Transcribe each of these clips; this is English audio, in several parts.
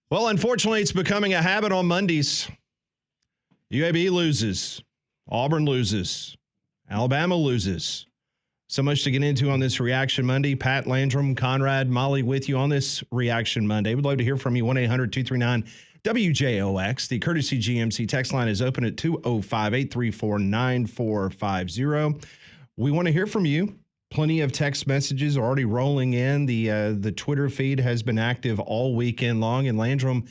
Well, unfortunately, it's becoming a habit on Mondays. UAB loses. Auburn loses. Alabama loses. So much to get into on this Reaction Monday. Pat Landrum, Conrad, Molly with you on this Reaction Monday. We'd love to hear from you. 1-800-239-WJOX. The Courtesy GMC text line is open at 205-834-9450. We want to hear from you. Plenty of text messages are already rolling in. The Twitter feed has been active all weekend long. And Landrum,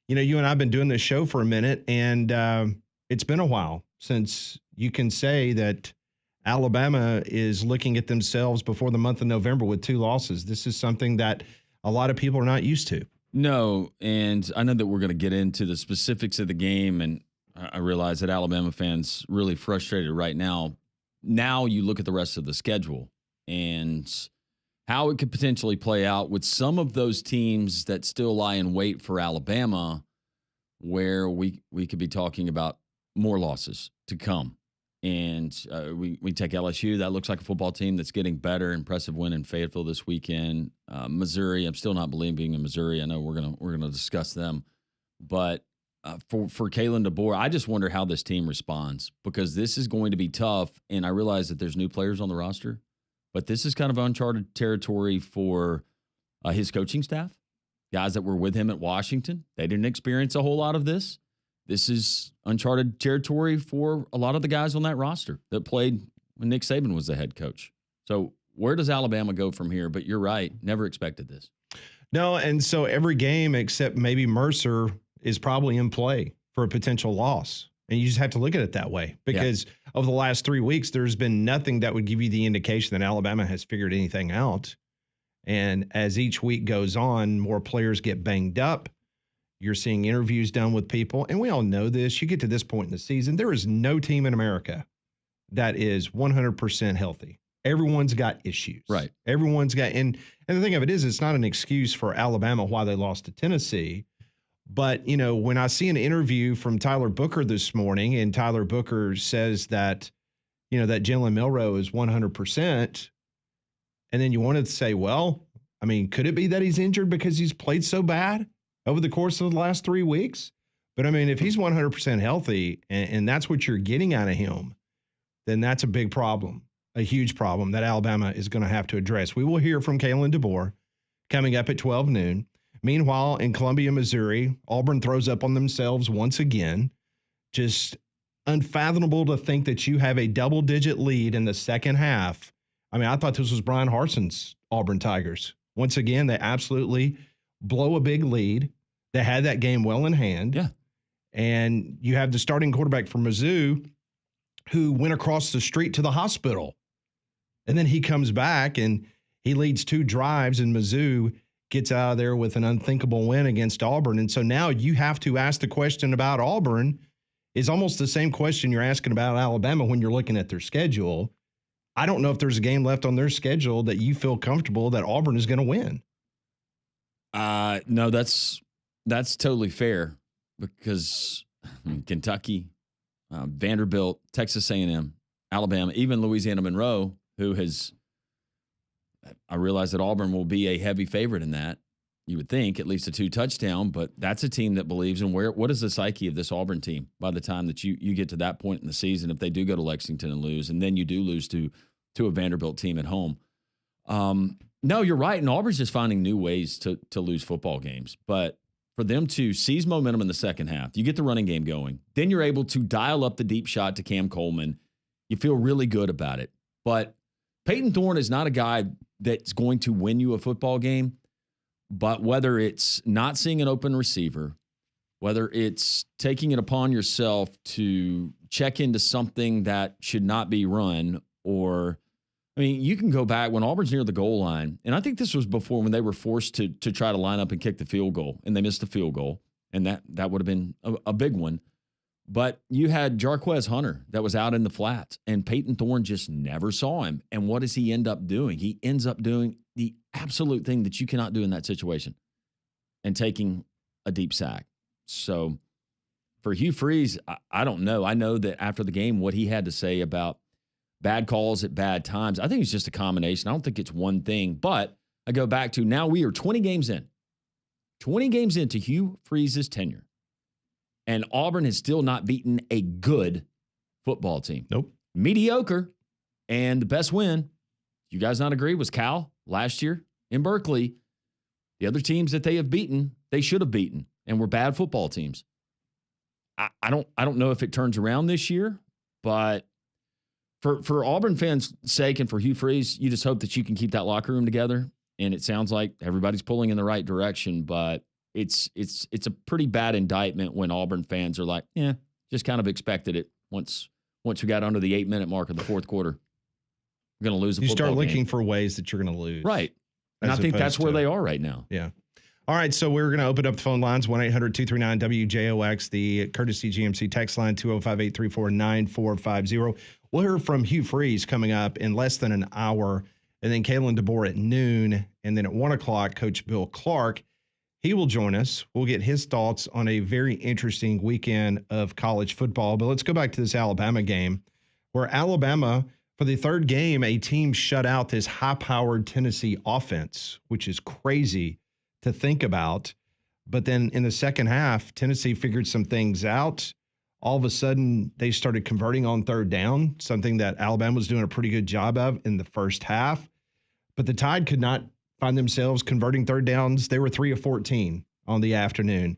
you know, you and I have been doing this show for a minute, and it's been a while since you can say that Alabama is looking at themselves before the month of November with 2 losses. This is something that a lot of people are not used to. No, and I know that we're going to get into the specifics of the game, and I realize that Alabama fans really frustrated right now. Now you look at the rest of the schedule and how it could potentially play out with some of those teams that still lie in wait for Alabama, where we could be talking about more losses to come. And we take LSU. That looks like a football team that's getting better. Impressive win in Fayetteville this weekend. Missouri, I'm still not believing in Missouri. I know we're gonna discuss them, but for Kalen DeBoer, I just wonder how this team responds, because this is going to be tough. And I realize that there's new players on the roster, but this is kind of uncharted territory for his coaching staff, guys that were with him at Washington. They didn't experience a whole lot of this. This is uncharted territory for a lot of the guys on that roster that played when Nick Saban was the head coach. So where does Alabama go from here? But you're right, never expected this. No, and so every game except maybe Mercer is probably in play for a potential loss. And you just have to look at it that way, because over the last 3 weeks, there's been nothing that would give you the indication that Alabama has figured anything out. And as each week goes on, more players get banged up. You're seeing interviews done with people. And we all know this. You get to this point in the season, there is no team in America that is 100% healthy. Everyone's got issues. Right. Everyone's got, and the thing of it is, it's not an excuse for Alabama why they lost to Tennessee. But, you know, when I see an interview from Tyler Booker this morning, and Tyler Booker says that, you know, that Jaylen Milroe is 100%, and then you wanted to say, well, I mean, could it be that he's injured because he's played so bad over the course of the last 3 weeks? But I mean, if he's 100% healthy and that's what you're getting out of him, then that's a big problem, a huge problem that Alabama is going to have to address. We will hear from Kalen DeBoer coming up at 12 noon. Meanwhile, in Columbia, Missouri, Auburn throws up on themselves once again. Just unfathomable to think that you have a double-digit lead in the second half. I mean, I thought this was Brian Harson's Auburn Tigers. Once again, they absolutely blow a big lead. They had that game well in hand. Yeah. And you have the starting quarterback from Mizzou who went across the street to the hospital. And then he comes back and he leads 2 drives, and Mizzou gets out of there with an unthinkable win against Auburn. And so now you have to ask the question about Auburn is almost the same question you're asking about Alabama when you're looking at their schedule. I don't know if there's a game left on their schedule that you feel comfortable that Auburn is going to win. No, that's totally fair, because Kentucky, Vanderbilt, Texas A&M, Alabama, even Louisiana Monroe, who has, I realize that Auburn will be a heavy favorite in that. You would think at least a 2-touchdown, but that's a team that believes in what is the psyche of this Auburn team by the time that you get to that point in the season, if they do go to Lexington and lose, and then you do lose to a Vanderbilt team at home. No, you're right. And Auburn's just finding new ways to lose football games. But for them to seize momentum in the second half, you get the running game going. Then you're able to dial up the deep shot to Cam Coleman. You feel really good about it. But Peyton Thorne is not a guy that's going to win you a football game. But whether it's not seeing an open receiver, whether it's taking it upon yourself to check into something that should not be run, or I mean, you can go back when Auburn's near the goal line, and I think this was before when they were forced to try to line up and kick the field goal, and they missed the field goal, and that would have been a big one. But you had Jarquez Hunter that was out in the flats, and Peyton Thorne just never saw him. And what does he end up doing? He ends up doing the absolute thing that you cannot do in that situation, and taking a deep sack. So for Hugh Freeze, I don't know. I know that after the game, what he had to say about bad calls at bad times, I think it's just a combination. I don't think it's one thing. But I go back to now we are 20 games in. 20 games into Hugh Freeze's tenure, and Auburn has still not beaten a good football team. Nope. Mediocre. And the best win, you guys not agree, was Cal last year in Berkeley. The other teams that they have beaten, they should have beaten, and were bad football teams. I don't know if it turns around this year, but for Auburn fans' sake and for Hugh Freeze, you just hope that you can keep that locker room together. And it sounds like everybody's pulling in the right direction, but it's a pretty bad indictment when Auburn fans are like, yeah, just kind of expected it once we got under the 8-minute mark of the fourth quarter. We're going to lose a football game. You start looking for ways that you're going to lose. Right. And I think that's where they are right now. Yeah. All right, so we're going to open up the phone lines, 1-800-239-WJOX, the courtesy GMC text line, 205-834-9450. We'll hear from Hugh Freeze coming up in less than an hour, and then Kalen DeBoer at noon, and then at 1 o'clock, Coach Bill Clark. He will join us. We'll get his thoughts on a very interesting weekend of college football. But let's go back to this Alabama game, where Alabama, for the third game, a team shut out this high-powered Tennessee offense, which is crazy to think about. But then in the second half, Tennessee figured some things out. All of a sudden, they started converting on third down, something that Alabama was doing a pretty good job of in the first half. But the Tide could not find themselves converting third downs. They were 3 of 14 on the afternoon.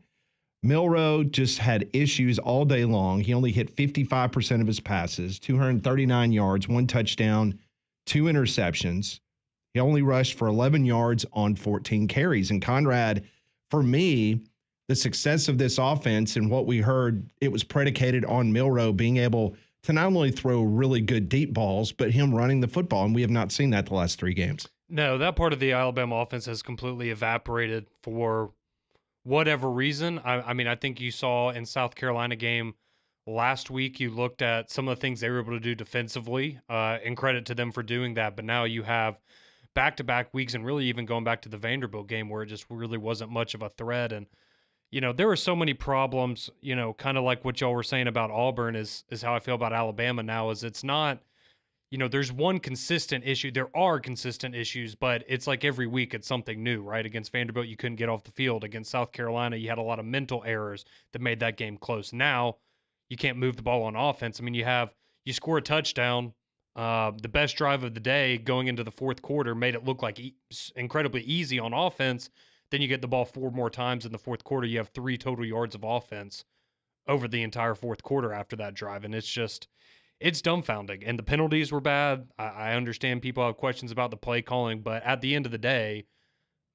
Milroe just had issues all day long. He only hit 55% of his passes, 239 yards, 1 touchdown, 2 interceptions. He only rushed for 11 yards on 14 carries. And Conrad, for me, the success of this offense and what we heard, it was predicated on Milroe being able to not only throw really good deep balls, but him running the football. And we have not seen that the last 3 games. No, that part of the Alabama offense has completely evaporated for whatever reason. I mean, I think you saw in South Carolina game last week, you looked at some of the things they were able to do defensively, and credit to them for doing that. But now you have back-to-back weeks, and really even going back to the Vanderbilt game where it just really wasn't much of a threat. And, you know, there were so many problems, you know, kind of like what y'all were saying about Auburn is how I feel about Alabama now, is it's not, you know, there's one consistent issue. There are consistent issues, but it's like every week it's something new, right? Against Vanderbilt, you couldn't get off the field. Against South Carolina, you had a lot of mental errors that made that game close. Now, you can't move the ball on offense. I mean, you score a touchdown, the best drive of the day going into the fourth quarter made it look like incredibly easy on offense. Then you get the ball 4 more times in the fourth quarter. You have 3 total yards of offense over the entire fourth quarter after that drive. And it's dumbfounding. And the penalties were bad. I understand people have questions about the play calling, but at the end of the day,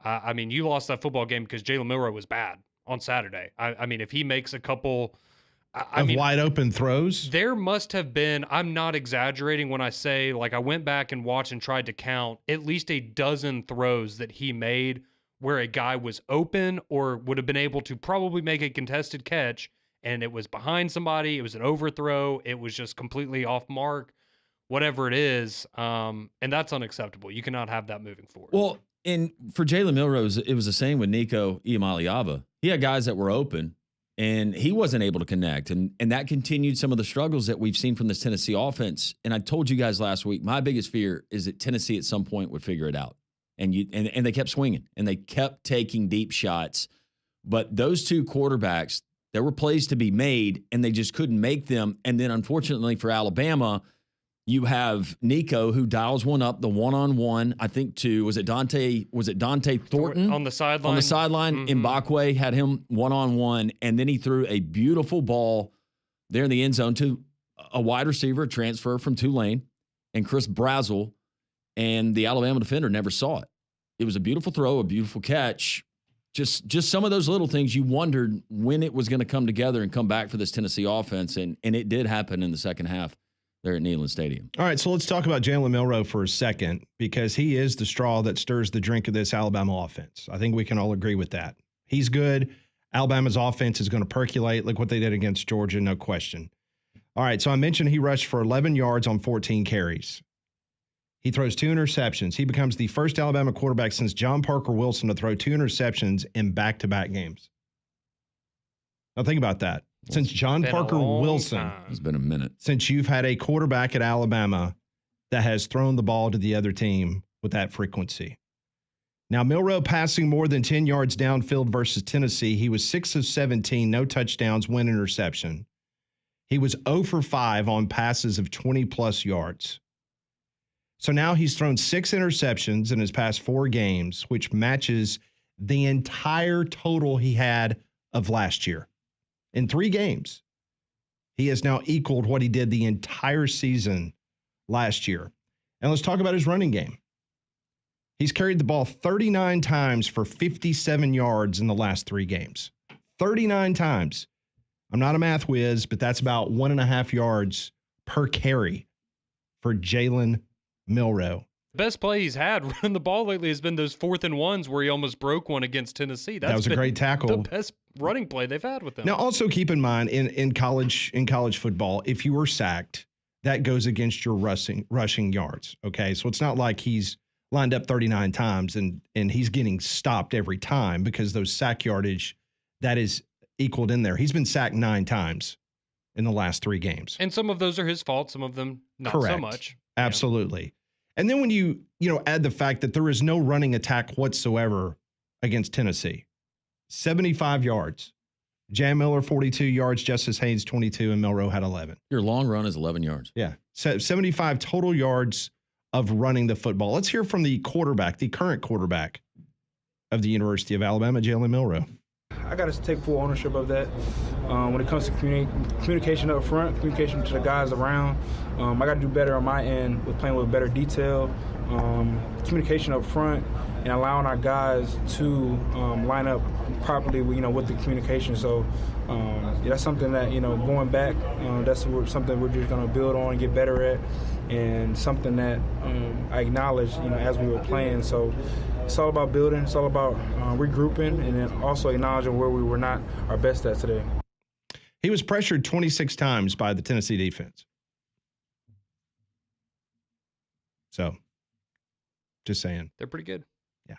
I mean, you lost that football game because Jaylen Milroe was bad on Saturday. I mean, if he makes a couple wide open throws, there must have been, I'm not exaggerating when I say, like, I went back and watched and tried to count at least a dozen throws that he made where a guy was open or would have been able to probably make a contested catch, and it was behind somebody, it was an overthrow, it was just completely off mark, whatever it is, and that's unacceptable. You cannot have that moving forward. Well, and for Jaylen Milroe, it was the same with Nico Iamaleava. He had guys that were open, and he wasn't able to connect, and that continued some of the struggles that we've seen from this Tennessee offense. And I told you guys last week, my biggest fear is that Tennessee at some point would figure it out. And they kept swinging, and they kept taking deep shots. But those 2 quarterbacks, there were plays to be made, and they just couldn't make them. And then, unfortunately for Alabama, you have Nico who dials one up, the one-on-one, I think was it Dante Thornton? On the sideline. On the sideline, Mbakwe had him one-on-one, and then he threw a beautiful ball there in the end zone to a wide receiver, a transfer from Tulane, and Chris Brazzell, and the Alabama defender never saw it. It was a beautiful throw, a beautiful catch. Just some of those little things you wondered when it was going to come together and come back for this Tennessee offense, and it did happen in the second half there at Neyland Stadium. All right, so let's talk about Jaylen Milroe for a second, because he is the straw that stirs the drink of this Alabama offense. I think we can all agree with that. He's good. Alabama's offense is going to percolate. Look what they did against Georgia, no question. All right, so I mentioned he rushed for 11 yards on 14 carries. He throws 2 interceptions. He becomes the first Alabama quarterback since John Parker Wilson to throw 2 interceptions in back-to-back games. Now think about that. Since John Parker Wilson, it's been a minute. Since you've had a quarterback at Alabama that has thrown the ball to the other team with that frequency. Now, Milroe passing more than 10 yards downfield versus Tennessee. He was 6 of 17, no touchdowns, one interception. He was 0 for 5 on passes of 20-plus yards. So now he's thrown 6 interceptions in his past 4 games, which matches the entire total he had of last year. In 3 games, he has now equaled what he did the entire season last year. And let's talk about his running game. He's carried the ball 39 times for 57 yards in the last 3 games. 39 times. I'm not a math whiz, but that's about 1.5 yards per carry for Jaylen Milroe. Best play he's had running the ball lately has been those 4th and 1s where he almost broke one against Tennessee. That was a great tackle. The best running play they've had with him. Now, also keep in mind in college football, if you were sacked, that goes against your rushing yards. Okay, so it's not like he's lined up 39 times and he's getting stopped every time, because those sack yardage that is equaled in there. He's been sacked 9 times in the last 3 games. And some of those are his fault, some of them not Correct. so much. Absolutely. Yeah. And then when you add the fact that there is no running attack whatsoever against Tennessee. 75 yards. Jan Miller, 42 yards, Justice Haynes, 22, and Milroe had 11. Your long run is 11 yards. Yeah. 75 total yards of running the football. Let's hear from the quarterback, the current quarterback of the University of Alabama, Jaylen Milroe. I got to take full ownership of that. When it comes to communication up front, communication to the guys around, I got to do better on my end with playing with better detail, communication up front, and allowing our guys to line up properly, with the communication. So that's something that, going back, that's something we're just going to build on and get better at, and something that I acknowledge, as we were playing. So it's all about building. It's all about regrouping, and then also acknowledging where we were not our best at today. He was pressured 26 times by the Tennessee defense. So, just saying. They're pretty good. Yeah.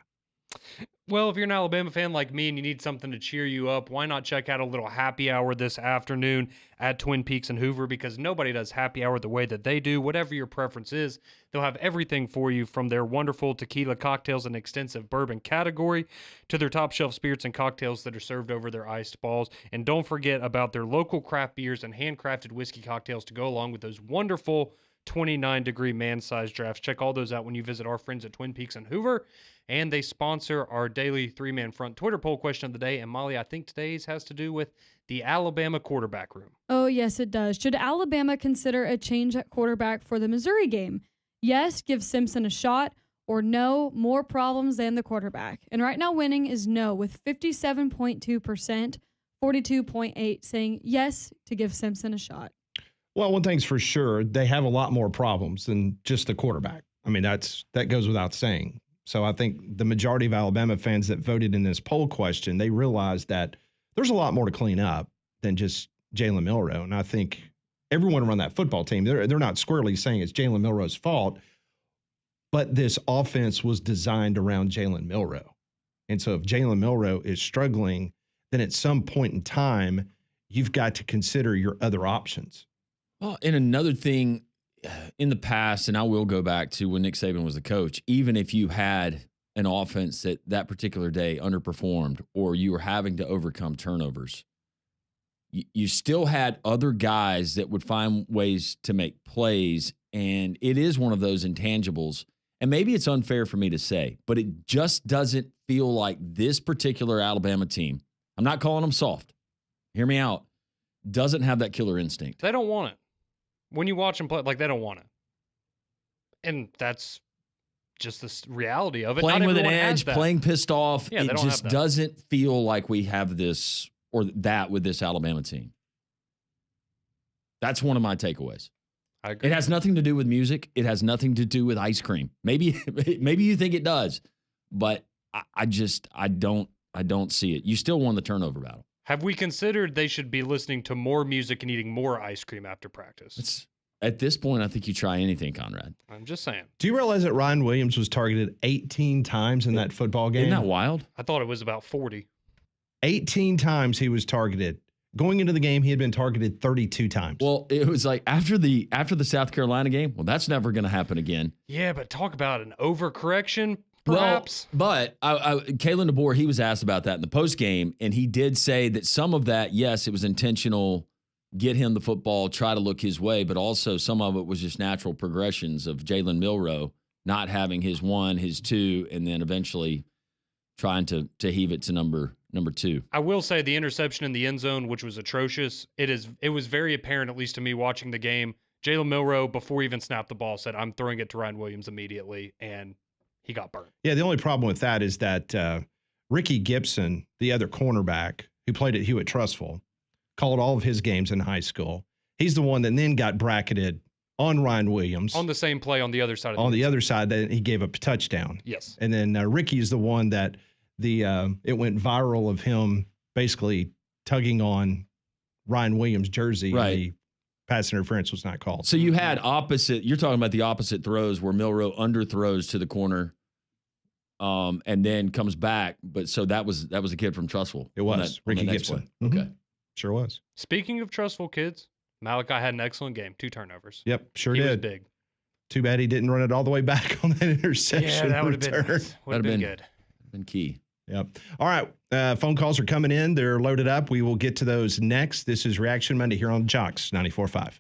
Well, if you're an Alabama fan like me and you need something to cheer you up, why not check out a little happy hour this afternoon at Twin Peaks and Hoover, because nobody does happy hour the way that they do. Whatever your preference is, they'll have everything for you, from their wonderful tequila cocktails and extensive bourbon category to their top shelf spirits and cocktails that are served over their iced balls. And don't forget about their local craft beers and handcrafted whiskey cocktails to go along with those wonderful 29-degree man-sized drafts. Check all those out when you visit our friends at Twin Peaks and Hoover. And they sponsor our daily 3-man front Twitter poll question of the day. And Molly, I think today's has to do with the Alabama quarterback room. Oh, yes, it does. Should Alabama consider a change at quarterback for the Missouri game? Yes, give Simpson a shot, or no, more problems than the quarterback. And right now winning is no, with 57.2%, 42.8% saying yes to give Simpson a shot. Well, one thing's for sure, they have a lot more problems than just the quarterback. I mean, that goes without saying. So I think the majority of Alabama fans that voted in this poll question, they realized that there's a lot more to clean up than just Jaylen Milroe. And I think everyone around that football team, they're not squarely saying it's Jaylen Milroe's fault, but this offense was designed around Jaylen Milroe. And so if Jaylen Milroe is struggling, then at some point in time, you've got to consider your other options. Well, and another thing in the past, and I will go back to when Nick Saban was the coach, even if you had an offense that particular day underperformed, or you were having to overcome turnovers, you still had other guys that would find ways to make plays. And it is one of those intangibles. And maybe it's unfair for me to say, but it just doesn't feel like this particular Alabama team, I'm not calling them soft, hear me out, doesn't have that killer instinct. They don't want it. When you watch them play, they don't want it. And that's just the reality of it. Playing with an edge, playing pissed off, yeah, it just doesn't feel like we have this or that with this Alabama team. That's one of my takeaways. I agree. It has nothing to do with music. It has nothing to do with ice cream. Maybe you think it does, but I don't see it. You still won the turnover battle. Have we considered they should be listening to more music and eating more ice cream after practice? At this point, I think you try anything, Conrad. I'm just saying. Do you realize that Ryan Williams was targeted 18 times in that football game? Isn't that wild? I thought it was about 40. 18 times he was targeted. Going into the game, he had been targeted 32 times. Well, it was like after the South Carolina game, well, that's never going to happen again. Yeah, but talk about an overcorrection. perhaps. Well, but Kalen DeBoer, he was asked about that in the post game, and he did say that some of that, yes, it was intentional, get him the football, try to look his way, but also some of it was just natural progressions of Jaylen Milroe not having his 1, his 2, and then eventually trying to heave it to number 2. I will say the interception in the end zone, which was atrocious, it was very apparent, at least to me watching the game. Jaylen Milroe, before he even snapped the ball, said, "I'm throwing it to Ryan Williams immediately," and he got burnt. Yeah, the only problem with that is that Ricky Gibson, the other cornerback who played at Hewitt-Trussville, called all of his games in high school. He's the one that then got bracketed on Ryan Williams. On the same play on the other side of the on the end other zone. side, that he gave up a touchdown. Yes. And then Ricky is the one that it went viral of him basically tugging on Ryan Williams' jersey. Right. The pass interference was not called. So you had you're talking about the opposite throws where Milroe underthrows to the corner and then comes back. But so that was a kid from Trussville. It was Ricky Gibson. Okay. Mm-hmm. Sure was. Speaking of trustful kids, Malachi had an excellent game. 2 turnovers. Yep, sure He was did. big. Too bad he didn't run it all the way back on that interception. Yeah, that would have been return. nice. Would have been good. Been key. Yep. All right. Phone calls are coming in. They're loaded up. We will get to those next. This is Reaction Monday here on Jocks 94.5.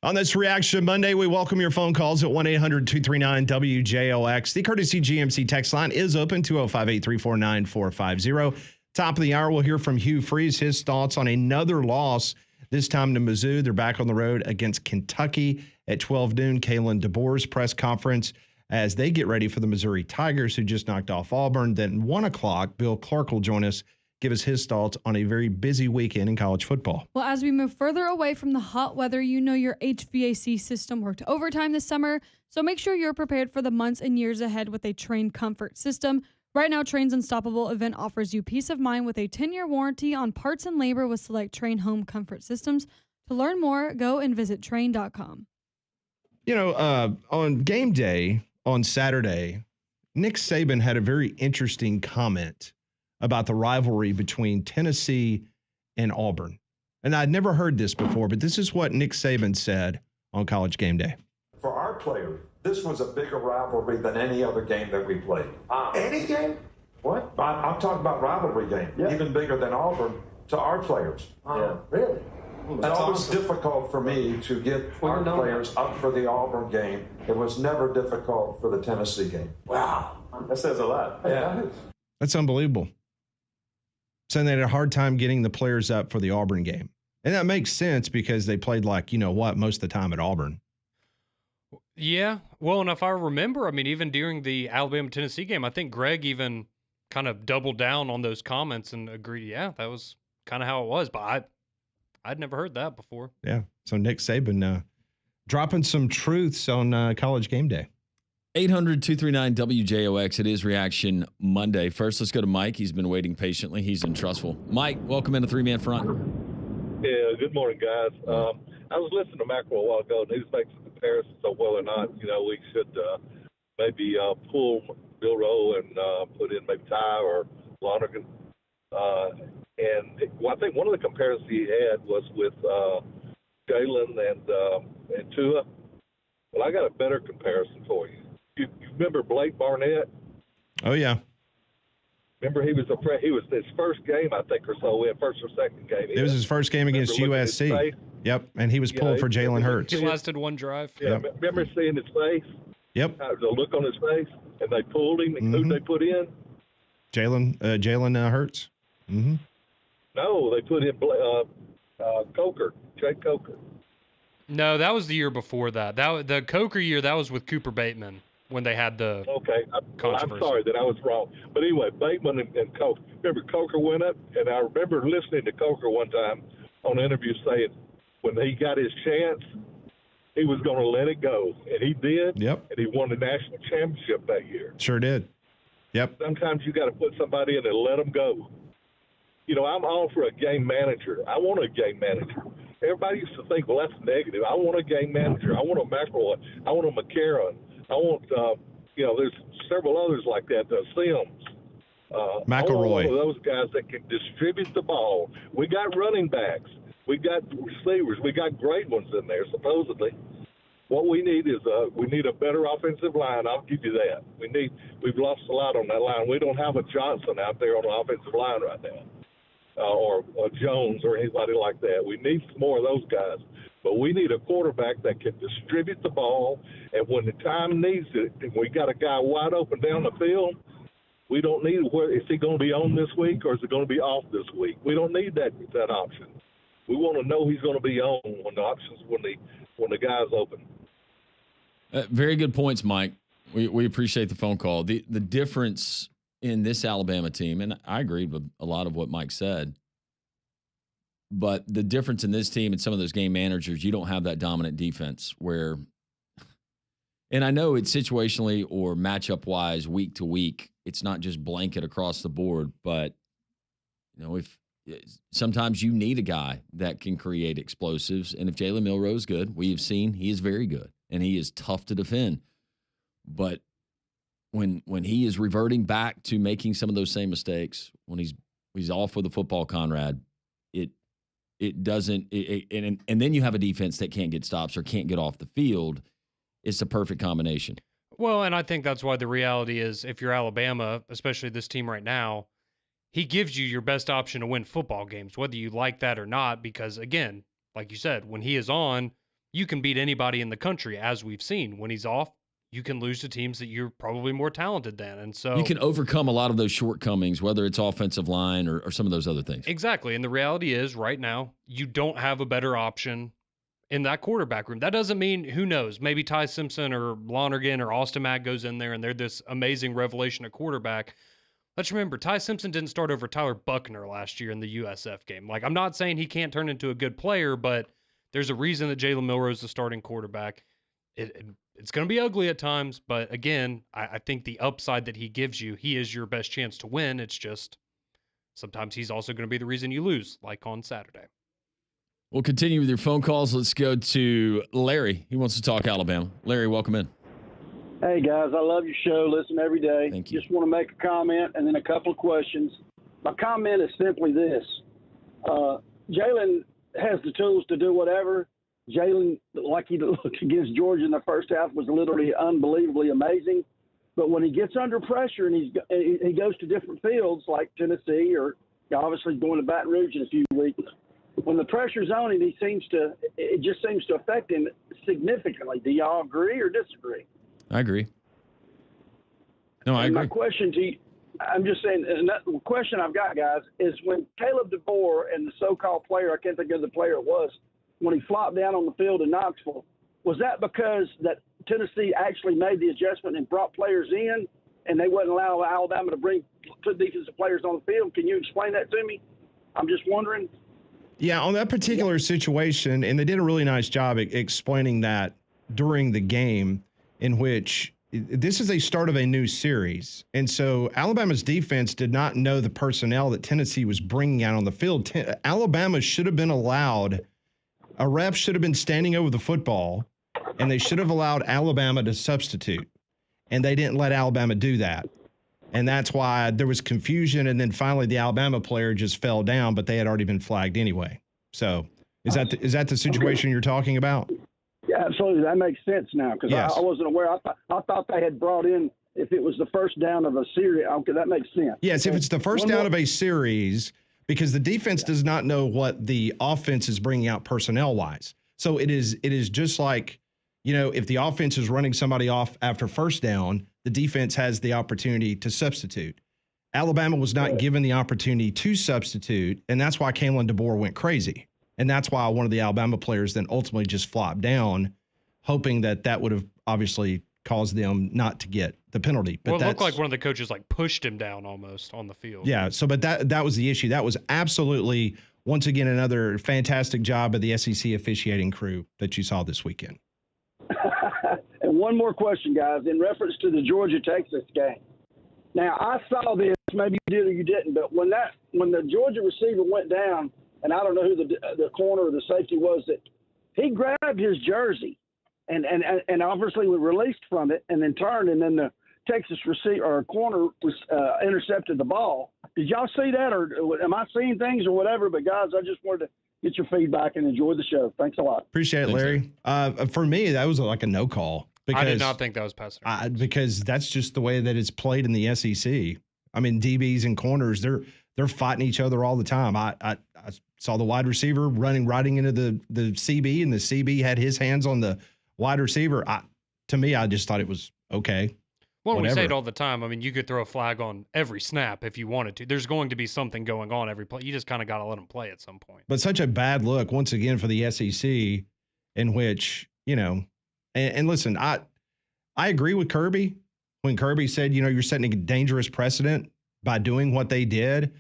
On this Reaction Monday, we welcome your phone calls at 1-800-239-WJOX. The Courtesy GMC text line is open, 205-834-9450. Top of the hour, we'll hear from Hugh Freeze, his thoughts on another loss, this time to Mizzou. They're back on the road against Kentucky at 12 noon. Kalen DeBoer's press conference as they get ready for the Missouri Tigers, who just knocked off Auburn. Then 1 o'clock, Bill Clark will join us, give us his thoughts on a very busy weekend in college football. Well, as we move further away from the hot weather, you know your HVAC system worked overtime this summer, so make sure you're prepared for the months and years ahead with a Trane comfort system. Right now, Trane's Unstoppable event offers you peace of mind with a 10-year warranty on parts and labor with select Trane home comfort systems. To learn more, go and visit Trane.com. You know, on game day on Saturday, Nick Saban had a very interesting comment about the rivalry between Tennessee and Auburn. And I'd never heard this before, but this is what Nick Saban said on College Game Day. For our players, this was a bigger rivalry than any other game that we played. Any game? What? I'm talking about rivalry game, even bigger than Auburn to our players. Really? It's always difficult for me to get our players up for the Auburn game. It was never difficult for the Tennessee game. Wow. That says a lot. Yeah. That's unbelievable. Saying they had a hard time getting the players up for the Auburn game. And that makes sense because they played most of the time at Auburn. Yeah. Well, and if I remember, I mean, even during the Alabama-Tennessee game, I think Greg even kind of doubled down on those comments and agreed, that was kind of how it was. But I'd never heard that before. Yeah. So Nick Saban dropping some truths on College Game Day. 800-239-WJOX. It is Reaction Monday. First, let's go to Mike. He's been waiting patiently. He's in Trustful. Mike, welcome in to Three Man Front. Yeah, good morning, guys. I was listening to Macro a while ago, and he was making some comparisons on whether or not, we should maybe pull Milroe and put in maybe Ty or Lonergan. And I think one of the comparisons he had was with Jaylen and Tua. Well, I got a better comparison for you. You remember Blake Barnett? Oh, yeah. Remember he was his first game, I think, or so, first or second game. It was his first game against USC. Yep, and he was pulled for Jalen Hurts. He lasted one drive. Yeah, remember seeing his face? Yep. The look on his face, and they pulled him, and who they put in? Jalen Hurts. Mm-hmm. No, they put in Coker, Jake Coker. No, that was the year before that. The Coker year, that was with Cooper Bateman when they had the controversy. I'm sorry that I was wrong. But anyway, Bateman and Coker. Remember, Coker went up, and I remember listening to Coker one time on an interview saying when he got his chance, he was going to let it go. And he did. Yep. And he won the national championship that year. Sure did. Yep. Sometimes you got to put somebody in and let them go. I'm all for a game manager. I want a game manager. Everybody used to think, well, that's negative. I want a game manager. I want a Macro. I want a McCarron. I want, there's several others like that. Sims. McElroy. I want one of those guys that can distribute the ball. We got running backs. We got receivers. We got great ones in there, supposedly. What we need is we need a better offensive line. I'll give you that. We've lost a lot on that line. We don't have a Johnson out there on the offensive line right now. Or Jones or anybody like that. We need some more of those guys. But we need a quarterback that can distribute the ball, and when the time needs it, and we got a guy wide open down the field, we don't need is he going to be on this week or is he going to be off this week? We don't need that option. We want to know he's going to be on when the guy's open. Very good points, Mike. We appreciate the phone call. The difference in this Alabama team, and I agreed with a lot of what Mike said, but the difference in this team and some of those game managers, you don't have that dominant defense where, and I know it's situationally or matchup wise, week to week, it's not just blanket across the board, but if sometimes you need a guy that can create explosives. And if Jaylen Milroe is good, we have seen he is very good and he is tough to defend. But when he is reverting back to making some of those same mistakes, when he's off with the football, Conrad, it doesn't. And then you have a defense that can't get stops or can't get off the field. It's a perfect combination. Well, and I think that's why the reality is, if you're Alabama, especially this team right now, he gives you your best option to win football games, whether you like that or not. Because again, like you said, when he is on, you can beat anybody in the country, as we've seen. When he's off, you can lose to teams that you're probably more talented than. And so you can overcome a lot of those shortcomings, whether it's offensive line or some of those other things. Exactly. And the reality is right now, you don't have a better option in that quarterback room. That doesn't mean, who knows, maybe Ty Simpson or Lonergan or Austin Mack goes in there and they're this amazing revelation at quarterback. Let's remember, Ty Simpson didn't start over Tyler Buckner last year in the USF game. Like, I'm not saying he can't turn into a good player, but there's a reason that Jaylen Milroe is the starting quarterback. It's going to be ugly at times, but again, I think the upside that he gives you, he is your best chance to win. It's just sometimes he's also going to be the reason you lose, like on Saturday. We'll continue with your phone calls. Let's go to Larry. He wants to talk Alabama. Larry, welcome in. Hey, guys, I love your show. Listen every day. Thank you. Just want to make a comment and then a couple of questions. My comment is simply this. Jaylen has the tools to do whatever. Jaylen, like he looked against Georgia in the first half, was literally unbelievably amazing. But when he gets under pressure and he goes to different fields like Tennessee or obviously going to Baton Rouge in a few weeks, when the pressure's on him, it just seems to affect him significantly. Do y'all agree or disagree? I agree. No, I agree. My question to you, I'm just saying, and the question I've got, guys, is when Kalen DeBoer and the so-called player, I can't think of the player it was, when he flopped down on the field in Knoxville, was that because that Tennessee actually made the adjustment and brought players in and they wouldn't allow Alabama to put defensive players on the field? Can you explain that to me? I'm just wondering. Yeah, on that particular situation, and they did a really nice job explaining that during the game, in which this is a start of a new series. And so Alabama's defense did not know the personnel that Tennessee was bringing out on the field. Alabama should have been allowed, a ref should have been standing over the football, and they should have allowed Alabama to substitute. And they didn't let Alabama do that. And that's why there was confusion. And then finally the Alabama player just fell down, but they had already been flagged anyway. So is that the situation you're talking about? Yeah, absolutely. That makes sense now because Yes. I wasn't aware. I thought they had brought in, if it was the first down of a series. Okay, that makes sense. Yes, if it's the first down of a series, because the defense does not know what the offense is bringing out personnel-wise. So it is just like, if the offense is running somebody off after first down, the defense has the opportunity to substitute. Alabama was not given the opportunity to substitute, and that's why Kalen DeBoer went crazy. And that's why one of the Alabama players then ultimately just flopped down, hoping that would have obviously caused them not to get the penalty. But it looked like one of the coaches pushed him down almost on the field. Yeah, so but that was the issue. That was absolutely, once again, another fantastic job of the SEC officiating crew that you saw this weekend. And one more question, guys, in reference to the Georgia-Texas game. Now, I saw this, maybe you did or you didn't, but when the Georgia receiver went down, and I don't know who the corner or the safety was, that he grabbed his jersey and obviously was released from it and then turned, and then the Texas receiver or corner was intercepted the ball. Did y'all see that, or am I seeing things or whatever? But, guys, I just wanted to get your feedback and enjoy the show. Thanks a lot. Appreciate it, Larry. For me, that was like a no call. Because, I did not think that was pass interference. Because that's just the way that it's played in the SEC. I mean, DBs and corners, they're fighting each other all the time. I saw the wide receiver riding into the CB, and the CB had his hands on the wide receiver. To me, I just thought it was okay. Well, whatever. We say it all the time. I mean, you could throw a flag on every snap if you wanted to. There's going to be something going on every play. You just kind of got to let them play at some point. But such a bad look, once again, for the SEC, in which, and listen, I agree with Kirby when Kirby said, you're setting a dangerous precedent by doing what they did.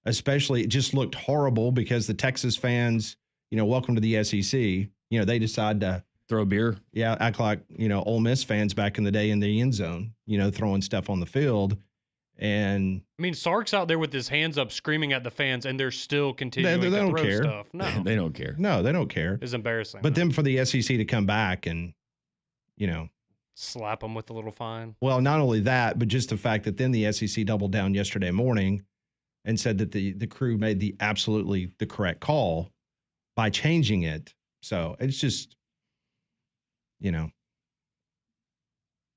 Especially, it just looked horrible because the Texas fans, welcome to the SEC. They decide to throw beer. Yeah, act like, Ole Miss fans back in the day in the end zone, throwing stuff on the field. And I mean, Sark's out there with his hands up screaming at the fans, and they're still continuing they to don't throw care. stuff. No, they don't care. No, they don't care. It's embarrassing. But then for the SEC to come back and, slap them with a little fine. Well, not only that, but just the fact that then the SEC doubled down yesterday morning and said that the crew made the correct call by changing it. So it's just, a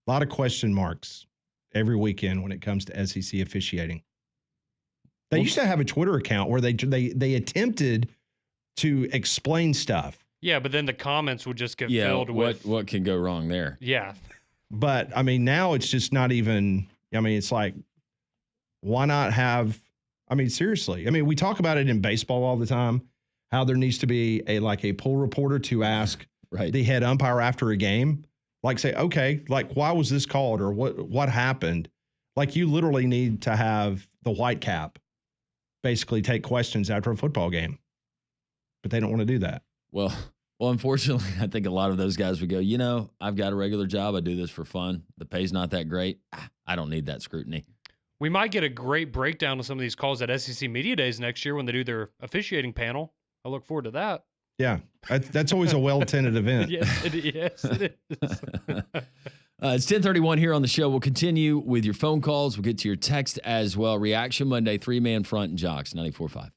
lot of question marks every weekend when it comes to SEC officiating. They used to have a Twitter account where they attempted to explain stuff. Yeah, but then the comments would just get Yeah, filled with what can go wrong there? Yeah. But I mean, now it's just not even. I mean, it's like, why not have? I mean, seriously. I mean, we talk about it in baseball all the time. How there needs to be a pool reporter to ask the head umpire after a game, like say, okay, like why was this called or what happened? Like you literally need to have the white cap basically take questions after a football game, but they don't want to do that. Well, unfortunately, I think a lot of those guys would go, I've got a regular job. I do this for fun. The pay's not that great. I don't need that scrutiny. We might get a great breakdown of some of these calls at SEC Media Days next year when they do their officiating panel. I look forward to that. Yeah, that's always a well-attended event. Yes, it is. It's 10:31 here on the show. We'll continue with your phone calls. We'll get to your text as well. Reaction Monday, 3-man front and Jocks, 94.5.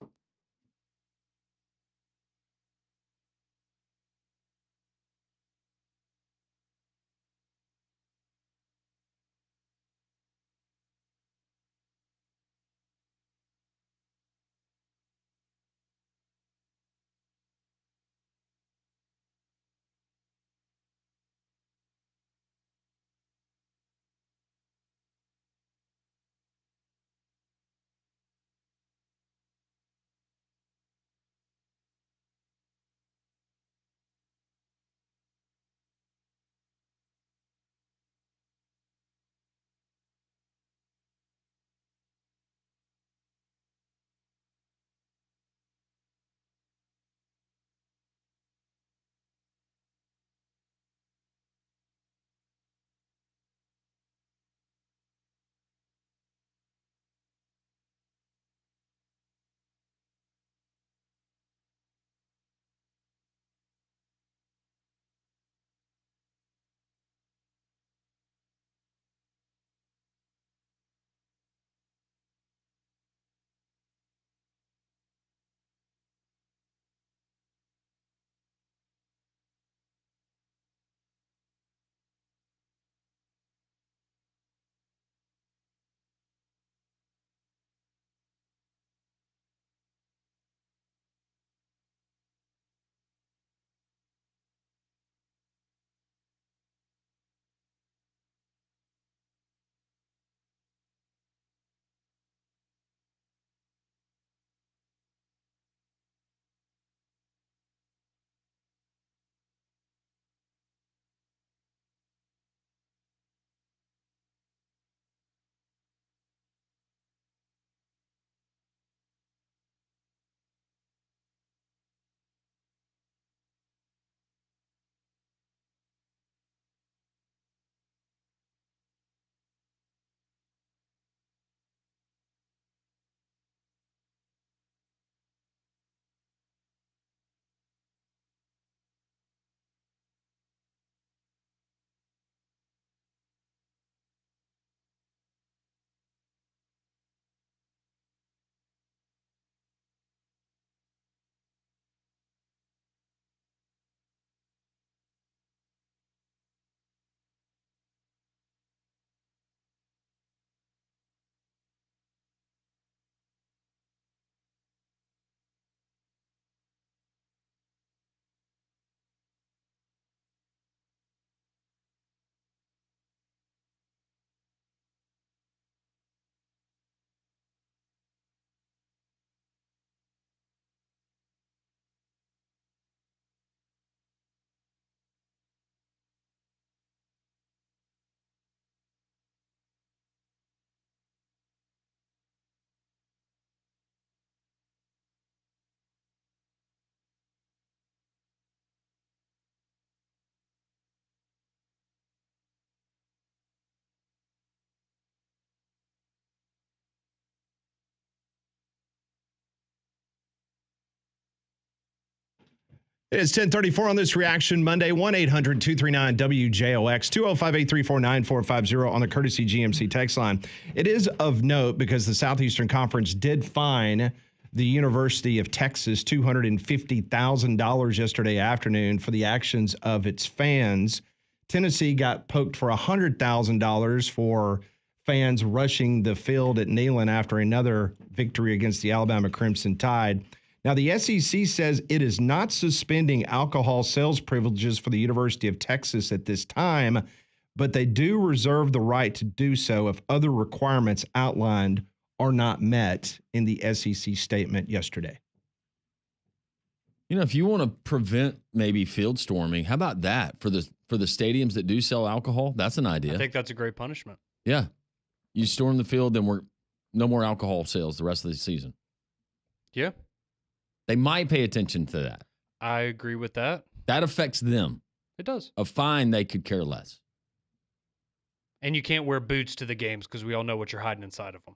It is 10:34 on this Reaction Monday, 1-800-239-WJOX, 205-834-9450 on the courtesy GMC text line. It is of note because the Southeastern Conference did fine the University of Texas $250,000 yesterday afternoon for the actions of its fans. Tennessee got poked for $100,000 for fans rushing the field at Neyland after another victory against the Alabama Crimson Tide. Now, the SEC says it is not suspending alcohol sales privileges for the University of Texas at this time, but they do reserve the right to do so if other requirements outlined are not met in the SEC statement yesterday. You know, if you want to prevent maybe field storming, how about that for the stadiums that do sell alcohol? That's an idea. I think that's a great punishment. Yeah. You storm the field, then we're no more alcohol sales the rest of the season. Yeah. They might pay attention to that. I agree with that. That affects them. It does. A fine, they could care less. And you can't wear boots to the games because we all know what you're hiding inside of them.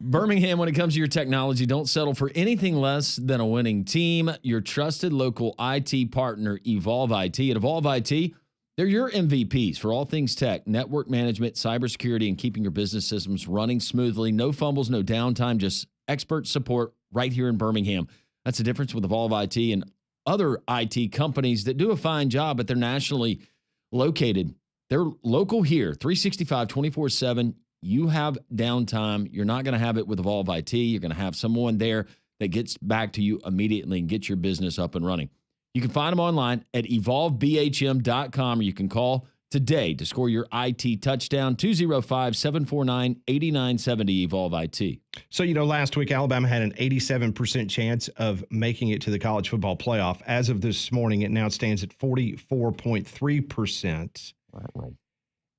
Birmingham, when it comes to your technology, don't settle for anything less than a winning team. Your trusted local IT partner, Evolve IT. At Evolve IT, they're your MVPs for all things tech, network management, cybersecurity, and keeping your business systems running smoothly. No fumbles, no downtime, just expert support right here in Birmingham. That's the difference with Evolve IT and other IT companies that do a fine job, but they're nationally located. They're local here, 365, 24/7. You have downtime. You're not going to have it with Evolve IT. You're going to have someone there that gets back to you immediately and gets your business up and running. You can find them online at evolvebhm.com, or you can call today to score your IT touchdown, 205-749-8970, Evolve IT. So, last week, Alabama had an 87% chance of making it to the college football playoff. As of this morning, it now stands at 44.3%.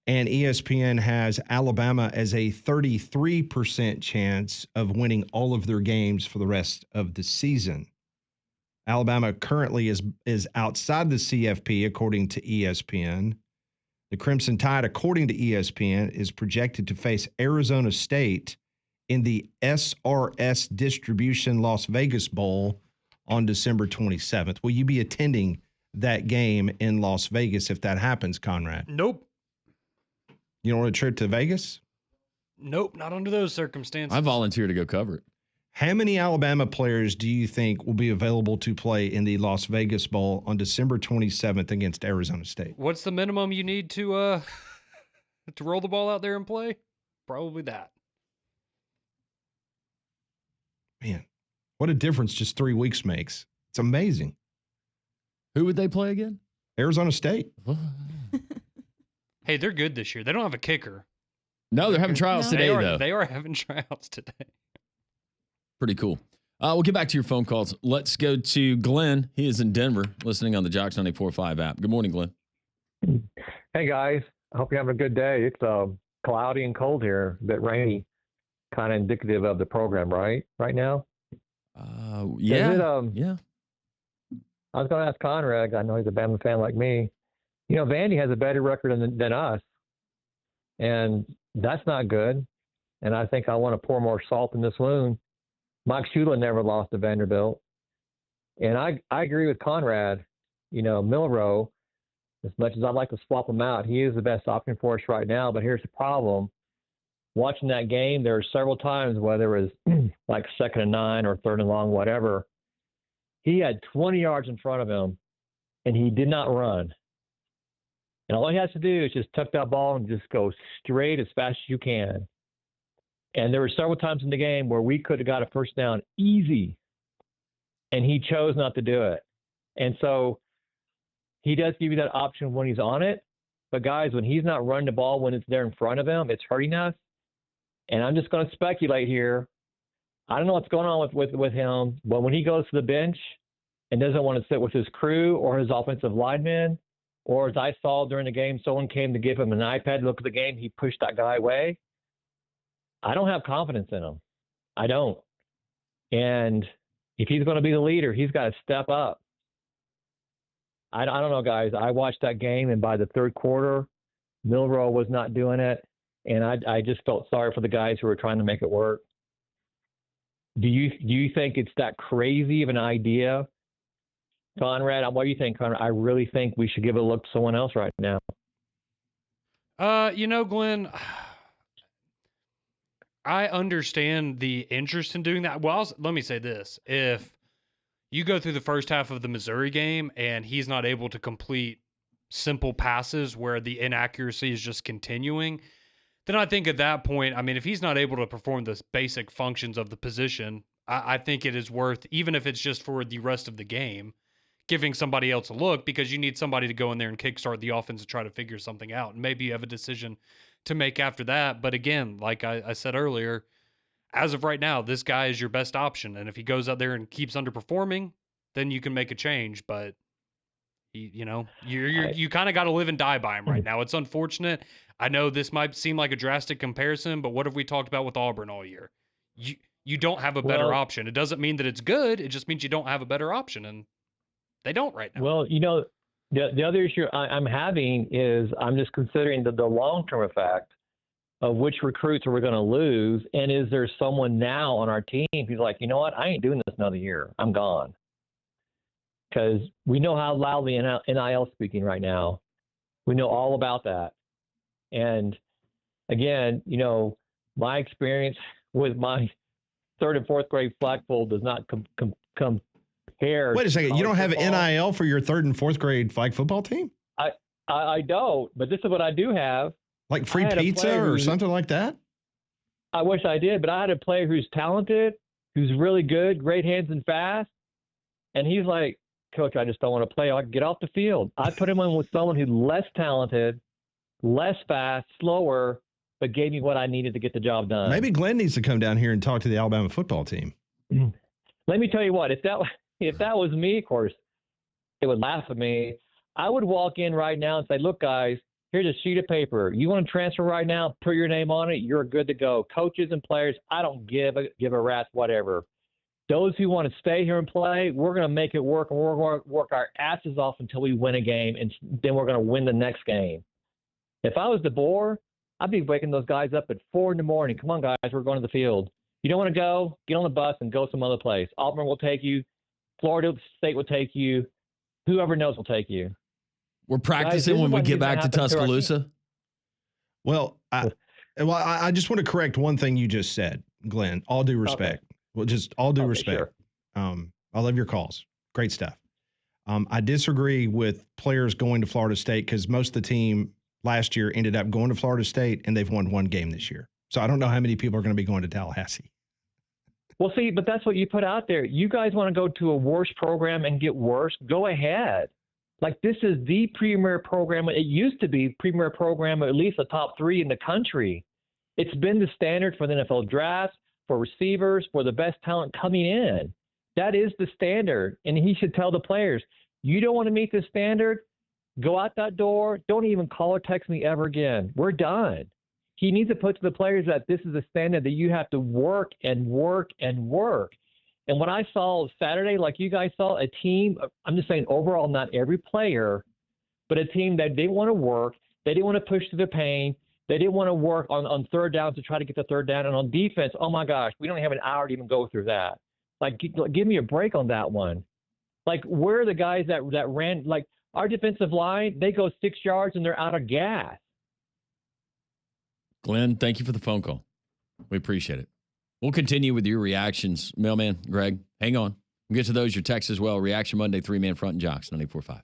And ESPN has Alabama as a 33% chance of winning all of their games for the rest of the season. Alabama currently is outside the CFP, according to ESPN. The Crimson Tide, according to ESPN, is projected to face Arizona State in the SRS Distribution Las Vegas Bowl on December 27th. Will you be attending that game in Las Vegas if that happens, Conrad? Nope. You don't want a trip to Vegas? Nope, not under those circumstances. I volunteer to go cover it. How many Alabama players do you think will be available to play in the Las Vegas Bowl on December 27th against Arizona State? What's the minimum you need to roll the ball out there and play? Probably that. Man, what a difference just 3 weeks makes. It's amazing. Who would they play again? Arizona State. Hey, they're good this year. They don't have a kicker. No, they're having tryouts today, though. They are having tryouts today. Pretty cool. We'll get back to your phone calls. Let's go to Glenn. He is in Denver, listening on the Jocks 94.5 app. Good morning, Glenn. Hey, guys. I hope you're having a good day. It's cloudy and cold here, a bit rainy, kind of indicative of the program, right now? Yeah. Yeah. I was going to ask Conrad. I know he's a Bama fan like me. Vandy has a better record than us, and that's not good. And I think I want to pour more salt in this wound. Mike Shula never lost to Vanderbilt. And I agree with Conrad. Milroe, as much as I'd like to swap him out, he is the best option for us right now. But here's the problem. Watching that game, there were several times, whether it was like 2nd and 9 or 3rd and long, whatever, he had 20 yards in front of him, and he did not run. And all he has to do is just tuck that ball and just go straight as fast as you can. And there were several times in the game where we could have got a first down easy, and he chose not to do it. And so he does give you that option when he's on it. But, guys, when he's not running the ball when it's there in front of him, it's hurting us. And I'm just going to speculate here. I don't know what's going on with him, but when he goes to the bench and doesn't want to sit with his crew or his offensive linemen, or as I saw during the game, someone came to give him an iPad to look at the game, he pushed that guy away. I don't have confidence in him. I don't. And if he's going to be the leader, he's got to step up. I don't know, guys. I watched that game, and by the third quarter, Milroe was not doing it, and I just felt sorry for the guys who were trying to make it work. Do you think it's that crazy of an idea, Conrad? What do you think, Conrad? I really think we should give it a look to someone else right now. Glenn, I understand the interest in doing that. Well, let me say this. If you go through the first half of the Missouri game and he's not able to complete simple passes where the inaccuracy is just continuing, then I think at that point, if he's not able to perform the basic functions of the position, I think it is worth, even if it's just for the rest of the game, giving somebody else a look, because you need somebody to go in there and kickstart the offense and try to figure something out. And maybe you have a decision to make after that. But again, like I said earlier, as of right now, this guy is your best option. And if he goes out there and keeps underperforming, then you can make a change. But you kind of got to live and die by him right now. It's unfortunate. I know this might seem like a drastic comparison, but what have we talked about with Auburn all year? You don't have a better option. It doesn't mean that it's good. It just means you don't have a better option, and they don't right now. Well, the other issue I'm having is I'm just considering the long-term effect of which recruits are we going to lose, and is there someone now on our team who's like, you know what, I ain't doing this another year. I'm gone. Because we know how loudly NIL speaking right now. We know all about that. And again, my experience with my third and fourth grade flag football does not compare. Wait a second. You don't have football. NIL for your third and fourth grade flag football team? I don't, but this is what I do have. Like free pizza or something like that? I wish I did, but I had a player who's talented, who's really good, great hands and fast. And he's like, Coach, I just don't want to play. I can get off the field. I put him in with someone who's less talented, less fast, slower, but gave me what I needed to get the job done. Maybe Glenn needs to come down here and talk to the Alabama football team. Let me tell you what, if that was me, of course, they would laugh at me. I would walk in right now and say, look, guys, here's a sheet of paper. You want to transfer right now, put your name on it, you're good to go. Coaches and players, I don't give a rat's whatever. Those who want to stay here and play, we're going to make it work, and we're going to work our asses off until we win a game, and then we're going to win the next game. If I was DeBoer, I'd be waking those guys up at 4 in the morning. Come on, guys, we're going to the field. You don't want to go? Get on the bus and go some other place. Auburn will take you. Florida State will take you. Whoever knows will take you. We're practicing when we get back to Tuscaloosa. Well, I just want to correct one thing you just said, Glenn. All due respect. Okay. Well, just all due respect. Sure. I love your calls. Great stuff. I disagree with players going to Florida State because most of the team last year ended up going to Florida State, and they've won one game this year. So I don't know how many people are going to be going to Tallahassee. Well, see, but that's what you put out there. You guys want to go to a worse program and get worse? Go ahead. Like, this is the premier program. It used to be premier program, at least the top 3 in the country. It's been the standard for the NFL draft, for receivers, for the best talent coming in. That is the standard. And he should tell the players, you don't want to meet this standard? Go out that door. Don't even call or text me ever again. We're done. He needs to put to the players that this is a standard that you have to work and work and work. And what I saw Saturday, like you guys saw, a team, I'm just saying overall, not every player, but a team that didn't want to work. They didn't want to push through the pain. They didn't want to work on third down to try to get the third down. And on defense, oh, my gosh, we don't have an hour to even go through that. Like, give me a break on that one. Like, where are the guys that ran? Like, our defensive line, they go 6 yards and they're out of gas. Glenn, thank you for the phone call. We appreciate it. We'll continue with your reactions. Mailman, Greg, hang on. We'll get to those, your texts as well. Reaction Monday, 3-man front and Jocks, 94.5.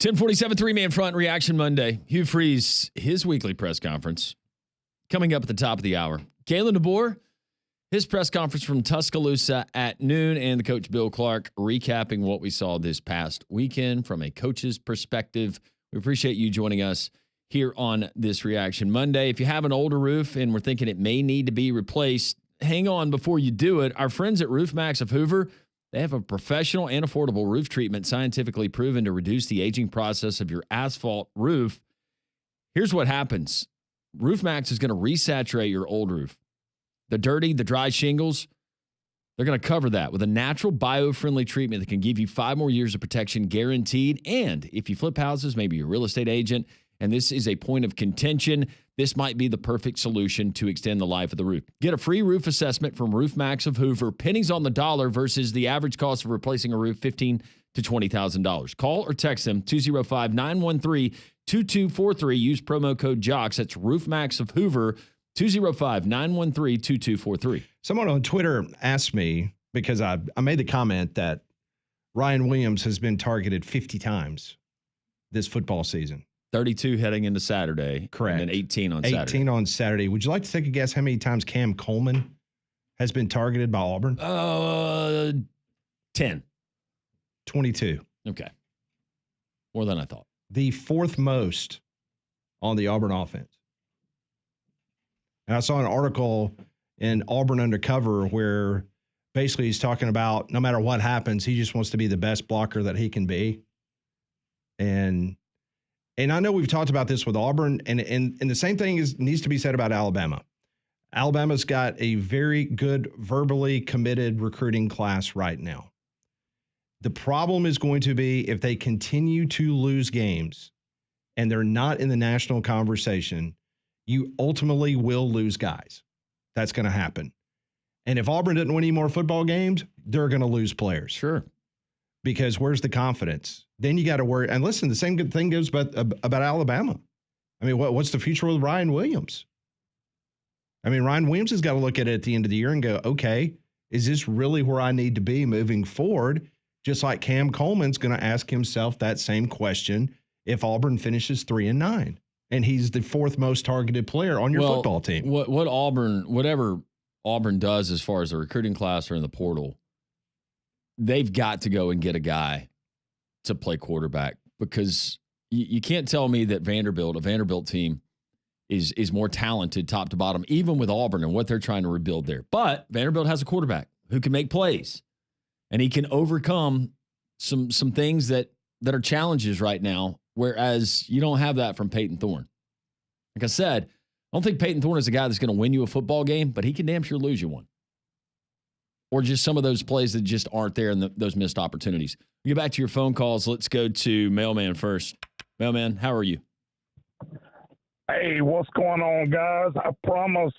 1047 three-man front reaction Monday. Hugh Freeze, his weekly press conference coming up at the top of the hour. Kalen DeBoer, his press conference from Tuscaloosa at noon, and the coach Bill Clark recapping what we saw this past weekend from a coach's perspective. We appreciate you joining us here on this Reaction Monday. If you have an older roof and we're thinking it may need to be replaced, hang on before you do it. Our friends at Roof Max of Hoover, they have a professional and affordable roof treatment scientifically proven to reduce the aging process of your asphalt roof. Here's what happens. Roof Max is going to resaturate your old roof. The dirty, the dry shingles, they're going to cover that with a natural bio-friendly treatment that can give you 5 more years of protection guaranteed. And if you flip houses, maybe you're a real estate agent, and this is a point of contention, this might be the perfect solution to extend the life of the roof. Get a free roof assessment from Roof Max of Hoover, pennies on the dollar versus the average cost of replacing a roof, $15,000 to $20,000. Call or text them 205-913-2243. Use promo code JOCKS. That's Roof Max of Hoover, 205-913-2243. Someone on Twitter asked me, because I made the comment that Ryan Williams has been targeted 50 times this football season. 32 heading into Saturday. Correct. And then 18 on Saturday. 18 on Saturday. Would you like to take a guess how many times Cam Coleman has been targeted by Auburn? 10. 22. Okay. More than I thought. The 4th most on the Auburn offense. And I saw an article in Auburn Undercover where basically he's talking about no matter what happens, he just wants to be the best blocker that he can be. And I know we've talked about this with Auburn, and the same thing needs to be said about Alabama. Alabama's got a very good, verbally committed recruiting class right now. The problem is going to be if they continue to lose games and they're not in the national conversation, you ultimately will lose guys. That's going to happen. And if Auburn doesn't win any more football games, they're going to lose players. Sure. Because where's the confidence? Then you got to worry. And listen, the same good thing goes about Alabama. I mean, what's the future with Ryan Williams? I mean, Ryan Williams has got to look at it at the end of the year and go, okay, is this really where I need to be moving forward? Just like Cam Coleman's going to ask himself that same question if Auburn finishes 3-9 and he's the 4th most targeted player on your football team. Whatever Auburn does as far as the recruiting class or in the portal, they've got to go and get a guy to play quarterback, because you can't tell me that a Vanderbilt team is more talented top to bottom, even with Auburn and what they're trying to rebuild there. But Vanderbilt has a quarterback who can make plays, and he can overcome some things that are challenges right now, whereas you don't have that from Peyton Thorne. Like I said, I don't think Peyton Thorne is a guy that's going to win you a football game, but he can damn sure lose you one. Or just some of those plays that just aren't there and those missed opportunities. We'll get back to your phone calls. Let's go to Mailman first. Mailman, how are you? Hey, what's going on, guys? I promise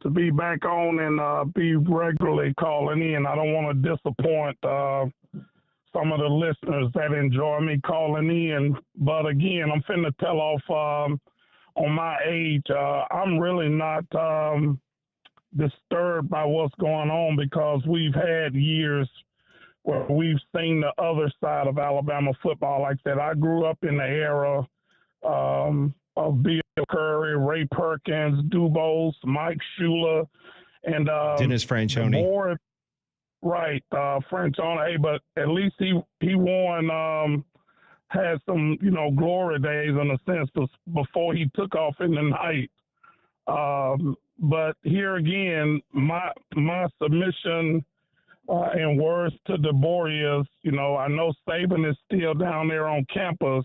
to be back on and be regularly calling in. I don't want to disappoint some of the listeners that enjoy me calling in. But again, I'm finna tell off on my age. I'm really not disturbed by what's going on, because we've had years where we've seen the other side of Alabama football. Like I said, I grew up in the era of Bill Curry, Ray Perkins, Dubose, Mike Shula, and Dennis Franchione. Franchione. Hey, but at least he won, had some, glory days in a sense before he took off in the night. But here again, my submission and words to DeBoer is, I know Saban is still down there on campus,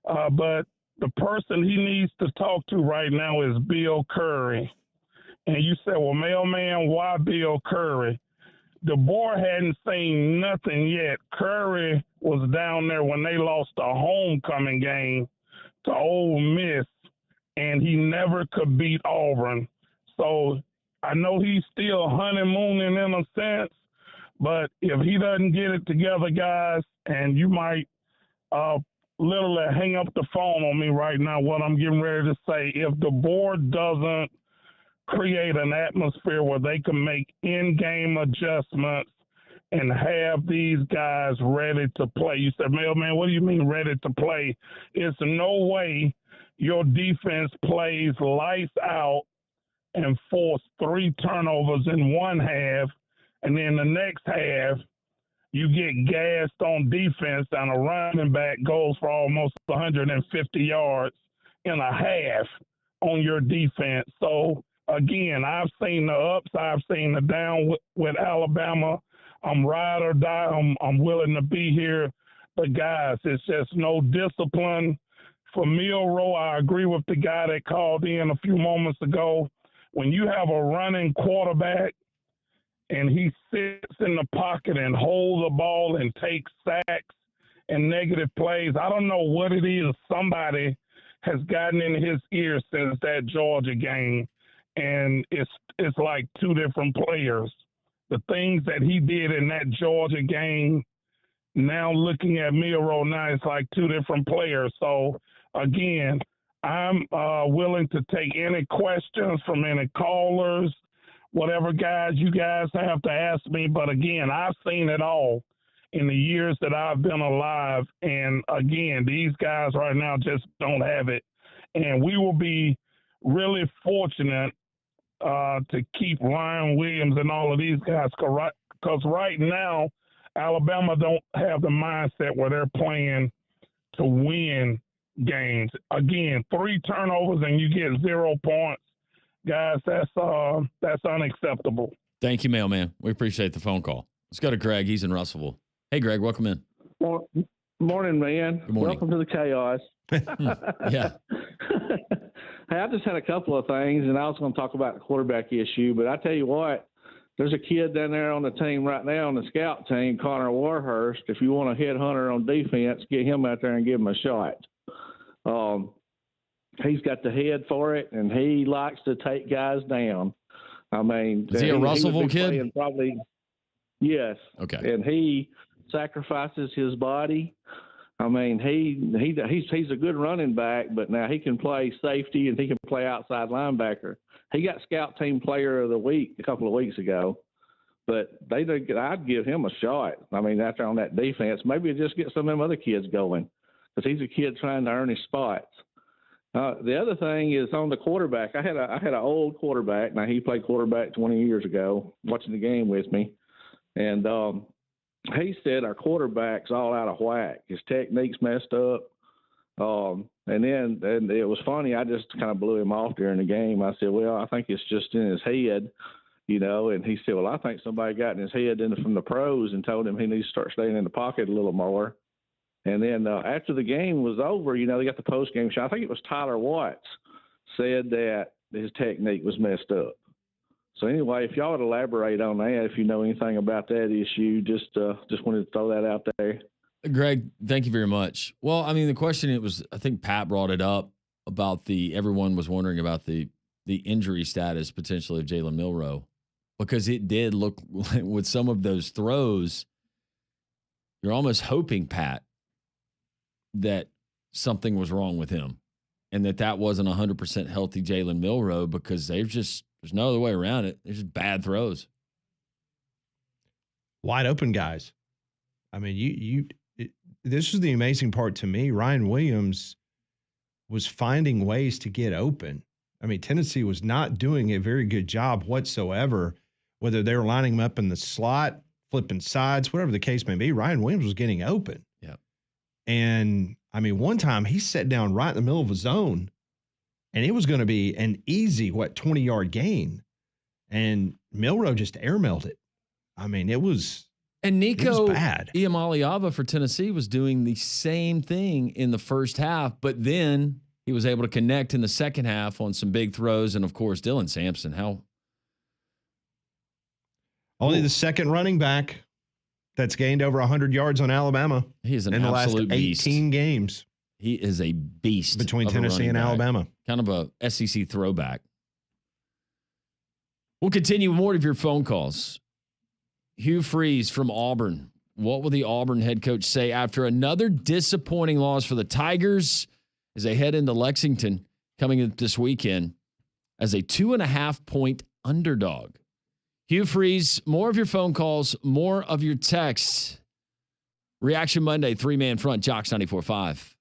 but the person he needs to talk to right now is Bill Curry. And you said, well, Mailman, why Bill Curry? DeBoer hadn't seen nothing yet. Curry was down there when they lost a homecoming game to Ole Miss, and he never could beat Auburn. So I know he's still honeymooning in a sense, but if he doesn't get it together, guys, and you might literally hang up the phone on me right now, what I'm getting ready to say, if DeBoer doesn't create an atmosphere where they can make in-game adjustments and have these guys ready to play. You said, man, what do you mean ready to play? It's no way your defense plays lights out and force 3 turnovers in one half, and then the next half you get gassed on defense and a running back goes for almost 150 yards in a half on your defense. So, again, I've seen the ups, I've seen the down with Alabama. I'm ride or die. I'm willing to be here. But, guys, it's just no discipline. For Milroe, I agree with the guy that called in a few moments ago. When you have a running quarterback and he sits in the pocket and holds the ball and takes sacks and negative plays, I don't know what it is. Somebody has gotten in his ear since that Georgia game, and it's like 2 different players. The things that he did in that Georgia game, now looking at Milroe now, it's like 2 different players. So, again, I'm willing to take any questions from any callers, whatever guys you guys have to ask me. But, again, I've seen it all in the years that I've been alive. And, again, these guys right now just don't have it. And we will be really fortunate to keep Ryan Williams and all of these guys, because right now Alabama don't have the mindset where they're playing to win games. Again, 3 turnovers and you get 0 points. Guys, that's unacceptable. Thank you, Mailman. We appreciate the phone call. Let's go to Greg. He's in Russellville. Hey, Greg, welcome in. Well, morning, man. Good morning. Welcome to the chaos. Yeah. Hey, I just had a couple of things, and I was going to talk about the quarterback issue, but I tell you what, there's a kid down there on the team right now on the scout team, Connor Warhurst. If you want a headhunter on defense, get him out there and give him a shot. He's got the head for it, and he likes to take guys down. I mean, is he a Russellville kid? Probably, yes. Okay. And he sacrifices his body. I mean, he's a good running back, but now he can play safety and he can play outside linebacker. He got Scout Team Player of the Week a couple of weeks ago, but I'd give him a shot. I mean, after on that defense, maybe just get some of them other kids going, because he's a kid trying to earn his spots. The other thing is on the quarterback. I had an old quarterback. Now, he played quarterback 20 years ago, watching the game with me, and he said our quarterback's all out of whack. His technique's messed up. And it was funny. I just kind of blew him off during the game. I said, well, I think it's just in his head, you know. And he said, well, I think somebody got in his head from the pros and told him he needs to start staying in the pocket a little more. And then after the game was over, you know, they got the post-game show. I think it was Tyler Watts said that his technique was messed up. So anyway, if y'all would elaborate on that, if you know anything about that issue, just wanted to throw that out there. Greg, thank you very much. Well, I mean, the question, I think Pat brought it up about everyone was wondering about the injury status potentially of Jaylen Milroe, because it did look like with some of those throws, you're almost hoping, Pat, that something was wrong with him and that wasn't 100% healthy Jaylen Milroe, because there's no other way around it. There's just bad throws. Wide open guys. I mean, this is the amazing part to me. Ryan Williams was finding ways to get open. I mean, Tennessee was not doing a very good job whatsoever, whether they were lining him up in the slot, flipping sides, whatever the case may be. Ryan Williams was getting open. Yeah. And, I mean, one time he sat down right in the middle of a zone, and it was going to be an easy, 20-yard gain. And Milroe just airmailed it. I mean, it was Nico bad. Iamaleava for Tennessee was doing the same thing in the first half, but then he was able to connect in the second half on some big throws. And, of course, Dylan Sampson. Only the second running back that's gained over 100 yards on Alabama. He is an in the last absolute 18 beast. games. He is a beast between Tennessee and Alabama. Kind of a SEC throwback. We'll continue with more of your phone calls. Hugh Freeze from Auburn. What will the Auburn head coach say after another disappointing loss for the Tigers as they head into Lexington coming in this weekend as a 2.5-point underdog? Hugh Freeze, more of your phone calls, more of your texts. Reaction Monday, 3-man front, Jocks 94.5.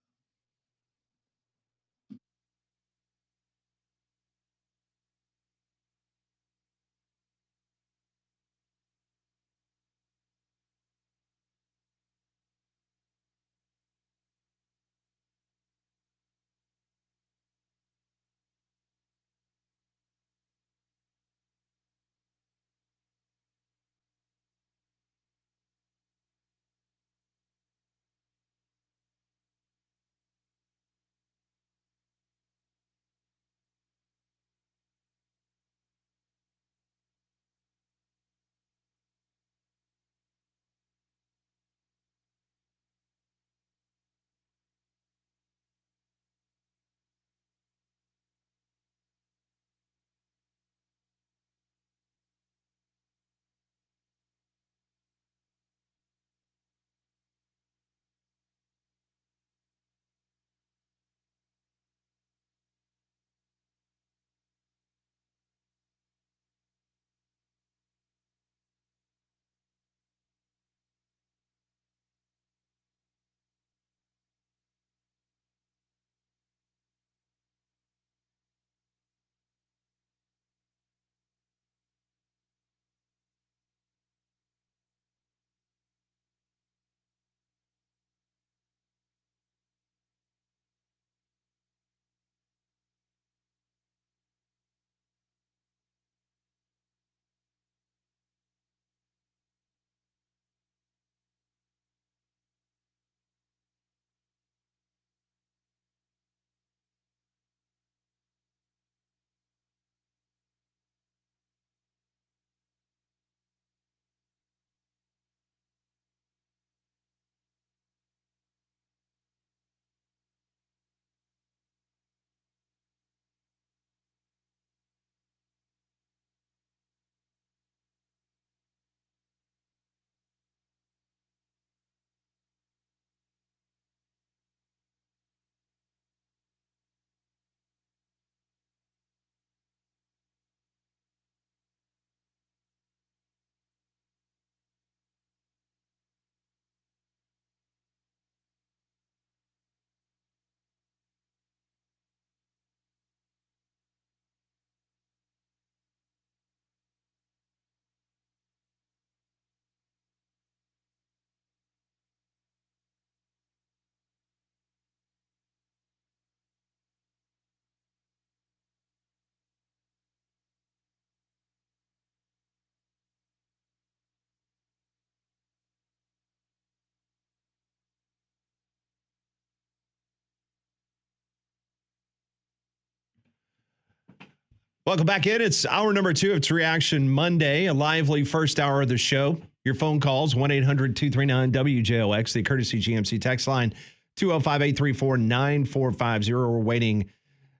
Welcome back in. It's hour number 2 of Reaction Monday, a lively first hour of the show. Your phone calls, 1-800-239-WJOX, the courtesy GMC text line, 205-834-9450. We're waiting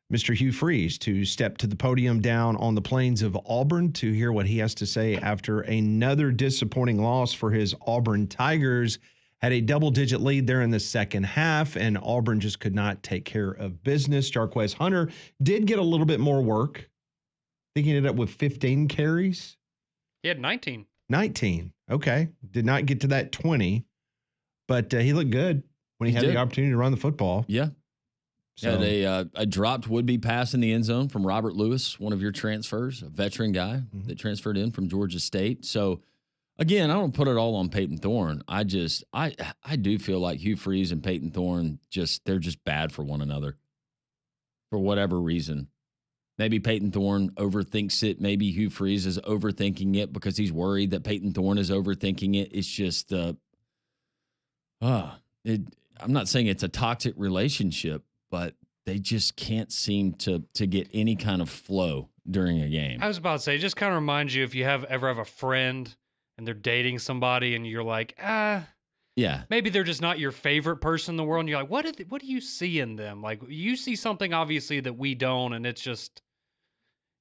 Mr. Hugh Freeze to step to the podium down on the plains of Auburn to hear what he has to say after another disappointing loss for his Auburn Tigers. Had a double-digit lead there in the second half, and Auburn just could not take care of business. Jarquez Hunter did get a little bit more work. I think he ended up with 15 carries. He had 19. 19. Okay. Did not get to that 20, but he looked good when he had the opportunity to run the football. Yeah. So, had a dropped would-be pass in the end zone from Robert Lewis, one of your transfers, a veteran guy that transferred in from Georgia State. So, again, I don't put it all on Peyton Thorne. I do feel like Hugh Freeze and Peyton Thorne they're just bad for one another for whatever reason. Maybe Peyton Thorne overthinks it. Maybe Hugh Freeze is overthinking it because he's worried that Peyton Thorne is overthinking it. It's just, I'm not saying it's a toxic relationship, but they just can't seem to get any kind of flow during a game. I was about to say, it just kind of reminds you if you ever have a friend and they're dating somebody and you're like, yeah, maybe they're just not your favorite person in the world. And you're like, what do you see in them? Like, you see something obviously that we don't, and it's just,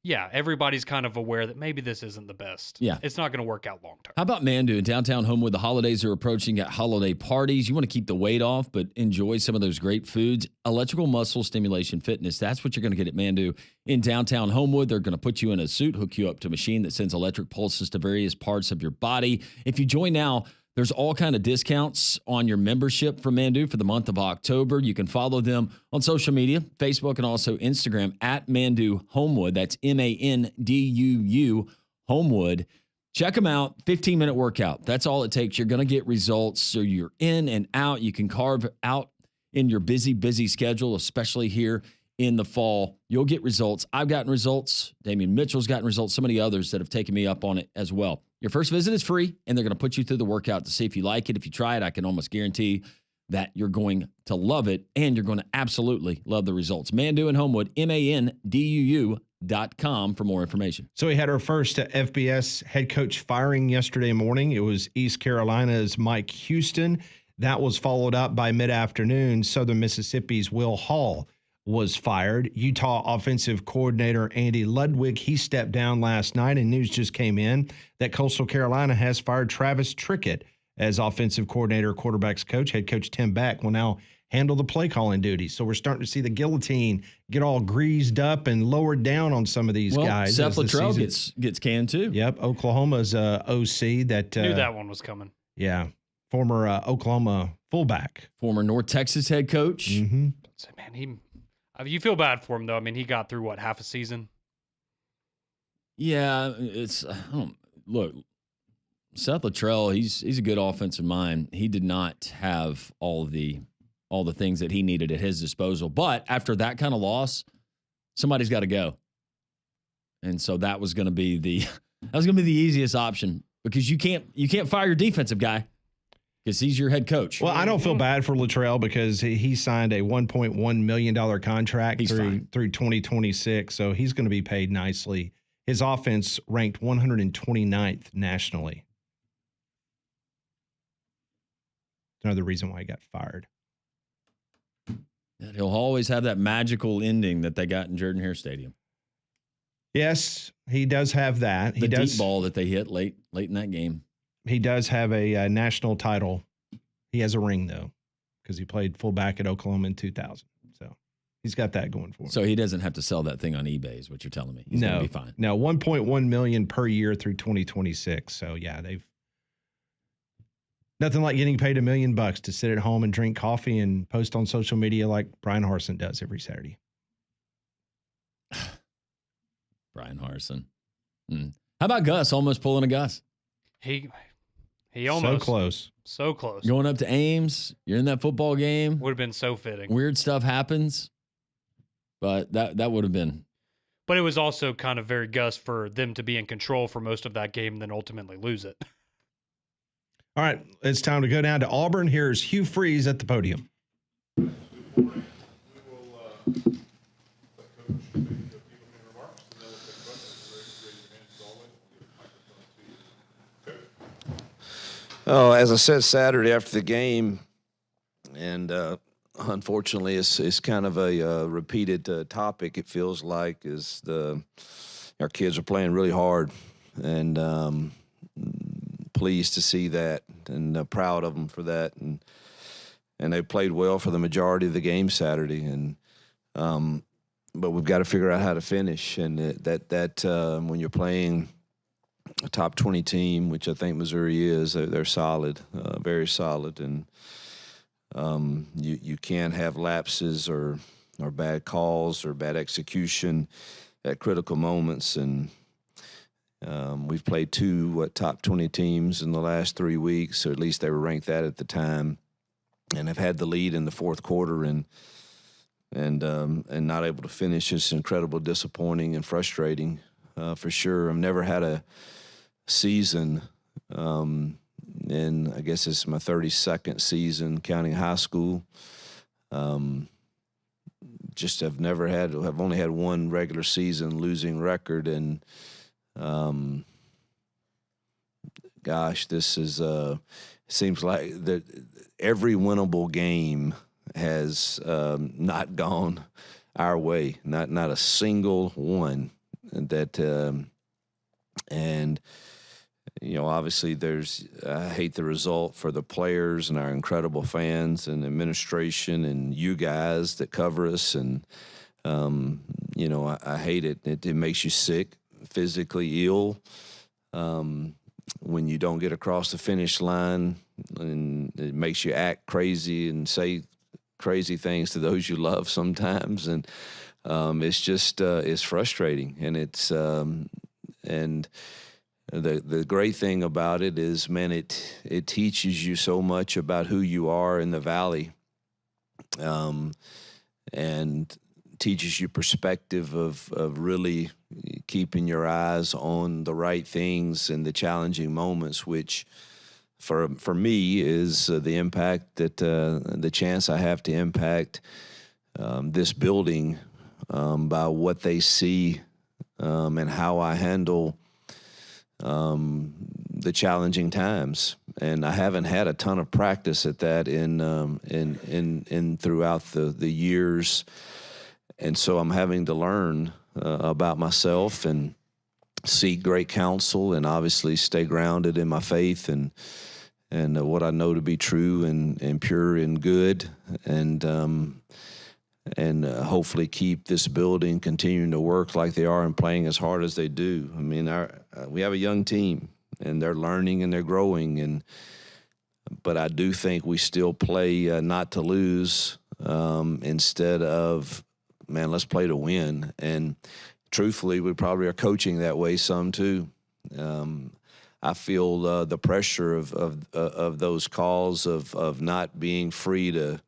yeah, everybody's kind of aware that maybe this isn't the best. Yeah. It's not going to work out long term. How about Mandu in downtown Homewood? The holidays are approaching. Got holiday parties. You want to keep the weight off, but enjoy some of those great foods. Electrical muscle stimulation fitness. That's what you're going to get at Mandu in downtown Homewood. They're going to put you in a suit, hook you up to a machine that sends electric pulses to various parts of your body. If you join now, there's all kind of discounts on your membership for Mandu for the month of October. You can follow them on social media, Facebook, and also Instagram at Mandu Homewood. That's MANDUU Homewood. Check them out. 15-minute workout. That's all it takes. You're going to get results. So you're in and out. You can carve out in your busy schedule, especially here in the fall. You'll get results. I've gotten results. Damian Mitchell's gotten results. So many others that have taken me up on it as well. Your first visit is free, and they're going to put you through the workout to see if you like it. If you try it, I can almost guarantee that you're going to love it, and you're going to absolutely love the results. Mandu and Homewood, MANDUU.com for more information. So we had our first FBS head coach firing yesterday morning. It was East Carolina's Mike Houston. That was followed up by mid-afternoon. Southern Mississippi's Will Hall was fired. Utah offensive coordinator Andy Ludwig, he stepped down last night, and news just came in that Coastal Carolina has fired Travis Trickett as offensive coordinator, quarterbacks coach. Head coach Tim Beck will now handle the play calling duties. So we're starting to see the guillotine get all greased up and lowered down on some of these guys. Seth Luttrell gets canned too. Yep, Oklahoma's OC that Knew that one was coming. Yeah, former Oklahoma fullback, former North Texas head coach. Mm-hmm. Man, you feel bad for him though. I mean, he got through half a season. Yeah, it's look, Seth Luttrell, he's a good offensive mind. He did not have all the things that he needed at his disposal. But after that kind of loss, somebody's got to go. And so that was going to be the easiest option, because you can't fire your defensive guy because he's your head coach. Well, I don't feel bad for Luttrell because he signed a $1.1 million contract through 2026, so he's going to be paid nicely. His offense ranked 129th nationally. Another reason why he got fired. He'll always have that magical ending that they got in Jordan-Hare Stadium. Yes, he does have that. The deep ball that they hit late in that game. He does have a national title. He has a ring, though, because he played fullback at Oklahoma in 2000. So he's got that going for him. So he doesn't have to sell that thing on eBay is what you're telling me. He's going to be fine. No, $1.1 million per year through 2026. So, yeah, nothing like getting paid $1 million to sit at home and drink coffee and post on social media like Brian Harsin does every Saturday. Brian Harsin. How about Gus almost pulling a Gus? He almost. So close. Going up to Ames, you're in that football game. Would have been so fitting. Weird stuff happens, but that would have been. But it was also kind of very Gus for them to be in control for most of that game and then ultimately lose it. All right, it's time to go down to Auburn. Here's Hugh Freeze at the podium. Oh, as I said Saturday after the game, and unfortunately it's kind of a repeated topic, it feels like, is our kids are playing really hard, and pleased to see that, and proud of them for that, and they played well for the majority of the game Saturday, and but we've got to figure out how to finish, and that when you're playing a top 20 team, which I think Missouri is, they're solid, very solid, and you can't have lapses or bad calls or bad execution at critical moments, and we've played two top 20 teams in the last 3 weeks, or at least they were ranked that at the time, and have had the lead in the fourth quarter and not able to finish is incredibly disappointing and frustrating, for sure. I've never had a season, and I guess it's my 32nd season counting high school. I've only had one regular season losing record, and gosh, this is seems like that every winnable game has not gone our way. Not a single one And obviously I hate the result for the players and our incredible fans and administration and you guys that cover us. And, I hate it. It makes you sick, physically ill. When you don't get across the finish line, and it makes you act crazy and say crazy things to those you love sometimes. And it's just, it's frustrating. And and the great thing about it is, man, it teaches you so much about who you are in the Valley, and teaches you perspective of really keeping your eyes on the right things in the challenging moments, which for me is the impact that the chance I have to impact this building by what they see and how I handle the challenging times. And I haven't had a ton of practice at that in throughout the years. And so I'm having to learn about myself and seek great counsel, and obviously stay grounded in my faith and what I know to be true and pure and good, and hopefully keep this building continuing to work like they are and playing as hard as they do. I mean, we have a young team, and they're learning and they're growing, but I do think we still play not to lose instead of, man, let's play to win. And truthfully, we probably are coaching that way some too. I feel the pressure of those calls of not being free to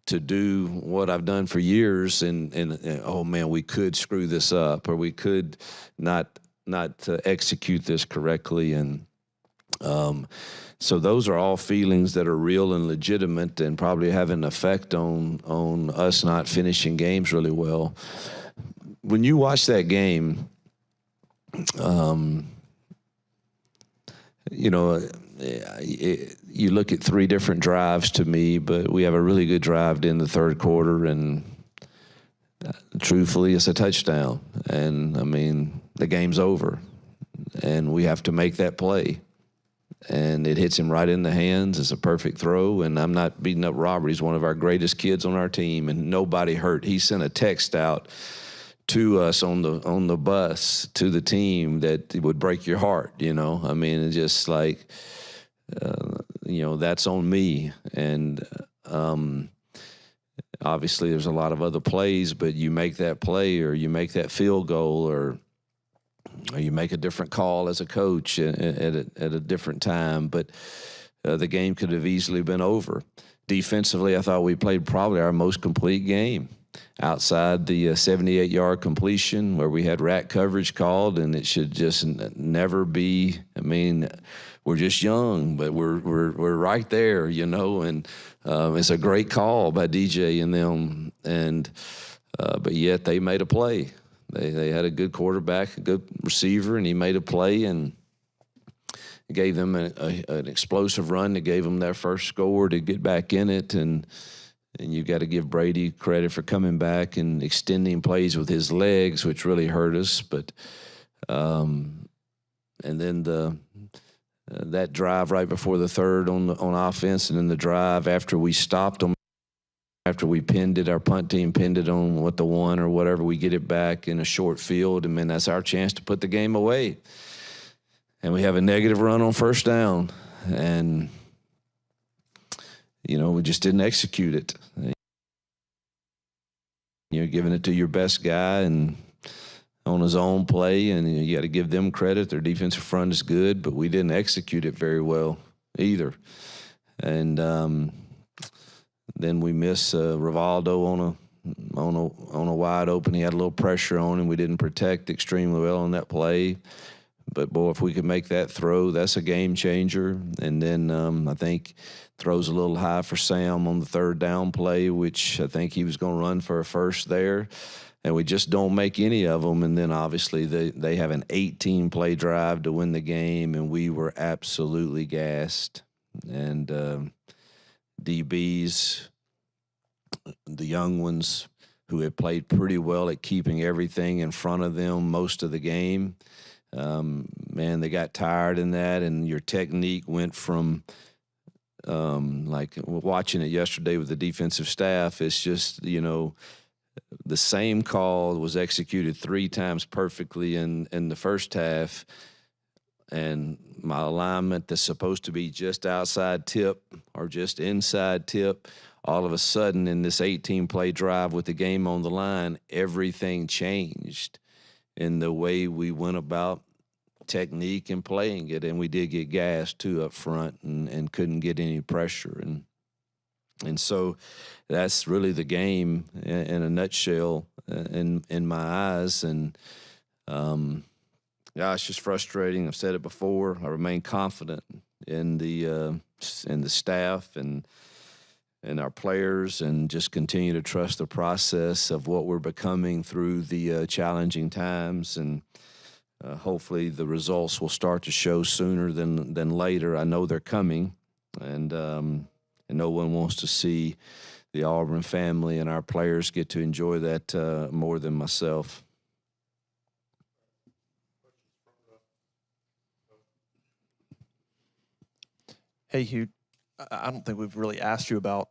do what I've done for years, and oh man, we could screw this up, or we could not execute this correctly, and so those are all feelings that are real and legitimate, and probably have an effect on us not finishing games really well. When you watch that game, you look at three different drives to me, but we have a really good drive in the third quarter, and truthfully, it's a touchdown. And, I mean, the game's over, and we have to make that play. And it hits him right in the hands. It's a perfect throw, and I'm not beating up Robert. He's one of our greatest kids on our team, and nobody hurt. He sent a text out to us on the bus to the team that would break your heart, I mean, it's just like, that's on me. And obviously there's a lot of other plays, but you make that play, or you make that field goal, or you make a different call as a coach at a different time. But the game could have easily been over. Defensively, I thought we played probably our most complete game, outside the 78-yard completion where we had rat coverage called, and it should just never be. I mean, we're just young, but we're right there, and it's a great call by DJ and them, and but yet they made a play. They had a good quarterback, a good receiver, and he made a play and gave them an explosive run that gave them their first score to get back in it. And you got to give Brady credit for coming back and extending plays with his legs, which really hurt us. But and then that drive right before the third on offense, and then the drive after we stopped them, after we pinned it, our punt team pinned it on the one or whatever, we get it back in a short field, and then that's our chance to put the game away. And we have a negative run on first down, and we just didn't execute it. You're giving it to your best guy and on his own play, and you got to give them credit. Their defensive front is good, but we didn't execute it very well either. And then we miss Rivaldo on a wide open. He had a little pressure on him. We didn't protect extremely well on that play. But, boy, if we could make that throw, that's a game changer. And then I think throws a little high for Sam on the third down play, which I think he was going to run for a first there. And we just don't make any of them. And then, obviously, they have an 18-play drive to win the game, and we were absolutely gassed. And DBs, the young ones, who had played pretty well at keeping everything in front of them most of the game. Man, they got tired in that, and your technique went from like watching it yesterday with the defensive staff. It's just, the same call was executed 3 times perfectly in the first half, and my alignment that's supposed to be just outside tip or just inside tip, all of a sudden in this 18-play drive with the game on the line, everything changed in the way we went about technique and playing it. And we did get gassed too up front and couldn't get any pressure. And so that's really the game in a nutshell in my eyes. And it's just frustrating. I've said it before. I remain confident in the staff and our players, and just continue to trust the process of what we're becoming through the challenging times. And hopefully the results will start to show sooner than later. I know they're coming, and no one wants to see the Auburn family and our players get to enjoy that more than myself. Hey, Hugh, I don't think we've really asked you about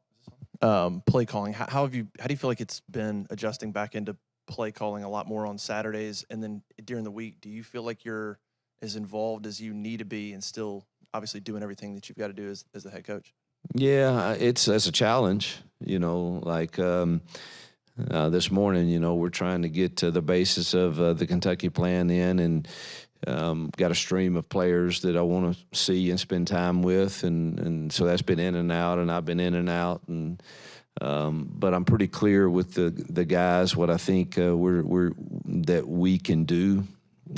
play calling. How do you feel like it's been adjusting back into play calling a lot more on Saturdays? And then during the week, do you feel like you're as involved as you need to be and still obviously doing everything that you've got to do as the head coach? Yeah, it's a challenge, this morning, we're trying to get to the basis of the Kentucky plan in, and got a stream of players that I want to see and spend time with, and so that's been in and out, and I've been in and out, and but I'm pretty clear with the guys what I think that we can do,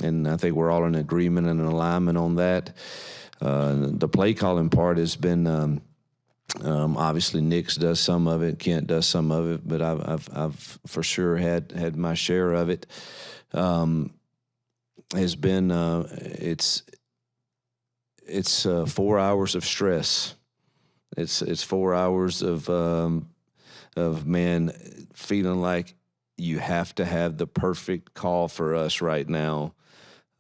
and I think we're all in agreement and in alignment on that. The play calling part has been obviously Nick's does some of it, Kent does some of it, but I've for sure had my share of it. Has been it's 4 hours of stress. It's 4 hours of man feeling like you have to have the perfect call for us right now.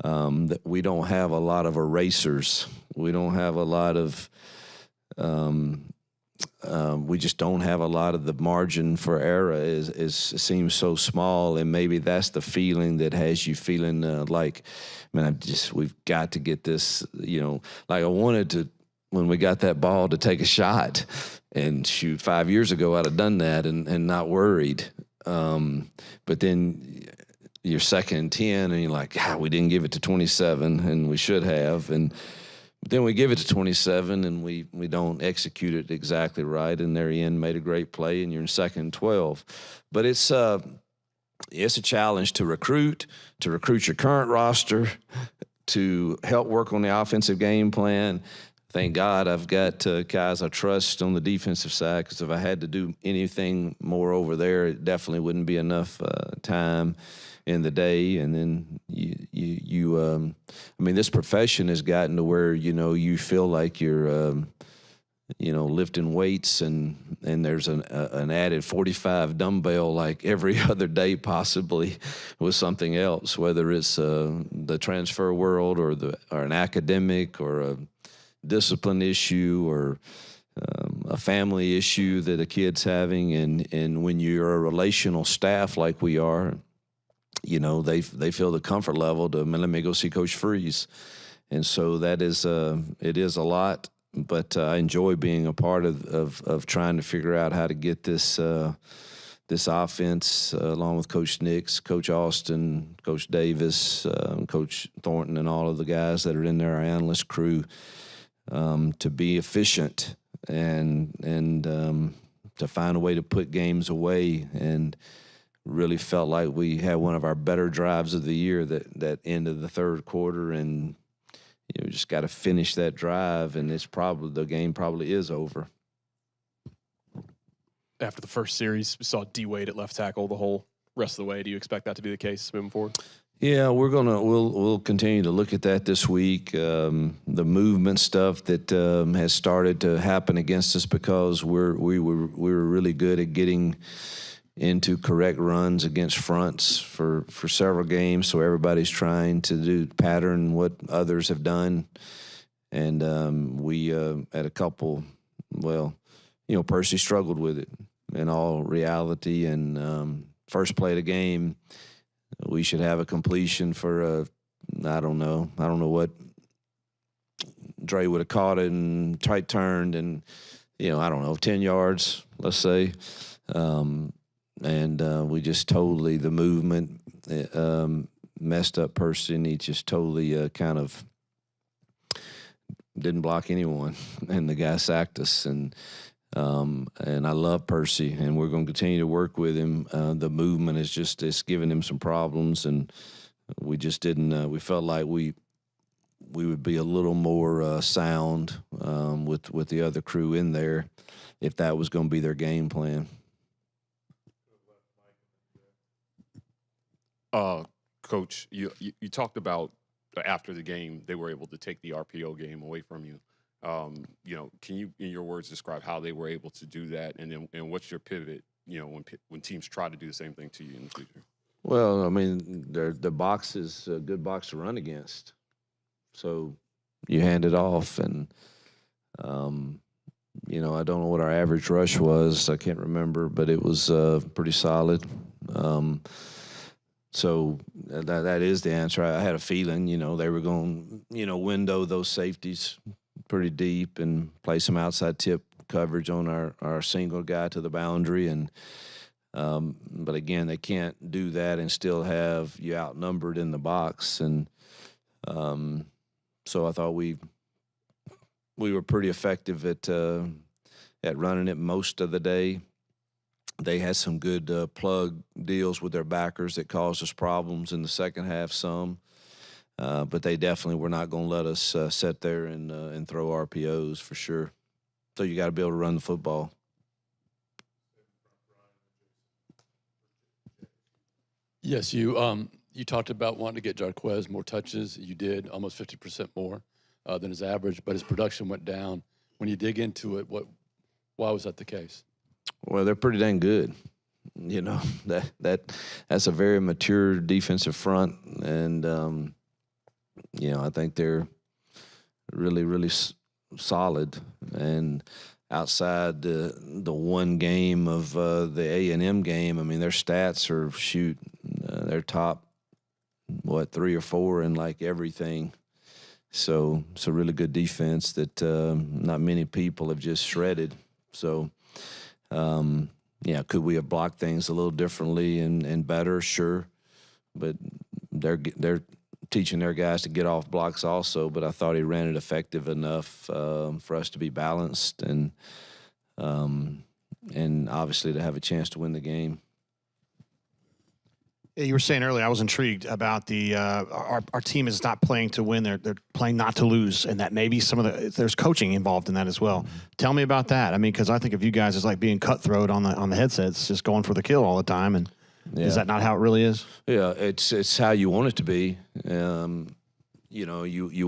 That we don't have a lot of erasers. We don't have a lot of we just don't have a lot of the margin for error seems so small, and maybe that's the feeling that has you feeling like, man, we've got to get this, like I wanted to, when we got that ball, to take a shot and shoot. 5 years ago, I'd have done that and not worried. But then you're 2nd and 10 and you're like, we didn't give it to 27 and we should have. And then we give it to 27 and we don't execute it exactly right. And there Ian made a great play and you're in 2nd and 12. But it's a challenge to recruit your current roster, to help work on the offensive game plan. Thank God I've got guys I trust on the defensive side, because if I had to do anything more over there, it definitely wouldn't be enough time in the day. And then this profession has gotten to where, you feel like you're, lifting weights and there's an added 45 dumbbell like every other day possibly with something else, whether it's the transfer world or an academic or a discipline issue or a family issue that a kid's having. And when you're a relational staff like we are, they feel the comfort level to, let me go see Coach Freeze. And so that is, it is a lot, but I enjoy being a part of trying to figure out how to get this offense, along with Coach Nix, Coach Austin, Coach Davis, Coach Thornton, and all of the guys that are in there, our analyst crew, to be efficient and to find a way to put games away. And really felt like we had one of our better drives of the year that end of the third quarter, and just got to finish that drive, and the game probably is over. After the first series, we saw D Wade at left tackle the whole rest of the way. Do you expect that to be the case moving forward? Yeah, we'll continue to look at that this week. The movement stuff that has started to happen against us because we were really good at getting into correct runs against fronts for several games. So everybody's trying to do pattern what others have done. And we had a couple, Percy struggled with it in all reality. And first play of the game, we should have a completion for I don't know what. Dre would have caught it and tight turned and, 10 yards, let's say. And we just totally, the movement messed up Percy, and he just totally kind of didn't block anyone, and the guy sacked us. And I love Percy, and we're going to continue to work with him. The movement is just, it's giving him some problems, and we just didn't, we felt like we would be a little more sound with the other crew in there if that was going to be their game plan. Coach, you talked about after the game they were able to take the RPO game away from you. Can you, in your words, describe how they were able to do that, and what's your pivot? When teams try to do the same thing to you in the future. Well, I mean, the box is a good box to run against, so you hand it off, and I don't know what our average rush was. I can't remember, but it was pretty solid. So that is the answer. I had a feeling, they were going, window those safeties pretty deep and play some outside tip coverage on our single guy to the boundary. And but again, they can't do that and still have you outnumbered in the box. And so I thought we were pretty effective at running it most of the day. They had some good plug deals with their backers that caused us problems in the second half some. But they definitely were not going to let us sit there and throw RPOs for sure. So you got to be able to run the football. Yes, you talked about wanting to get Jarquez more touches. You did, almost 50% more than his average, but his production went down. When you dig into it, why was that the case? Well, they're pretty dang good. That's a very mature defensive front, and I think they're really, really solid. And outside the one game of the A&M game, I mean, their stats are they're top 3 or 4 in like everything. So it's a really good defense that not many people have just shredded. So. Could we have blocked things a little differently and better? Sure, but they're teaching their guys to get off blocks also. But I thought he ran it effective enough for us to be balanced and obviously to have a chance to win the game. Yeah, you were saying earlier, I was intrigued about the our team is not playing to win; they're playing not to lose, and that maybe there's coaching involved in that as well. Tell me about that. I mean, because I think of you guys as like being cutthroat on the headsets, just going for the kill all the time, and is that not how it really is? Yeah, it's how you want it to be. You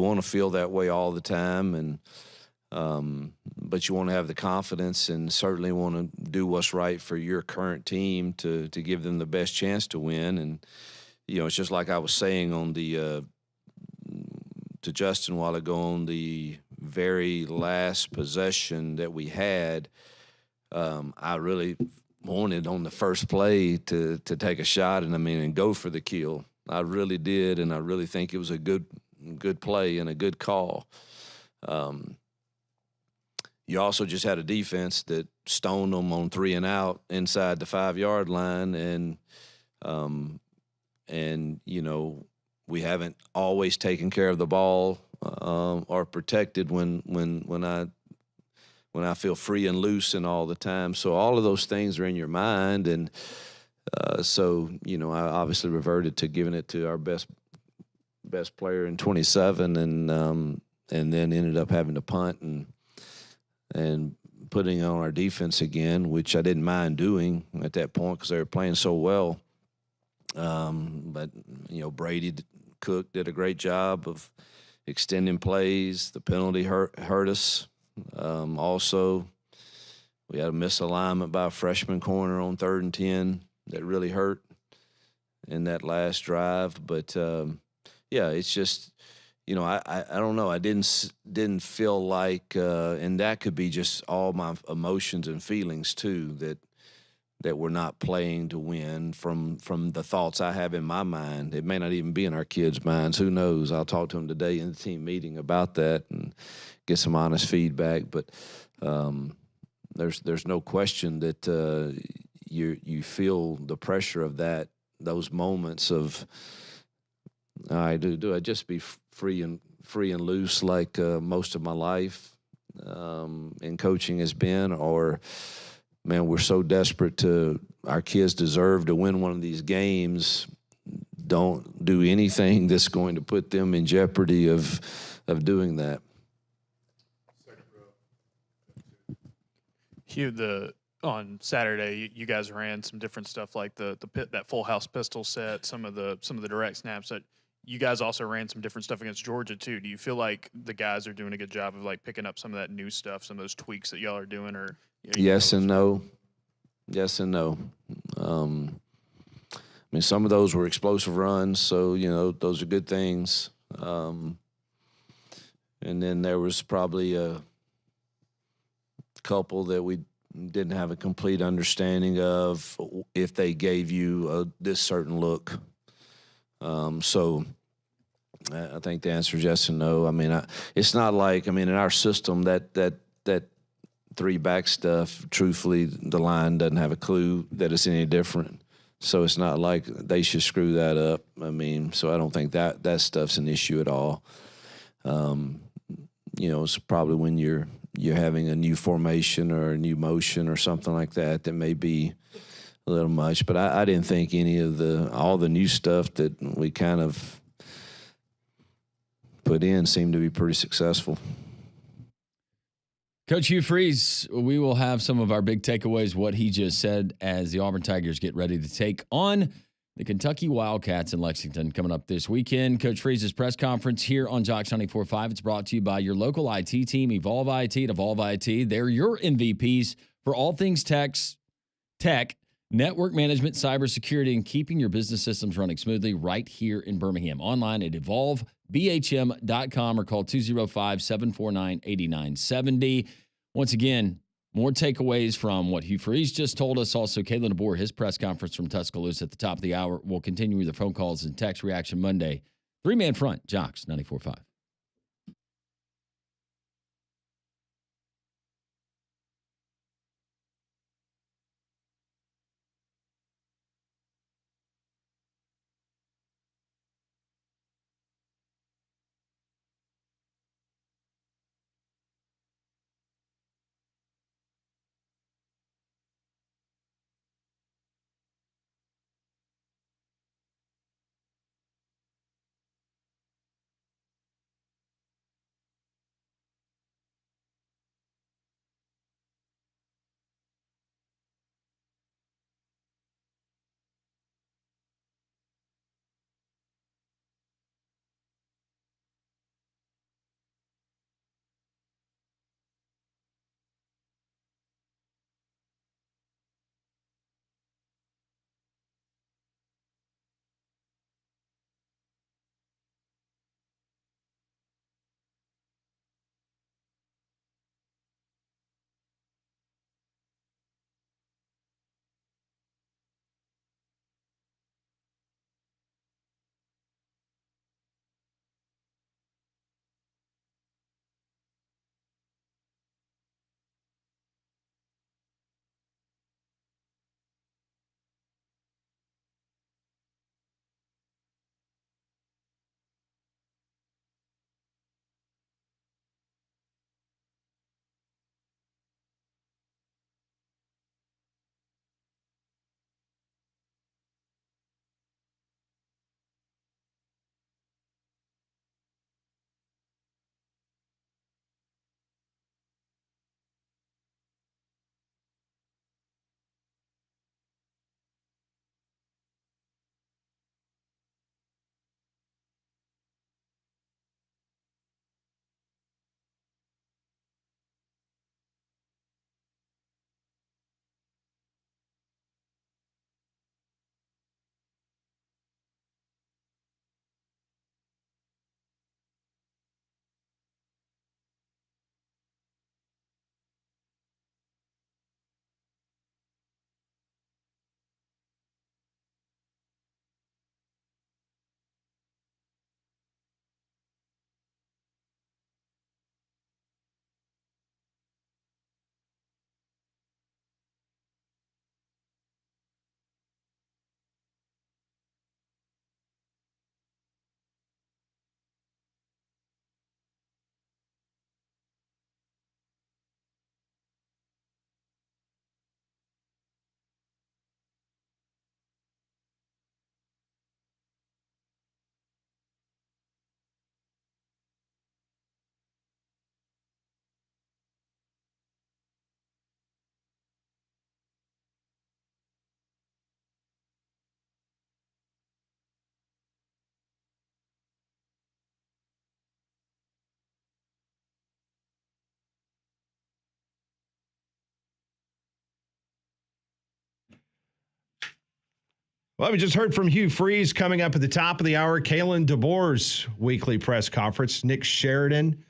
want to feel that way all the time, and but you want to have the confidence and certainly want to do what's right for your current team to give them the best chance to win. And, it's just like I was saying on to Justin a while ago on the very last possession that we had, I really wanted on the first play to take a shot and go for the kill. I really did, and I really think it was a good play and a good call. You also just had a defense that stoned them on 3 and out inside the 5-yard line, and we haven't always taken care of the ball or protected when I feel free and loose and all the time. So all of those things are in your mind, and so I obviously reverted to giving it to our best player in 27, and then ended up having to punt and putting on our defense again, which I didn't mind doing at that point because they were playing so well. But Brady Cook did a great job of extending plays. The penalty hurt us. Also, We had a misalignment by a freshman corner on 3rd and 10 that really hurt in that last drive. But, yeah, it's just, you know, I don't know. I didn't feel like and that could be just all my emotions and feelings too, that we're not playing to win from the thoughts I have in my mind. It may not even be in our kids' minds. Who knows? I'll talk to them today in the team meeting about that and get some honest feedback. But there's no question that you feel the pressure of those moments of, do I just be free and loose like most of my life in coaching has been, or man, we're so desperate our kids deserve to win one of these games. Don't do anything that's going to put them in jeopardy of doing that. Hugh, on Saturday, you guys ran some different stuff like that full house pistol set, some of the direct snaps. That you guys also ran some different stuff against Georgia too. Do you feel like the guys are doing a good job of like picking up some of that new stuff, some of those tweaks that y'all are doing, or? Yes and no. Yes and no. I mean, some of those were explosive runs, so, you know, those are good things. And then there was probably a couple that we didn't have a complete understanding of if they gave you this certain look. So I think the answer is yes and no. I mean, it's not like, I mean, in our system that 3-back stuff, truthfully, the line doesn't have a clue that it's any different. So it's not like they should screw that up. I mean, so I don't think that stuff's an issue at all. You know, it's probably when you're having a new formation or a new motion or something like that may be a little much. But I didn't think any of all the new stuff that we kind of put in seemed to be pretty successful. Coach Hugh Freeze, we will have some of our big takeaways, what he just said, as the Auburn Tigers get ready to take on the Kentucky Wildcats in Lexington coming up this weekend. Coach Freeze's press conference here on Jocks 94.5. It's brought to you by your local IT team, Evolve IT at Evolve IT. They're your MVPs for all things tech, network management, cybersecurity, and keeping your business systems running smoothly right here in Birmingham. Online at evolvebhm.com or call 205-749-8970. Once again, more takeaways from what Hugh Freeze just told us. Also, Kalen DeBoer, his press conference from Tuscaloosa at the top of the hour. We'll continue with the phone calls and text reaction Monday. 3-man front, Jocks 94.5. Well, we just heard from Hugh Freeze coming up at the top of the hour. Kalen DeBoer's weekly press conference. Nick Sheridan,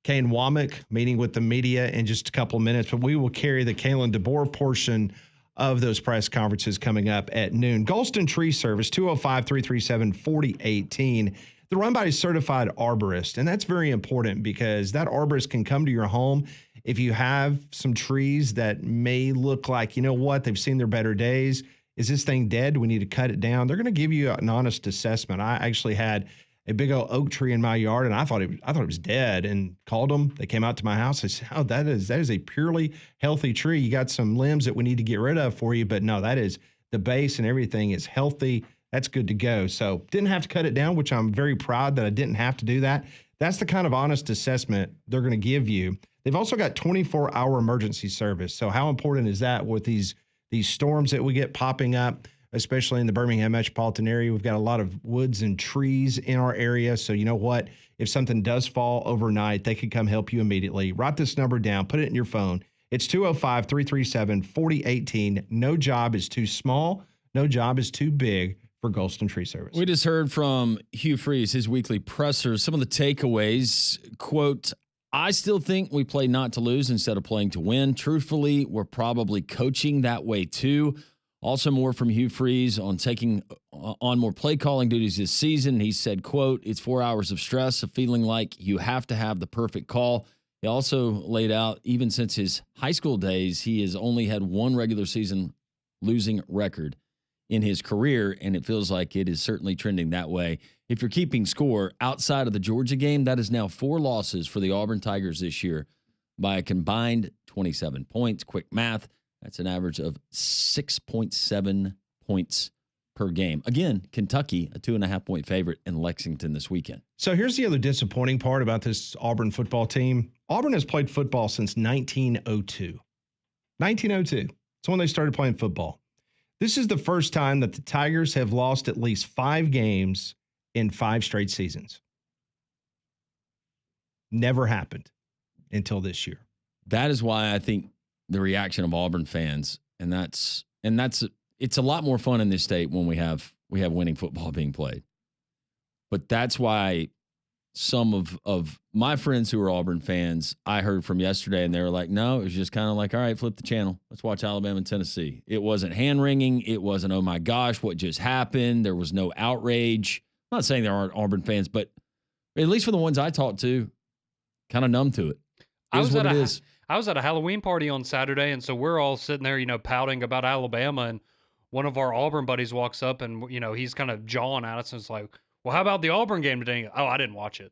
Kane Womack meeting with the media in just a couple of minutes. But we will carry the Kalen DeBoer portion of those press conferences coming up at noon. Golston Tree Service, 205-337-4018. They're run by a certified arborist, and that's very important because that arborist can come to your home if you have some trees that may look like, you know what, they've seen their better days. Is this thing dead? We need to cut it down. They're going to give you an honest assessment. I actually had a big old oak tree in my yard, and I thought it was dead, and called them. They came out to my house. I said, "Oh, that is a purely healthy tree. You got some limbs that we need to get rid of for you, but no, that is the base and everything is healthy. That's good to go." So didn't have to cut it down, which I'm very proud that I didn't have to do that. That's the kind of honest assessment they're going to give you. They've also got 24-hour emergency service. So how important is that with these storms that we get popping up, especially in the Birmingham metropolitan area? We've got a lot of woods and trees in our area. So you know what? If something does fall overnight, they can come help you immediately. Write this number down. Put it in your phone. It's 205-337-4018. No job is too small. No job is too big for Golston Tree Service. We just heard from Hugh Freeze, his weekly presser. Some of the takeaways, quote, "I still think we play not to lose instead of playing to win. Truthfully, we're probably coaching that way too." Also more from Hugh Freeze on taking on more play calling duties this season. He said, quote, "It's 4 hours of stress of feeling like you have to have the perfect call." He also laid out, even since his high school days, he has only had one regular season losing record in his career, and it feels like it is certainly trending that way. If you're keeping score outside of the Georgia game, that is now 4 losses for the Auburn Tigers this year by a combined 27 points. Quick math, that's an average of 6.7 points per game. Again, Kentucky, a 2.5-point favorite in Lexington this weekend. So here's the other disappointing part about this Auburn football team. Auburn has played football since 1902. 1902. It's when they started playing football. This is the first time that the Tigers have lost at least 5 games in 5 straight seasons. Never happened until this year. That is why I think the reaction of Auburn fans, and that's it's a lot more fun in this state when we have winning football being played. But that's why some of my friends who are Auburn fans, I heard from yesterday, and they were like, no, it was just kind of like, all right, flip the channel. Let's watch Alabama and Tennessee. It wasn't hand-wringing. It wasn't, oh, my gosh, what just happened? There was no outrage. I'm not saying there aren't Auburn fans, but at least for the ones I talked to, kind of numb to it. I was at a Halloween party on Saturday, and so we're all sitting there, pouting about Alabama, and one of our Auburn buddies walks up, and, he's kind of jawing at us, and it's like, well, how about the Auburn game today? Oh, I didn't watch it.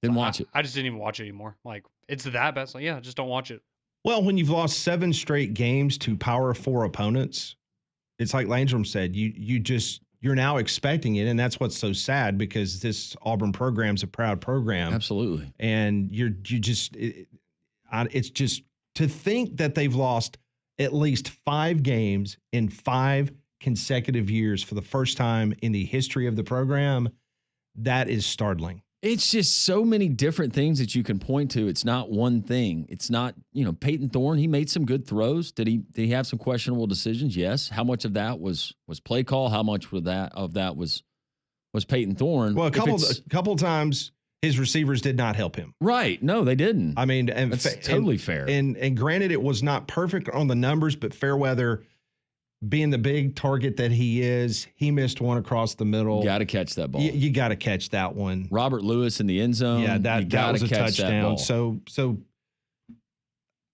Didn't watch it. I just didn't even watch it anymore. Like, it's that bad. It's like, yeah, just don't watch it. Well, when you've lost 7 straight games to Power 4 opponents, it's like Landrum said, you're now expecting it, and that's what's so sad because this Auburn program's a proud program. Absolutely. And it's just to think that they've lost at least 5 games in 5 consecutive years for the first time in the history of the program, that is startling. It's just so many different things that you can point to. It's not one thing. It's not, Peyton Thorne, he made some good throws. Did he have some questionable decisions? Yes. How much of that was play call? How much of that was Peyton Thorne? Well, a couple times his receivers did not help him. Right. No, they didn't. I mean, and that's totally fair. And granted, it was not perfect on the numbers, but Fairweather, being the big target that he is, he missed one across the middle. Got to catch that ball. You got to catch that one. Robert Lewis in the end zone. Yeah, that was a touchdown. So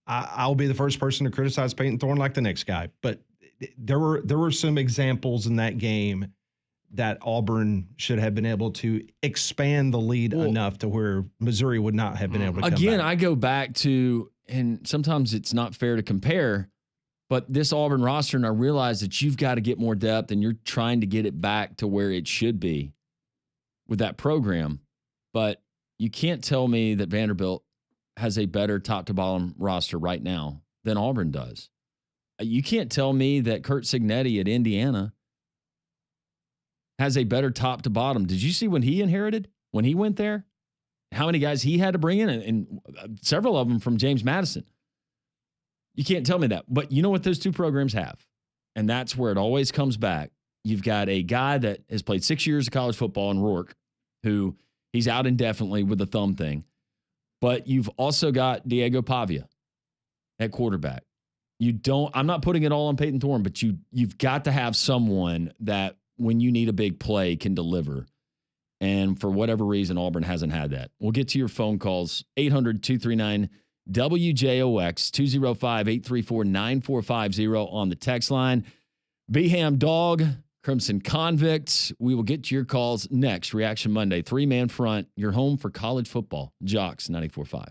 I'll be the first person to criticize Peyton Thorne like the next guy. But there were some examples in that game that Auburn should have been able to expand the lead enough to where Missouri would not have been able to come again, back. I go back to, and sometimes it's not fair to compare, but this Auburn roster, and I realize that you've got to get more depth and you're trying to get it back to where it should be with that program. But you can't tell me that Vanderbilt has a better top to bottom roster right now than Auburn does. You can't tell me that Kurt Cignetti at Indiana has a better top to bottom. Did you see when he went there? How many guys he had to bring in, and several of them from James Madison. You can't tell me that. But you know what those two programs have? And that's where it always comes back. You've got a guy that has played 6 years of college football in Rourke, who he's out indefinitely with the thumb thing. But you've also got Diego Pavia at quarterback. I'm not putting it all on Peyton Thorne, but you've got to have someone that when you need a big play can deliver. And for whatever reason, Auburn hasn't had that. We'll get to your phone calls. 800-239-WJOX, 205-834-9450 on the text line. Beham Dog, Crimson Convict. We will get to your calls next. Reaction Monday, 3-man front, your home for college football. Jocks 94.5.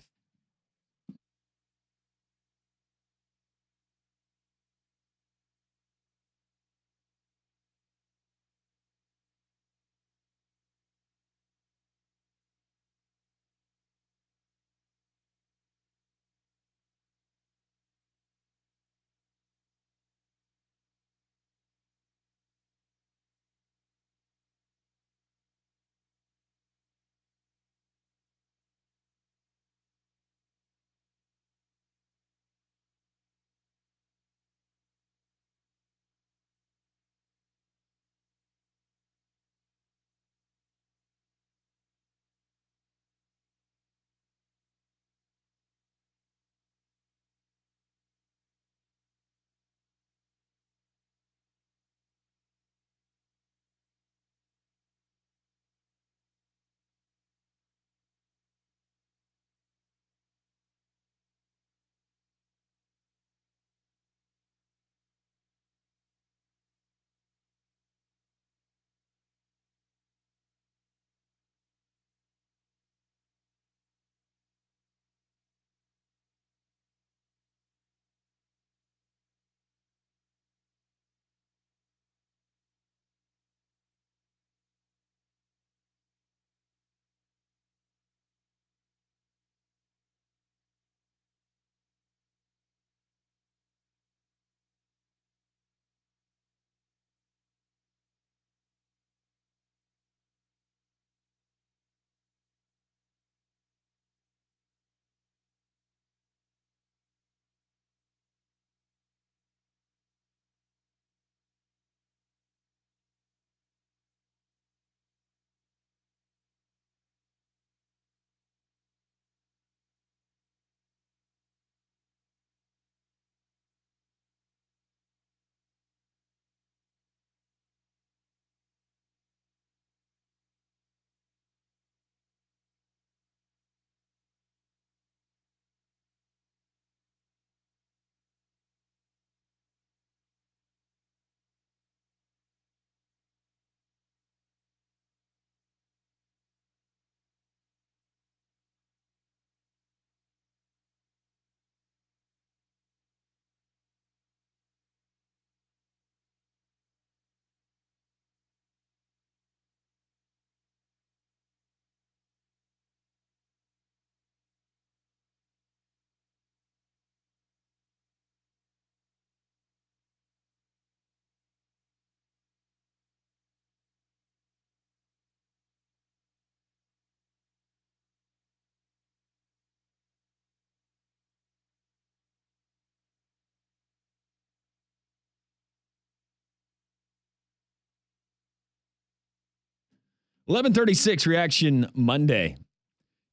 $11:36 Reaction Monday.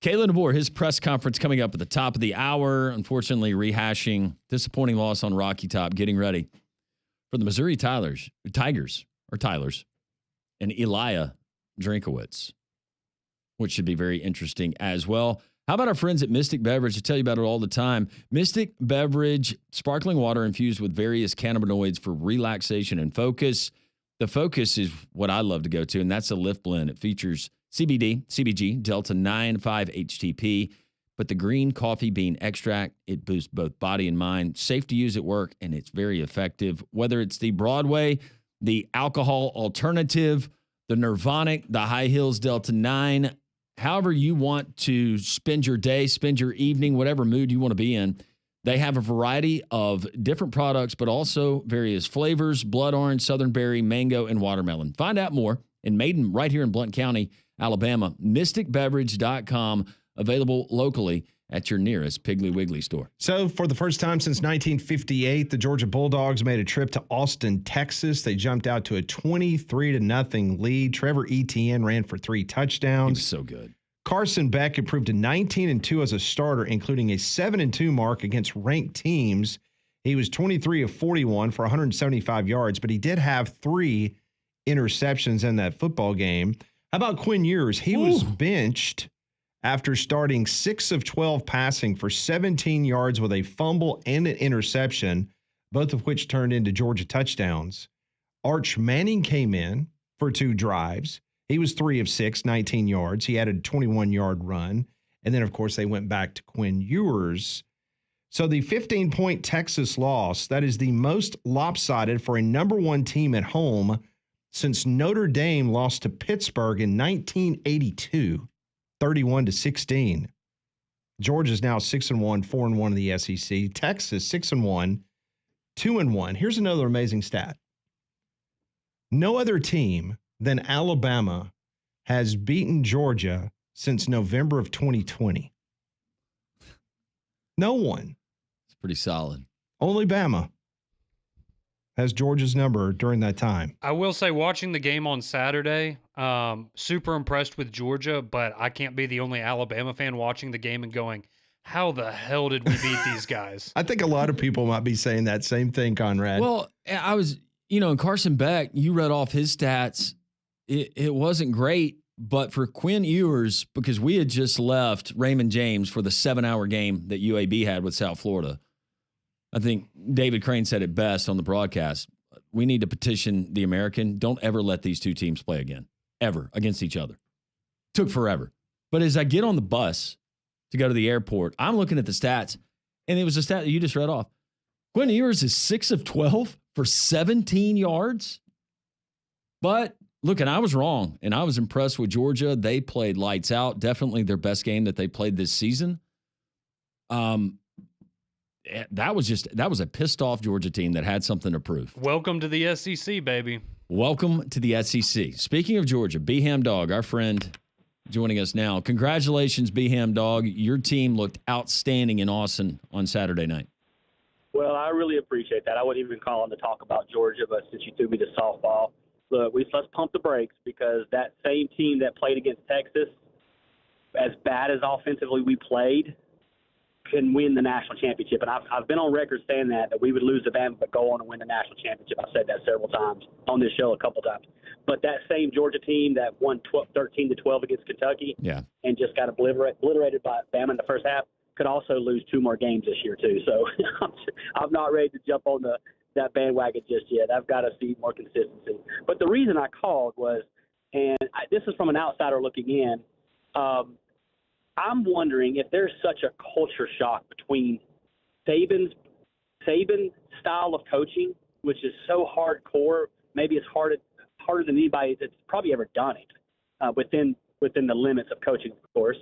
Kalen DeBoer, his press conference coming up at the top of the hour. Unfortunately, rehashing disappointing loss on Rocky Top, getting ready for the Missouri Tigers, and Elia Drinkowitz, which should be very interesting as well. How about our friends at Mystic Beverage? I tell you about it all the time. Mystic Beverage, sparkling water infused with various cannabinoids for relaxation and focus. The focus is what I love to go to, and that's a Lift Blend. It features CBD, CBG, Delta 9,5-HTP, but the green coffee bean extract, it boosts both body and mind. Safe to use at work, and it's very effective. Whether it's the Broadway, the alcohol alternative, the Nirvanic, the High Heels Delta 9, however you want to spend your day, spend your evening, whatever mood you want to be in, they have a variety of different products, but also various flavors: blood orange, southern berry, mango, and watermelon. Find out more and made right here in Blount County, Alabama. MysticBeverage.com, available locally at your nearest Piggly Wiggly store. So for the first time since 1958, the Georgia Bulldogs made a trip to Austin, Texas. They jumped out to a 23-0 lead. Trevor Etienne ran for 3 touchdowns. He was so good. Carson Beck improved to 19-2 as a starter, including a 7-2 mark against ranked teams. He was 23 of 41 for 175 yards, but he did have 3 interceptions in that football game. How about Quinn Ewers? He was benched after starting 6 of 12 passing for 17 yards with a fumble and an interception, both of which turned into Georgia touchdowns. Arch Manning came in for 2 drives. He was 3 of 6, 19 yards. He had a 21-yard run. And then, of course, they went back to Quinn Ewers. So the 15-point Texas loss, that is the most lopsided for a number 1 team at home since Notre Dame lost to Pittsburgh in 1982. 31-16. Georgia's now 6-1, 4-1 in the SEC. Texas 6-1, 2-1. Here's another amazing stat. No other team than Alabama has beaten Georgia since November of 2020. No one. It's pretty solid. Only Bama has Georgia's number during that time. I will say, watching the game on Saturday, super impressed with Georgia, but I can't be the only Alabama fan watching the game and going, how the hell did we beat these guys? I think a lot of people might be saying that same thing, Conrad. Well, I was, and Carson Beck, you read off his stats. It wasn't great, but for Quinn Ewers, because we had just left Raymond James for the 7-hour game that UAB had with South Florida. I think David Crane said it best on the broadcast. We need to petition the American. Don't ever let these 2 teams play again, ever, against each other. Took forever. But as I get on the bus to go to the airport, I'm looking at the stats, and it was a stat that you just read off. Quinn Ewers is 6 of 12 for 17 yards. But look, and I was wrong, and I was impressed with Georgia. They played lights out. Definitely their best game that they played this season. That was a pissed off Georgia team that had something to prove. Welcome to the SEC, baby. Welcome to the SEC. Speaking of Georgia, B-Ham Dog, our friend, joining us now. Congratulations, B-Ham Dog. Your team looked outstanding in Austin on Saturday night. Well, I really appreciate that. I wasn't even calling to talk about Georgia, but since you threw me to softball, look, let's pump the brakes, because that same team that played against Texas, as bad as offensively we played, can win the national championship. And I've been on record saying that we would lose to Bama but go on and win the national championship. I've said that several times on this show, a couple times. But that same Georgia team that won 13-12 against Kentucky and just got obliterated by Bama in the first half could also lose 2 more games this year too. So I'm not ready to jump on that bandwagon just yet. I've got to see more consistency. But the reason I called was, this is from an outsider looking in, I'm wondering if there's such a culture shock between Saban's style of coaching, which is so hardcore. Maybe it's harder than anybody that's probably ever done it within the limits of coaching, of course.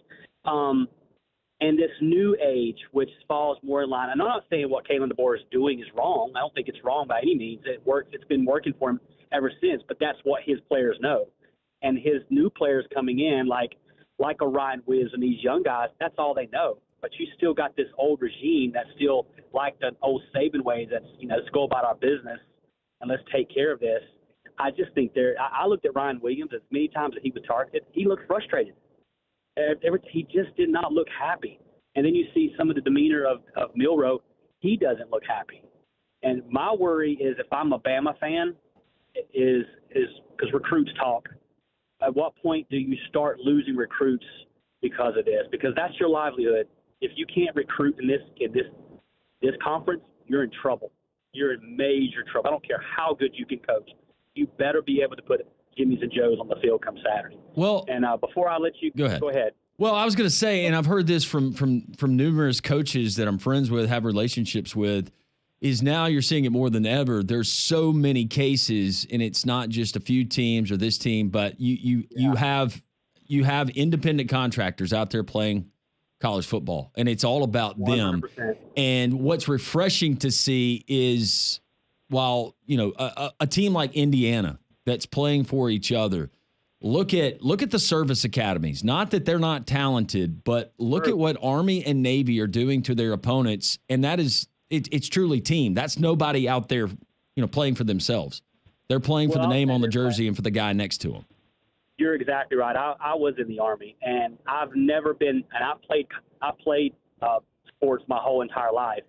And this new age, which falls more in line. And I'm not saying what Kalen DeBoer is doing is wrong. I don't think it's wrong by any means. It works. It's been working for him ever since. But that's what his players know, and his new players coming in, like a Ryan Wiz and these young guys, that's all they know. But you still got this old regime that's still like the old Saban way. That's, let's go about our business and let's take care of this. I just think I looked at Ryan Williams as many times that he was targeted. He looked frustrated. He just did not look happy. And then you see some of the demeanor of Milroe. He doesn't look happy. And my worry is, if I'm a Bama fan, is because recruits talk. At what point do you start losing recruits because of this? Because that's your livelihood. If you can't recruit in this conference, you're in trouble. You're in major trouble. I don't care how good you can coach. You better be able to put Jimmys and Joes on the field come Saturday. Well, and before I let you go ahead. Well, I was going to say, and I've heard this from numerous coaches that I'm friends with, have relationships with, is now you're seeing it more than ever. There's so many cases, and it's not just a few teams or this team, but you have independent contractors out there playing college football, and it's all about 100%. Them. And what's refreshing to see is, while a team like Indiana that's playing for each other, Look at the service academies. Not that they're not talented, but look at what Army and Navy are doing to their opponents, and that is it's truly team. That's nobody out there, playing for themselves. They're playing for the name on the jersey and for the guy next to them. You're exactly right. I was in the Army, and I've never been. And I played sports my whole entire life.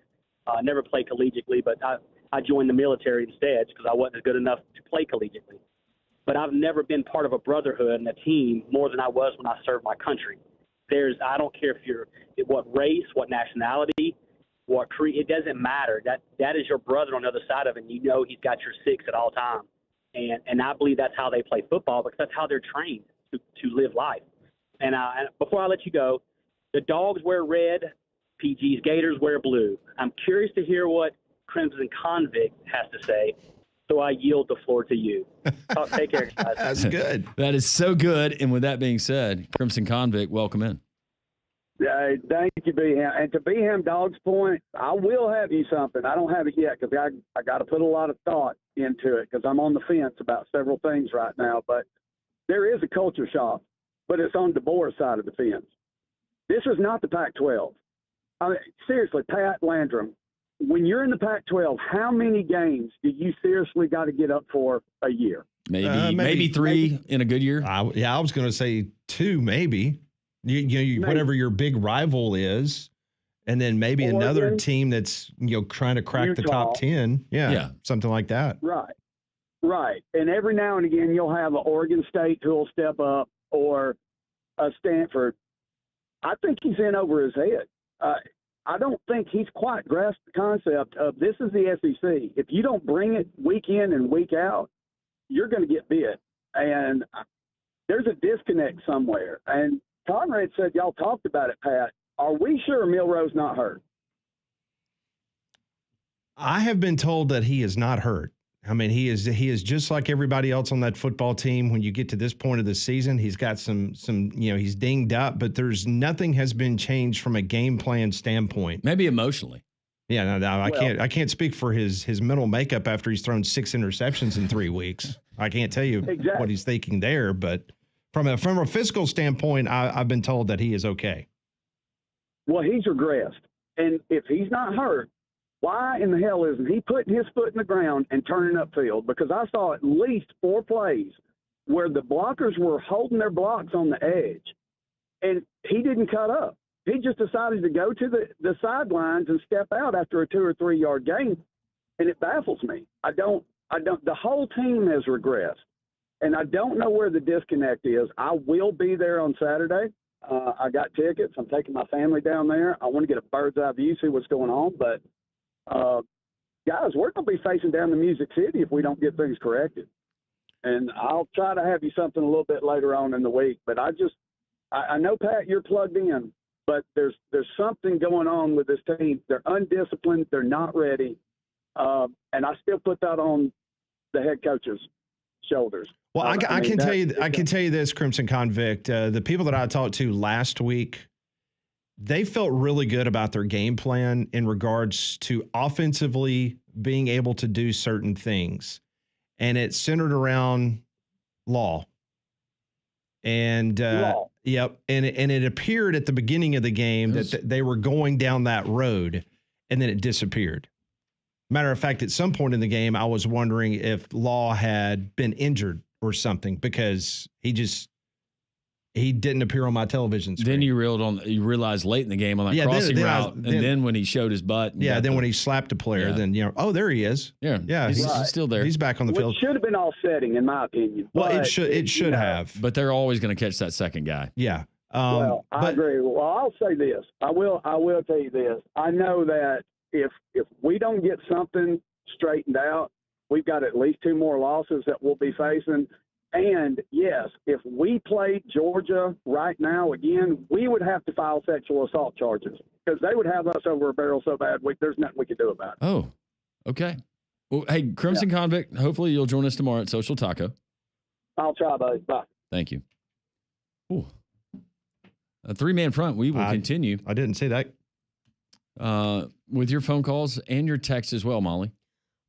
Never played collegiately, but I joined the military instead because I wasn't good enough to play collegiately. But I've never been part of a brotherhood and a team more than I was when I served my country. I don't care if you're what race, what nationality, what creed. It doesn't matter. That is your brother on the other side of it, and he's got your six at all times. And I believe that's how they play football because that's how they're trained to live life. And before I let you go, the Dogs wear red, PG's Gators wear blue. I'm curious to hear what Crimson Convict has to say. So I yield the floor to you. Take care, guys. That's good. That is so good. And with that being said, Crimson Convict, welcome in. Thank you, B-Ham. And to B-Ham Dog's point, I will have you something. I don't have it yet because I got to put a lot of thought into it because I'm on the fence about several things right now. But there is a culture shock, but it's on DeBoer's side of the fence. This is not the Pac-12. I mean, seriously, Pat Landrum, when you're in the Pac-12, how many games do you seriously got to get up for a year? Maybe three in a good year. I was going to say two, maybe. You whatever your big rival is, and then maybe Oregon, another team that's trying to crack the top 10. Yeah, something like that. Right. And every now and again, you'll have an Oregon State who will step up or a Stanford. I think he's in over his head. I don't think he's quite grasped the concept of this is the SEC. If you don't bring it week in and week out, you're going to get bit. And there's a disconnect somewhere. And Conrad said y'all talked about it, Pat. Are we sure Milroe's not hurt? I have been told that he is not hurt. I mean, he is just like everybody else on that football team. When you get to this point of the season, he's got some he's dinged up, but nothing has been changed from a game plan standpoint. Maybe emotionally. Yeah, no, I can't speak for his mental makeup after he's thrown 6 interceptions in 3 weeks. I can't tell you what he's thinking there, but from a physical standpoint, I've been told that he is okay. Well, he's regressed, and if he's not hurt, why in the hell isn't he putting his foot in the ground and turning upfield? Because I saw at least 4 plays where the blockers were holding their blocks on the edge, and he didn't cut up. He just decided to go to the sidelines and step out after a 2 or 3 yard gain, and it baffles me. I don't. The whole team has regressed, and I don't know where the disconnect is. I will be there on Saturday. I got tickets. I'm taking my family down there. I want to get a bird's eye view, see what's going on, but. Guys, we're going to be facing down to Music City if we don't get things corrected. And I'll try to have you something a little bit later on in the week. But I know, Pat, you're plugged in, but there's something going on with this team. They're undisciplined. They're not ready. And I still put that on the head coach's shoulders. Well, I can tell you this, Crimson Convict. The people that I talked to last week, they felt really good about their game plan in regards to offensively being able to do certain things. And it's centered around law. And yep. And it appeared at the beginning of the game that they were going down that road, and then it disappeared. Matter of fact, at some point in the game, I was wondering if Law had been injured or something because he didn't appear on my television screen. Then you realized late in the game on that crossing route, and then when he showed his butt. Then when he slapped a player, then there he is. Yeah, he's still there. He's back on the field. It should have been offsetting, in my opinion. Well, it should have. But they're always going to catch that second guy. Yeah. I agree. Well, I'll say this. I will tell you this. I know that if we don't get something straightened out, we've got at least 2 more losses that we'll be facing. And, yes, if we played Georgia right now again, we would have to file sexual assault charges because they would have us over a barrel so bad there's nothing we could do about it. Oh, okay. Well, hey, Crimson Convict, hopefully you'll join us tomorrow at Social Taco. I'll try, buddy. Bye. Thank you. Ooh. A 3-man front. We will continue. I didn't say that. With your phone calls and your texts as well, Molly.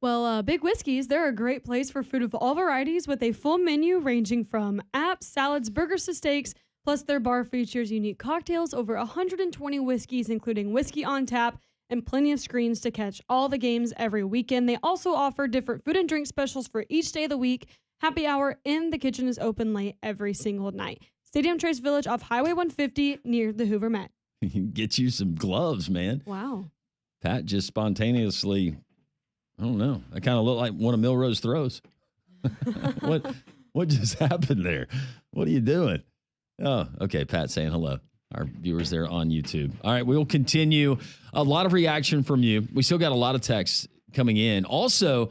Well, Big Whiskies, they're a great place for food of all varieties with a full menu ranging from apps, salads, burgers to steaks. Plus, their bar features unique cocktails, over 120 whiskeys, including whiskey on tap, and plenty of screens to catch all the games every weekend. They also offer different food and drink specials for each day of the week. Happy hour in the kitchen is open late every single night. Stadium Trace Village off Highway 150 near the Hoover Met. Get you some gloves, man. Wow. Pat just spontaneously, I don't know. I kind of look like one of Milroe's throws. What just happened there? What are you doing? Oh, okay. Pat saying hello. Our viewers there on YouTube. All right, we'll continue. A lot of reaction from you. We still got a lot of texts coming in. Also,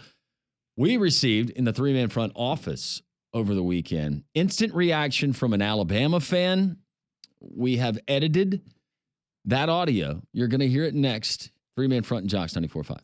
we received in the three-man front office over the weekend instant reaction from an Alabama fan. We have edited that audio. You're going to hear it next. Three-man front and Jocks 94.5.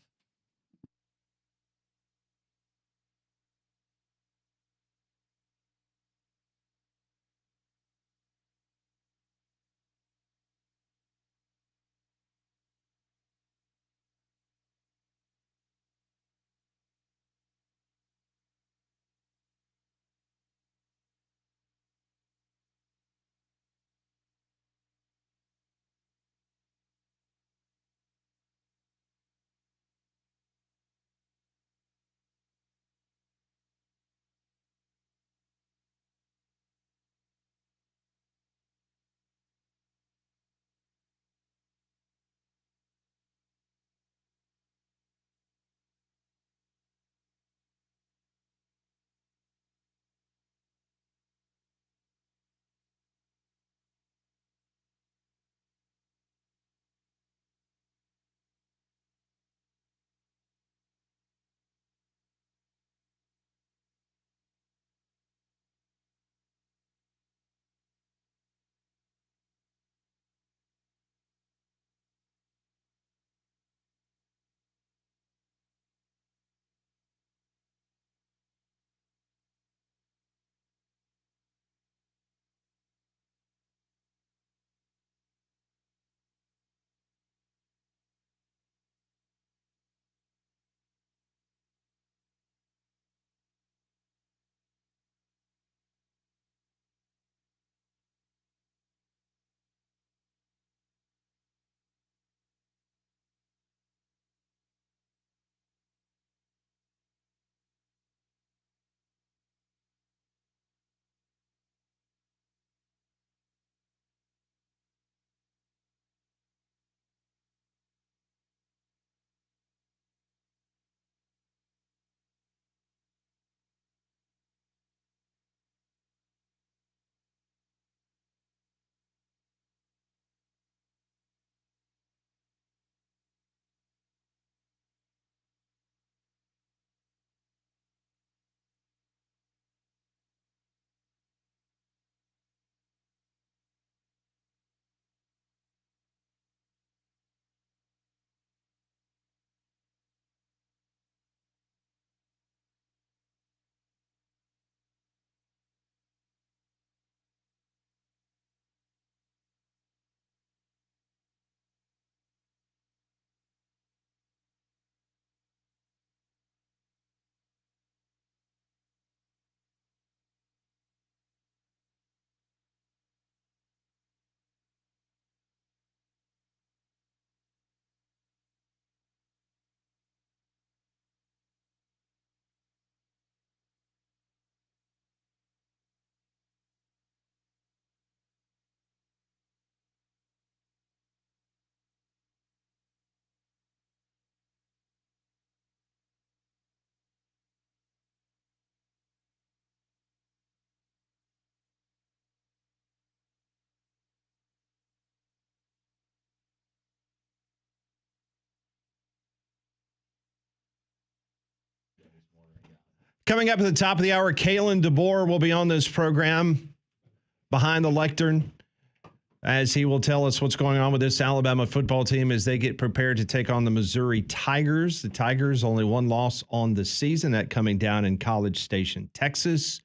Coming up at the top of the hour, Kalen DeBoer will be on this program behind the lectern as he will tell us what's going on with this Alabama football team as they get prepared to take on the Missouri Tigers. The Tigers only one loss on the season, that coming down in College Station, Texas.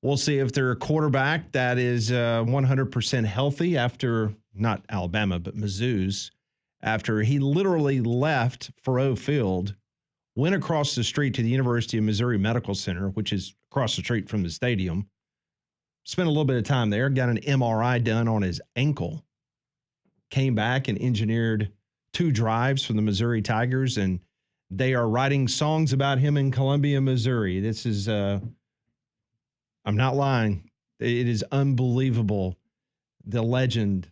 We'll see if they're a quarterback that is 100% healthy after, not Alabama, but Mizzou's, after he literally left Faurot Field went across the street to the University of Missouri Medical Center, which is across the street from the stadium, spent a little bit of time there, got an MRI done on his ankle, came back and engineered 2 drives for the Missouri Tigers, and they are writing songs about him in Columbia, Missouri. This is, I'm not lying. It is unbelievable, the legend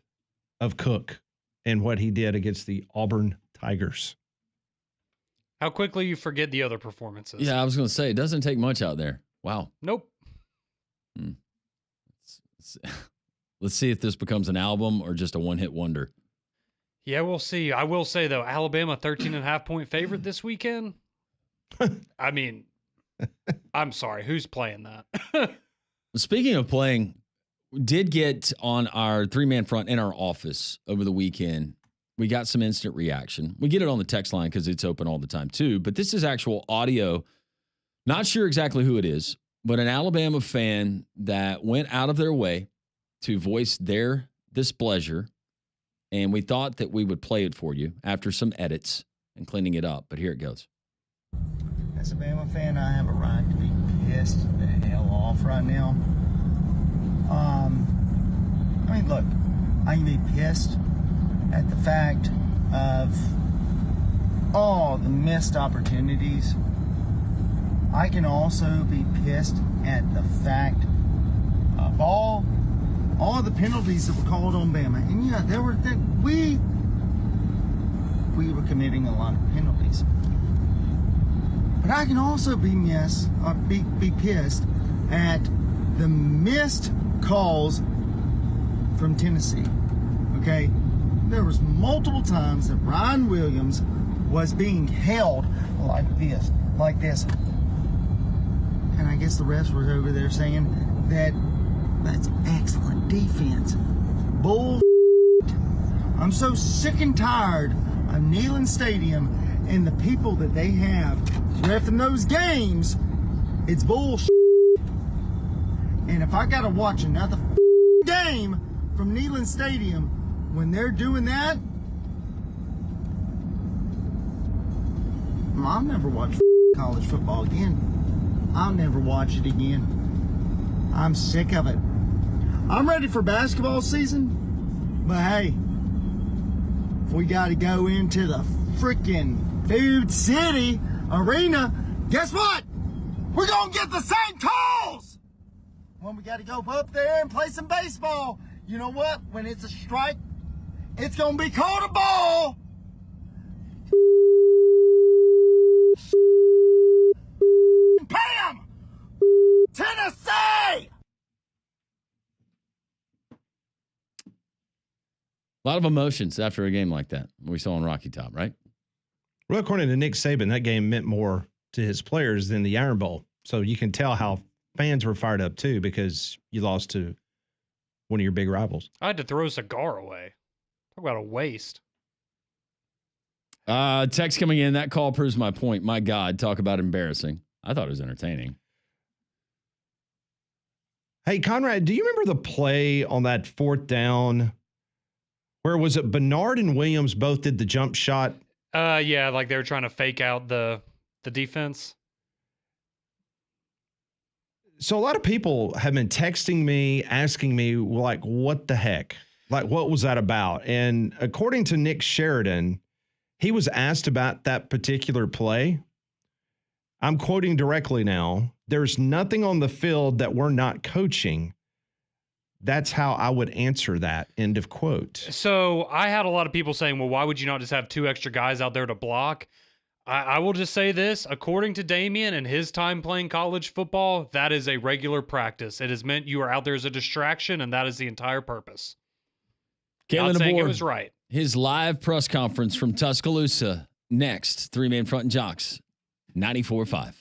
of Cook and what he did against the Auburn Tigers. How quickly you forget the other performances. Yeah, I was going to say, it doesn't take much out there. Wow. Nope. Let's see if this becomes an album or just a one-hit wonder. Yeah, we'll see. I will say, though, Alabama 13.5-point favorite this weekend. I mean, I'm sorry. Who's playing that? Speaking of playing, we did get on our 3-man front in our office over the weekend. We got some instant reaction. We get it on the text line because it's open all the time, too. But this is actual audio. Not sure exactly who it is, but an Alabama fan that went out of their way to voice their displeasure. And we thought that we would play it for you after some edits and cleaning it up. But here it goes. As a Bama fan, I have a right to be pissed the hell off right now. I mean, look, I can be pissed at the fact of all the missed opportunities. I can also be pissed at the fact of all the penalties that were called on Bama. And yeah, we were committing a lot of penalties. But I can also be pissed at the missed calls from Tennessee. Okay? There was multiple times that Ryan Williams was being held like this. And I guess the refs were over there saying that's excellent defense. Bull. I'm so sick and tired of Neyland Stadium and the people that they have reffing those games. It's bullshit. And if I gotta watch another game from Neyland Stadium when they're doing that, I'll never watch college football again. I'll never watch it again. I'm sick of it. I'm ready for basketball season, but hey, if we got to go into the freaking Food City Arena, guess what? We're going to get the same calls when we got to go up there and play some baseball. You know what? When it's a strike, it's going to be called a ball. Bam! Tennessee! A lot of emotions after a game like that we saw in Rocky Top, right? Well, according to Nick Saban, that game meant more to his players than the Iron Bowl. So you can tell how fans were fired up too because you lost to one of your big rivals. I had to throw a cigar away. Talk about a waste. Text coming in. That call proves my point. My God, talk about embarrassing. I thought it was entertaining. Hey, Conrad, do you remember the play on that 4th down? Where was it? Bernard and Williams both did the jump shot. Yeah, like they were trying to fake out the defense. So a lot of people have been texting me, asking me, like, what the heck? Like, what was that about? And according to Nick Sheridan, he was asked about that particular play. I'm quoting directly now. There's nothing on the field that we're not coaching. That's how I would answer that. End of quote. So I had a lot of people saying, well, why would you not just have 2 extra guys out there to block? I will just say this. According to Damian and his time playing college football, that is a regular practice. It has meant you are out there as a distraction, and that is the entire purpose. Kalen Not saying it DeBoer, was right. His live press conference from Tuscaloosa next. 3-man front and jocks. 94.5.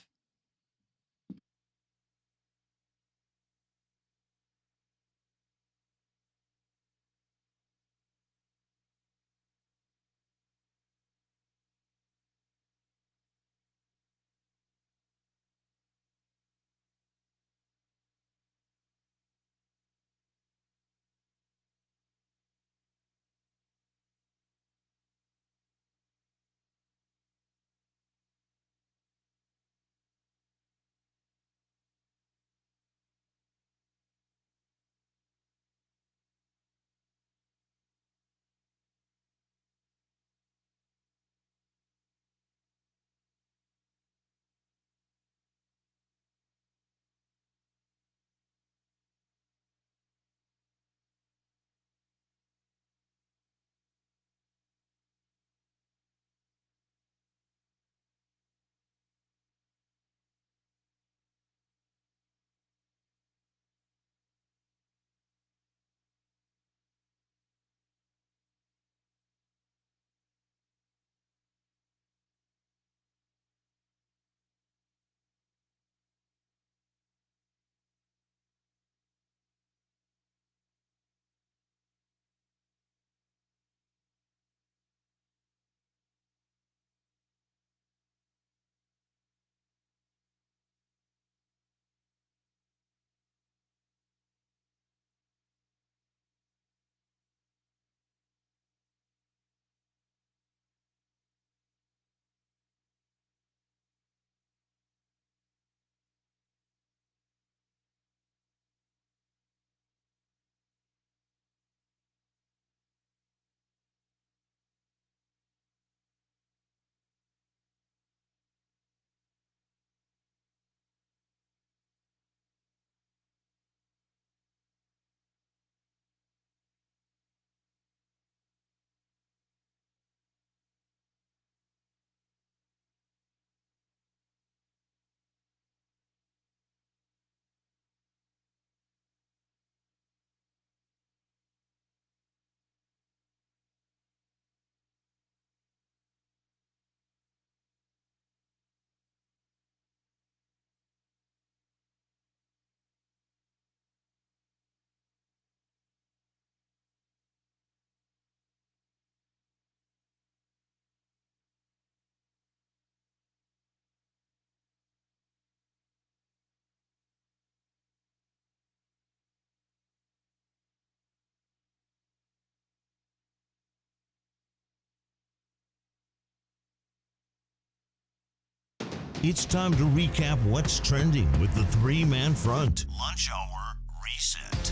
It's time to recap what's trending with the three-man front. Lunch Hour Reset.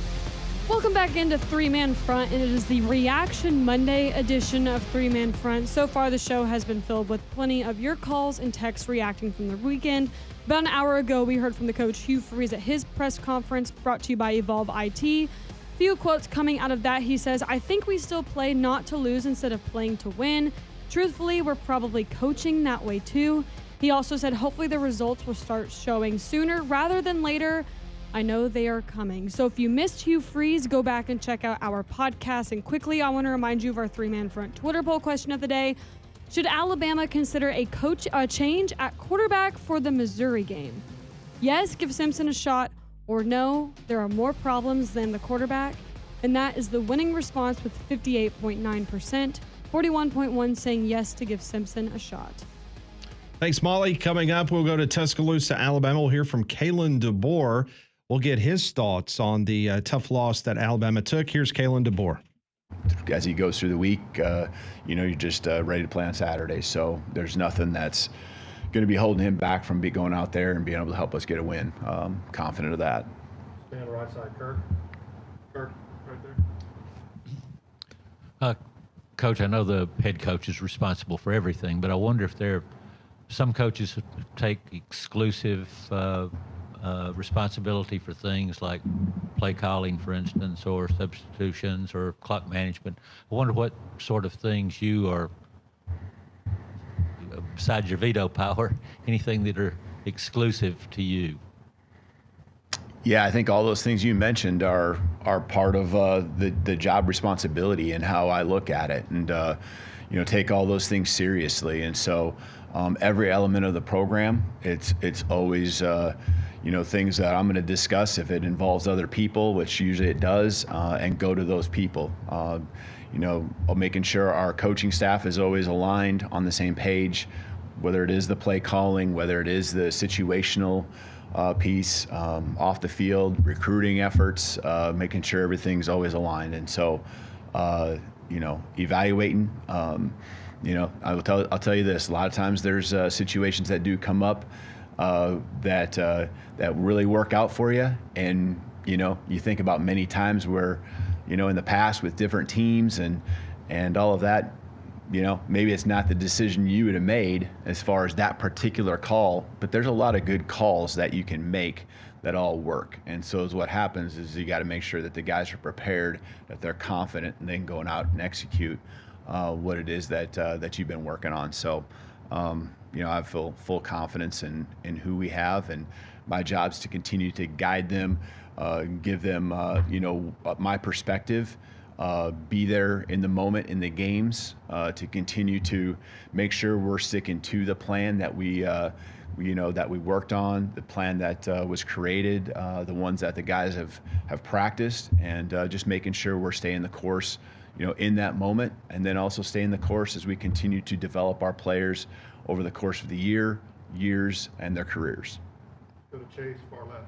Welcome back into Three-Man Front, and it is the Reaction Monday edition of Three-Man Front. So far, the show has been filled with plenty of your calls and texts reacting from the weekend. About an hour ago, we heard from the coach Hugh Freeze at his press conference, brought to you by Evolve IT. Few quotes coming out of that. He says, "I think we still play not to lose instead of playing to win. Truthfully, we're probably coaching that way too." He also said, hopefully the results will start showing sooner rather than later. I know they are coming. So if you missed Hugh Freeze, go back and check out our podcast. And quickly, I want to remind you of our Three-Man Front Twitter poll question of the day. Should Alabama consider a change at quarterback for the Missouri game? Yes, give Simpson a shot, or no, there are more problems than the quarterback. And that is the winning response with 58.9%, 41.1% saying yes to give Simpson a shot. Thanks, Molly. Coming up, we'll go to Tuscaloosa, Alabama. We'll hear from Kalen DeBoer. We'll get his thoughts on the tough loss that Alabama took. Here's Kalen DeBoer. As he goes through the week, you're just ready to play on Saturday. So there's nothing that's going to be holding him back from going out there and being able to help us get a win. Confident of that. Stay on the right side, Kirk. Kirk, right there. Coach, I know the head coach is responsible for everything, but I wonder if there are some coaches who take exclusive responsibility for things like play calling, for instance, or substitutions or clock management. I wonder what sort of things you are, besides your veto power, anything that are exclusive to you. Yeah, I think all those things you mentioned are part of the job responsibility and how I look at it, and take all those things seriously. And so every element of the program, it's always things that I'm going to discuss if it involves other people, which usually it does, and go to those people. Making sure our coaching staff is always aligned on the same page, whether it is the play calling, whether it is the situational piece, off the field, recruiting efforts, making sure everything's always aligned. And so, evaluating, I'll tell you this, a lot of times there's situations that do come up that really work out for you. And, you think about many times where, in the past with different teams and all of that, maybe it's not the decision you would have made as far as that particular call, but there's a lot of good calls that you can make that all work. And so what happens is you got to make sure that the guys are prepared, that they're confident, and then going out and execute what it is that you've been working on. So, I feel full confidence in who we have, and my job is to continue to guide them, give them, my perspective, be there in the moment in the games, to continue to make sure we're sticking to the plan that we worked on, the plan that was created, the ones that the guys have practiced, and just making sure we're staying the course, in that moment, and then also staying the course as we continue to develop our players over the course of the years, and their careers. Go to Chase, far left.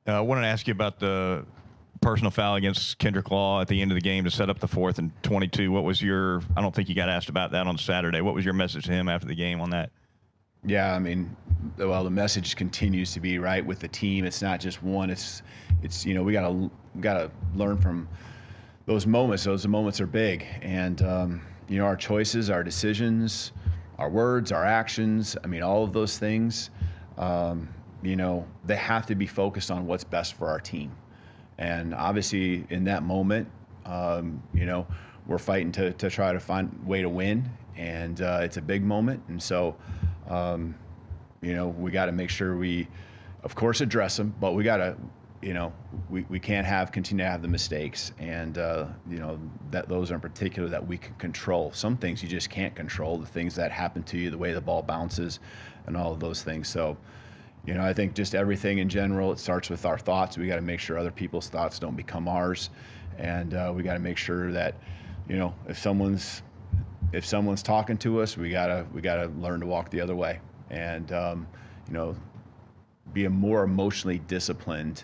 I wanted to ask you about the personal foul against Kendrick Law at the end of the game to set up the 4th and 22. What was your, I don't think you got asked about that on Saturday. What was your message to him after the game on that? Yeah, the message continues to be right with the team. It's not just one. It's we gotta learn from those moments. Those moments are big, and our choices, our decisions, our words, our actions. All of those things. They have to be focused on what's best for our team. And obviously, in that moment, we're fighting to try to find a way to win, and it's a big moment. And so, we got to make sure we, of course, address them, but we got to, we can't continue to have the mistakes, and that those are in particular that we can control. Some things you just can't control, the things that happen to you, the way the ball bounces, and all of those things. So. I think just everything in general, it starts with our thoughts. We got to make sure other people's thoughts don't become ours, and we got to make sure that, if someone's talking to us, we gotta learn to walk the other way, and be a more emotionally disciplined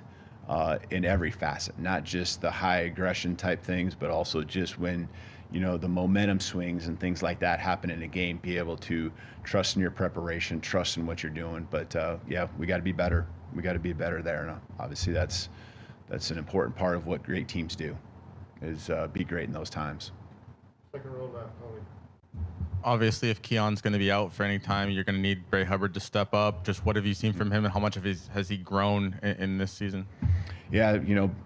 in every facet, not just the high aggression type things, but also just when the momentum swings and things like that happen in a game, be able to trust in your preparation, trust in what you're doing. But yeah, we got to be better. We got to be better there. And obviously that's an important part of what great teams do, is be great in those times. Second row left, Tony. Obviously, if Keon's going to be out for any time, you're going to need Bray Hubbard to step up. Just what have you seen from him, and how much has he grown in this season? Yeah,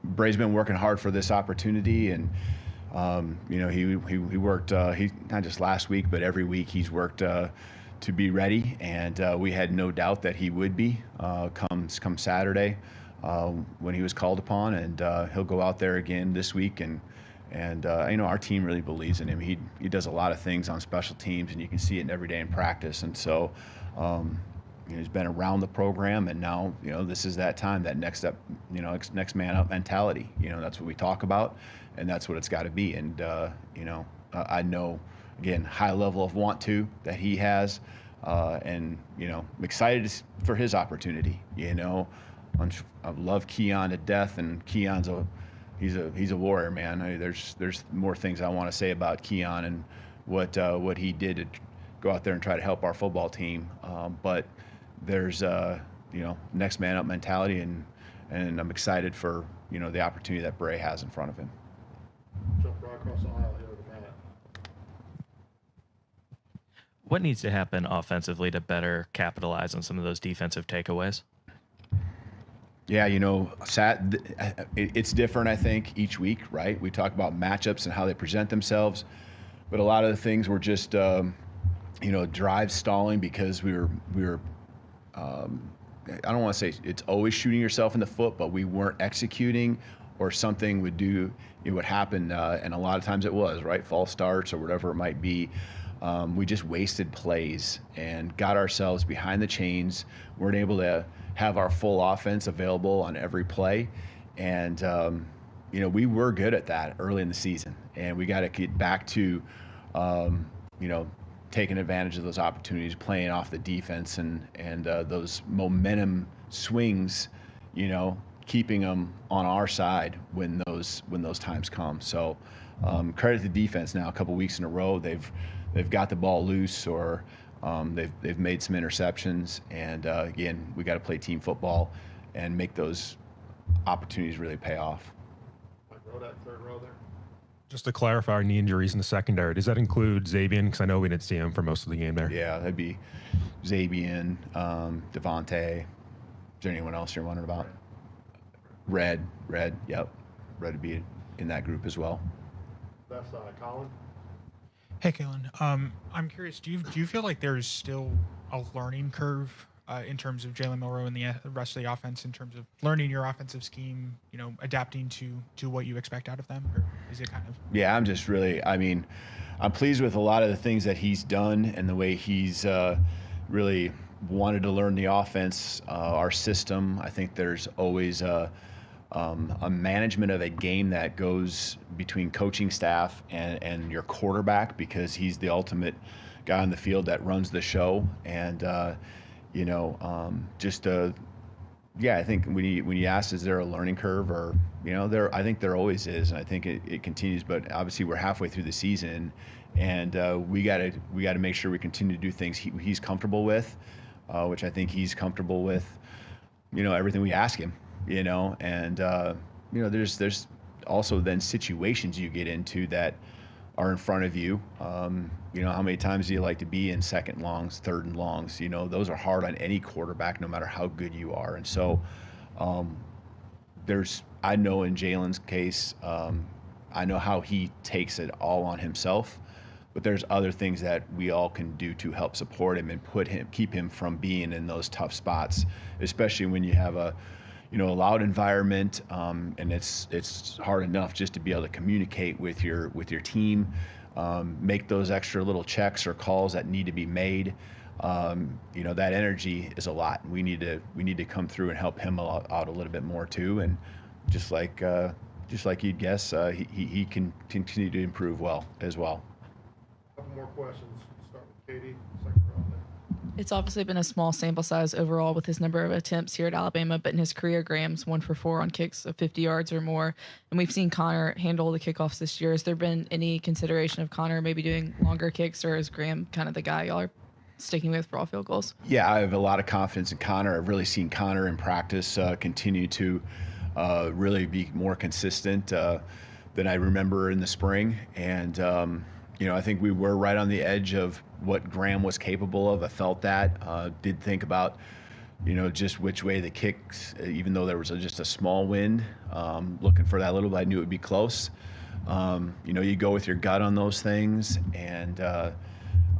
Bray's been working hard for this opportunity, and he worked he not just last week, but every week he's worked to be ready, and we had no doubt that he would be come Saturday when he was called upon, and he'll go out there again this week, and our team really believes in him. He does a lot of things on special teams, and you can see it every day in practice, and so he's been around the program, and now this is that time, that next step, next man up mentality. That's what we talk about, and that's what it's got to be. And I know, again, high level of want to that he has, and I'm excited for his opportunity. I love Keon to death, and Keon's he's a warrior, man. There's more things I want to say about Keon and what he did to go out there and try to help our football team, but there's next man up mentality, and I'm excited for the opportunity that Bray has in front of him. Jump right across the aisle here with Matt. What needs to happen offensively to better capitalize on some of those defensive takeaways? Yeah, it's different, I think, each week, right? We talk about matchups and how they present themselves, but a lot of the things were just drive stalling because we were I don't want to say it's always shooting yourself in the foot, but we weren't executing, or something would happen, and a lot of times it was, right? False starts or whatever it might be. We just wasted plays and got ourselves behind the chains, weren't able to have our full offense available on every play. And, we were good at that early in the season, and we got to get back to, taking advantage of those opportunities, playing off the defense and those momentum swings, keeping them on our side when those times come. So credit to defense now, a couple weeks in a row, they've got the ball loose, or they've made some interceptions, and again, we got to play team football and make those opportunities really pay off. That third row there. Just to clarify, our knee injuries in the secondary, does that include Zabian? Because I know we didn't see him for most of the game there. Yeah, that'd be Zabian, Devontae. Is there anyone else you're wondering about? Red, yep. Red would be in that group as well. Left side, Colin. Hey, Kalen. I'm curious, do you feel like there's still a learning curve in terms of Jaylen Milroe and the rest of the offense, in terms of learning your offensive scheme, adapting to what you expect out of them? Or is it kind of... Yeah, I'm pleased with a lot of the things that he's done and the way he's really wanted to learn the offense, our system. I think there's always a management of a game that goes between coaching staff and your quarterback, because he's the ultimate guy on the field that runs the show. And I think when you ask, is there a learning curve, or I think there always is, and I think it continues. But obviously, we're halfway through the season, and we got to make sure we continue to do things he's comfortable with, which I think he's comfortable with. Everything we ask him. And there's also then situations you get into that are in front of you. How many times do you like to be in second longs, third and longs? Those are hard on any quarterback, no matter how good you are. And so I know in Jaylen's case, I know how he takes it all on himself, but there's other things that we all can do to help support him and keep him from being in those tough spots, especially when you have a loud environment, and it's hard enough just to be able to communicate with your team, make those extra little checks or calls that need to be made. That energy is a lot. We need to come through and help him out a little bit more too. And just like you'd guess, he can continue to improve well as well. A couple more questions. Start with Katie, second row there. It's obviously been a small sample size overall with his number of attempts here at Alabama, but in his career, Graham's 1 for 4 on kicks of 50 yards or more. And we've seen Connor handle the kickoffs this year. Has there been any consideration of Connor maybe doing longer kicks, or is Graham kind of the guy y'all are sticking with for all field goals? Yeah, I have a lot of confidence in Connor. I've really seen Connor in practice continue to really be more consistent than I remember in the spring. And, I think we were right on the edge of what Graham was capable of. I felt that. Did think about, just which way the kicks, even though there was just a small wind, looking for that little bit, I knew it would be close. You go with your gut on those things, and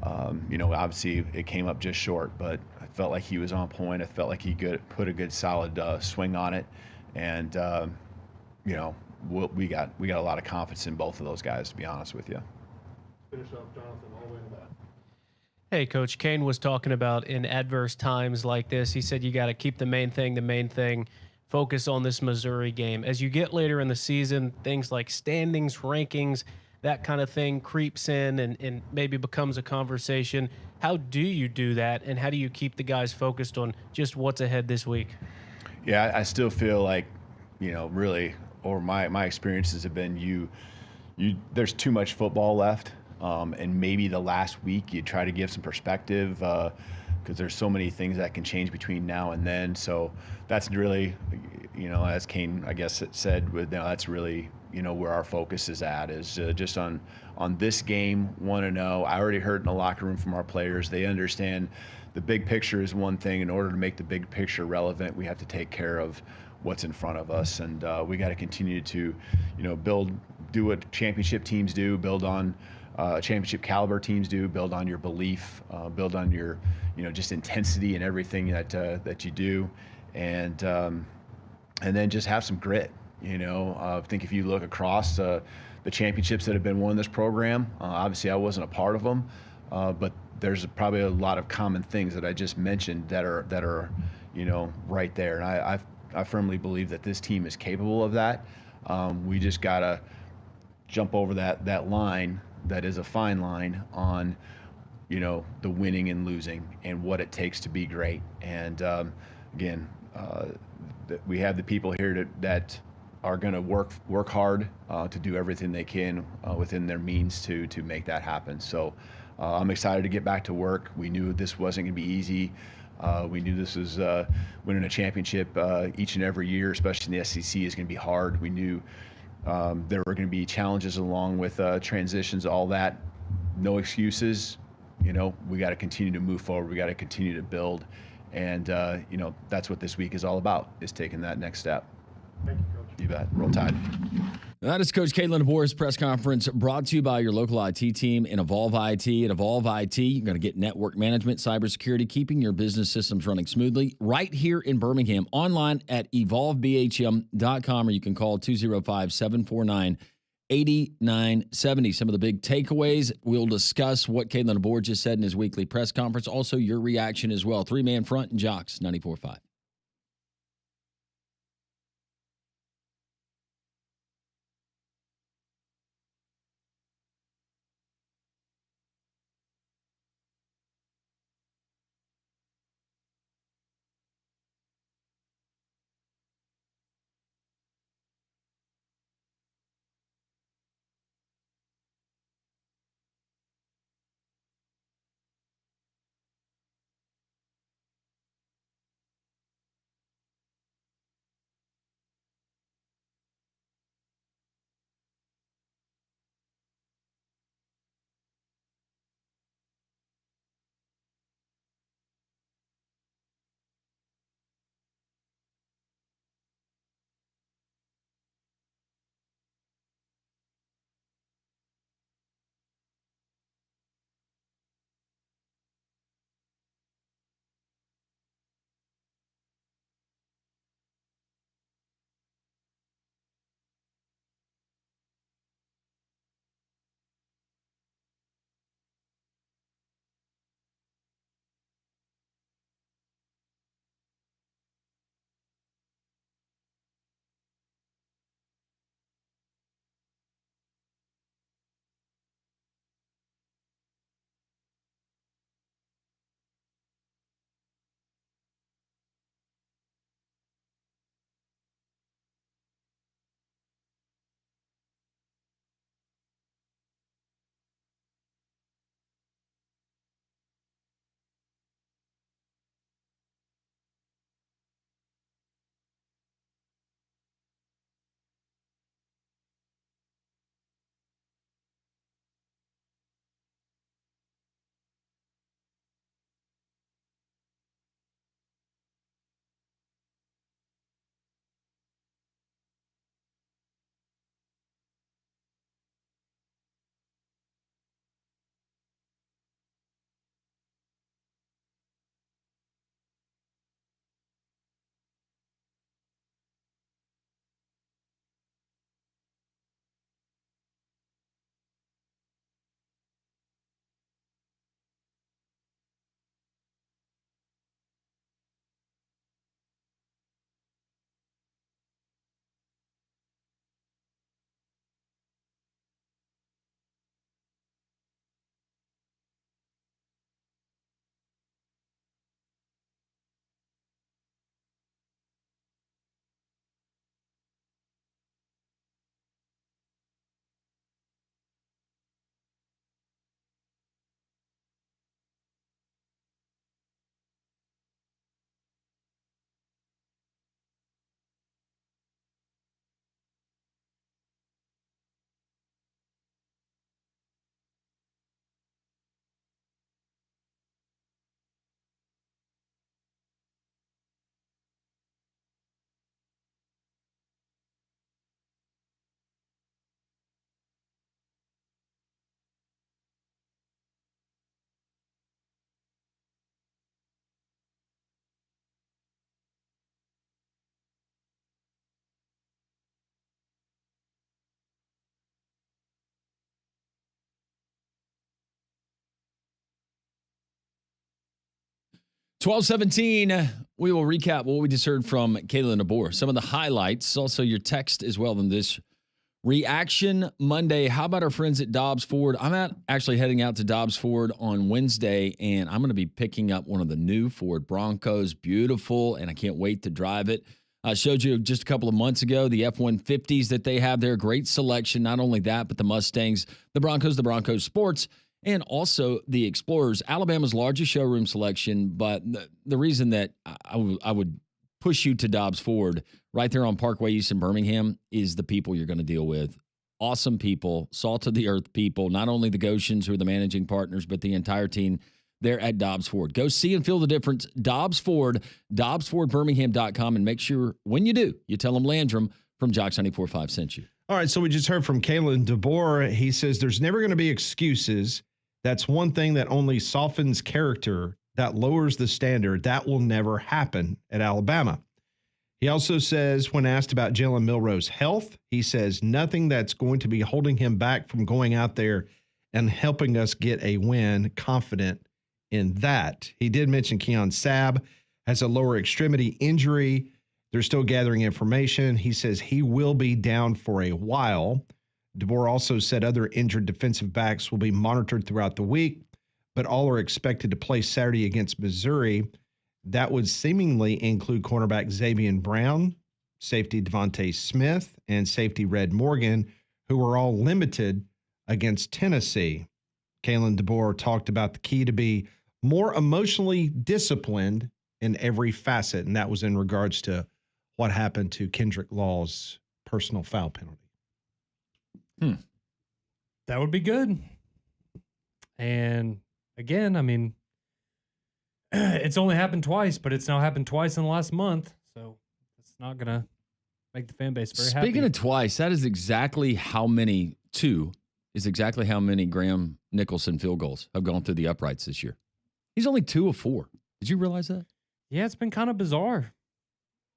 obviously it came up just short, but I felt like he was on point. I felt like he put a good solid swing on it, and we got a lot of confidence in both of those guys, to be honest with you. Finish up, Jonathan, all the way to that. Hey, Coach, Kane was talking about in adverse times like this, he said you got to keep the main thing, focus on this Missouri game. As you get later in the season, things like standings, rankings, that kind of thing creeps in and maybe becomes a conversation. How do you do that, and how do you keep the guys focused on just what's ahead this week? Yeah, I still feel like, really, or my experiences have been there's too much football left. And maybe the last week you try to give some perspective because there's so many things that can change between now and then. So that's really, as Kane, I guess, said, that's really, where our focus is at, is just on this game, 1-0. I already heard in the locker room from our players. They understand the big picture is one thing. In order to make the big picture relevant, we have to take care of what's in front of us. And we got to continue to, do what championship teams do, build on championship caliber teams do, build on your belief, build on your, just intensity and everything that you do, and then just have some grit. I think if you look across the championships that have been won in this program, obviously I wasn't a part of them, but there's probably a lot of common things that I just mentioned that are right there, and I firmly believe that this team is capable of that. We just gotta jump over that line. That is a fine line on, the winning and losing and what it takes to be great. And again, we have the people here that are going to work hard to do everything they can within their means to make that happen. So I'm excited to get back to work. We knew this wasn't going to be easy. We knew this was winning a championship each and every year, especially in the SEC, is going to be hard. We knew there were going to be challenges along with transitions, all that. No excuses. We got to continue to move forward. We got to continue to build. And, that's what this week is all about, is taking that next step. Thank you, Coach. You bet. Roll Tide. That is Coach Kalen DeBoer's press conference, brought to you by your local IT team in Evolve IT. At Evolve IT, you're going to get network management, cybersecurity, keeping your business systems running smoothly right here in Birmingham. Online at evolvebhm.com, or you can call 205-749-8970. Some of the big takeaways. We'll discuss what Kalen DeBoer just said in his weekly press conference. Also, your reaction as well. Three-man front and Jocks, 94.5. 12:17. We will recap what we just heard from Kalen DeBoer. Some of the highlights, also your text as well in this Reaction Monday. How about our friends at Dobbs Ford? I'm actually heading out to Dobbs Ford on Wednesday, and I'm going to be picking up one of the new Ford Broncos. Beautiful, and I can't wait to drive it. I showed you just a couple of months ago the F-150s that they have there. Great selection. Not only that, but the Mustangs, the Broncos Sports, and also the Explorers. Alabama's largest showroom selection, but the reason that I would push you to Dobbs Ford right there on Parkway East in Birmingham is the people you're going to deal with. Awesome people, salt of the earth people, not only the Goshens who are the managing partners, but the entire team there at Dobbs Ford. Go see and feel the difference. Dobbs Ford, dobbsfordbirmingham.com, and make sure when you do, you tell them Landrum from Jocks 94.5 sent you. All right, so we just heard from Kalen DeBoer. He says there's never going to be excuses. That's one thing that only softens character, that lowers the standard. That will never happen at Alabama. He also says, when asked about Jaylen Milroe's health, he says nothing that's going to be holding him back from going out there and helping us get a win, confident in that. He did mention Keon Sabb has a lower extremity injury. They're still gathering information. He says he will be down for a while. DeBoer also said other injured defensive backs will be monitored throughout the week, but all are expected to play Saturday against Missouri. That would seemingly include cornerback Xavier Brown, safety Devontae Smith, and safety Red Morgan, who were all limited against Tennessee. Kalen DeBoer talked about the key to be more emotionally disciplined in every facet, and that was in regards to what happened to Kendrick Law's personal foul penalty. That would be good. And again, I mean, it's only happened twice, but it's now happened twice in the last month. So it's not going to make the fan base very happy. Speaking of twice, that is exactly how many, Graham Nicholson field goals have gone through the uprights this year. He's only 2 of 4. Did you realize that? Yeah, it's been kind of bizarre.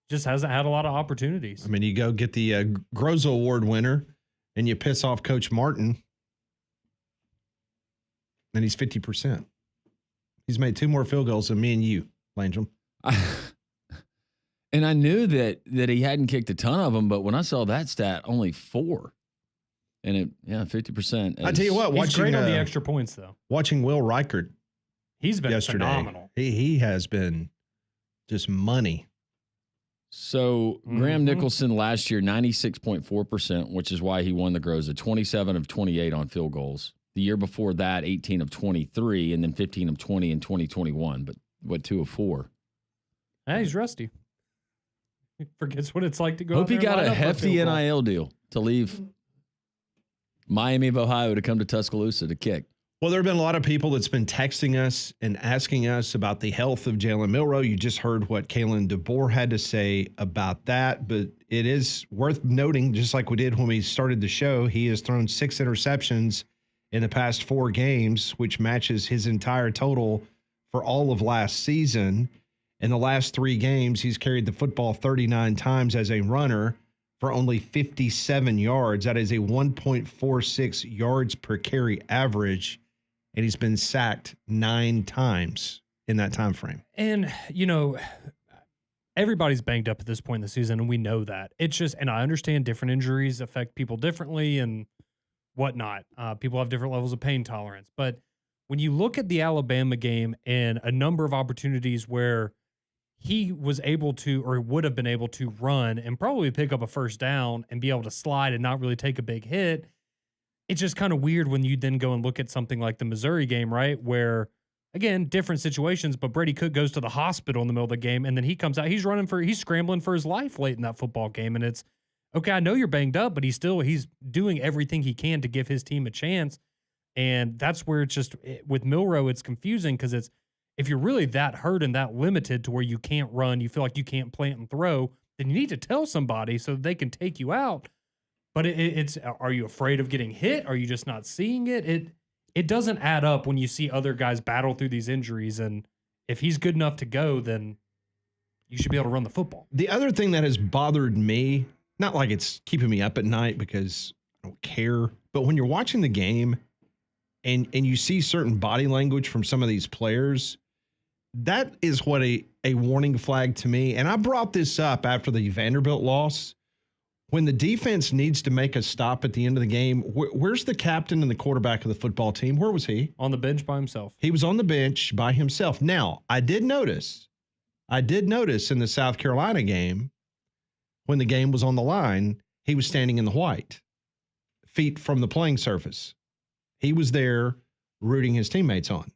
Just hasn't had a lot of opportunities. I mean, you go get the Groza Award winner and you piss off Coach Martin, and he's 50%. He's made 2 more field goals than me and you, Landrum. And I knew that he hadn't kicked a ton of them, but when I saw that stat, only 4. And 50%. I tell you what, he's great on the extra points, though. Watching Will Reichert he's been yesterday, phenomenal. He has been just money. So Graham Nicholson last year, 96.4%, which is why he won the Groza, 27 of 28 on field goals. The year before that, 18 of 23, and then 15 of 20 in 2021. But 2 of 4? He's rusty. He forgets what it's like to go. Hope he got a hefty NIL NIL deal to leave Miami of Ohio to come to Tuscaloosa to kick. Well, there have been a lot of people that's been texting us and asking us about the health of Jaylen Milroe. You just heard what Kalen DeBoer had to say about that, but it is worth noting, just like we did when we started the show, he has thrown 6 interceptions in the past 4 games, which matches his entire total for all of last season. In the last 3 games, he's carried the football 39 times as a runner for only 57 yards. That is a 1.46 yards per carry average. And he's been sacked 9 times in that time frame. And, everybody's banged up at this point in the season, and we know that. It's just, and I understand different injuries affect people differently and whatnot. People have different levels of pain tolerance. But when you look at the Alabama game and a number of opportunities where he was able to, or would have been able to run and probably pick up a first down and be able to slide and not really take a big hit, it's just kind of weird when you then go and look at something like the Missouri game, right? Where, again, different situations, but Brady Cook goes to the hospital in the middle of the game, and then he comes out, he's scrambling for his life late in that football game. And it's, okay, I know you're banged up, but he's doing everything he can to give his team a chance. And that's where it's just, with Milroe, it's confusing because it's, if you're really that hurt and that limited to where you can't run, you feel like you can't plant and throw, then you need to tell somebody so that they can take you out. But it's, are you afraid of getting hit? Are you just not seeing it? It doesn't add up when you see other guys battle through these injuries. And if he's good enough to go, then you should be able to run the football. The other thing that has bothered me, not like it's keeping me up at night because I don't care, but when you're watching the game and you see certain body language from some of these players, that is what a warning flag to me. And I brought this up after the Vanderbilt loss. When the defense needs to make a stop at the end of the game, where's the captain and the quarterback of the football team? Where was he? On the bench by himself. He was on the bench by himself. Now, I did notice in the South Carolina game, when the game was on the line, he was standing in the white, feet from the playing surface. He was there rooting his teammates on.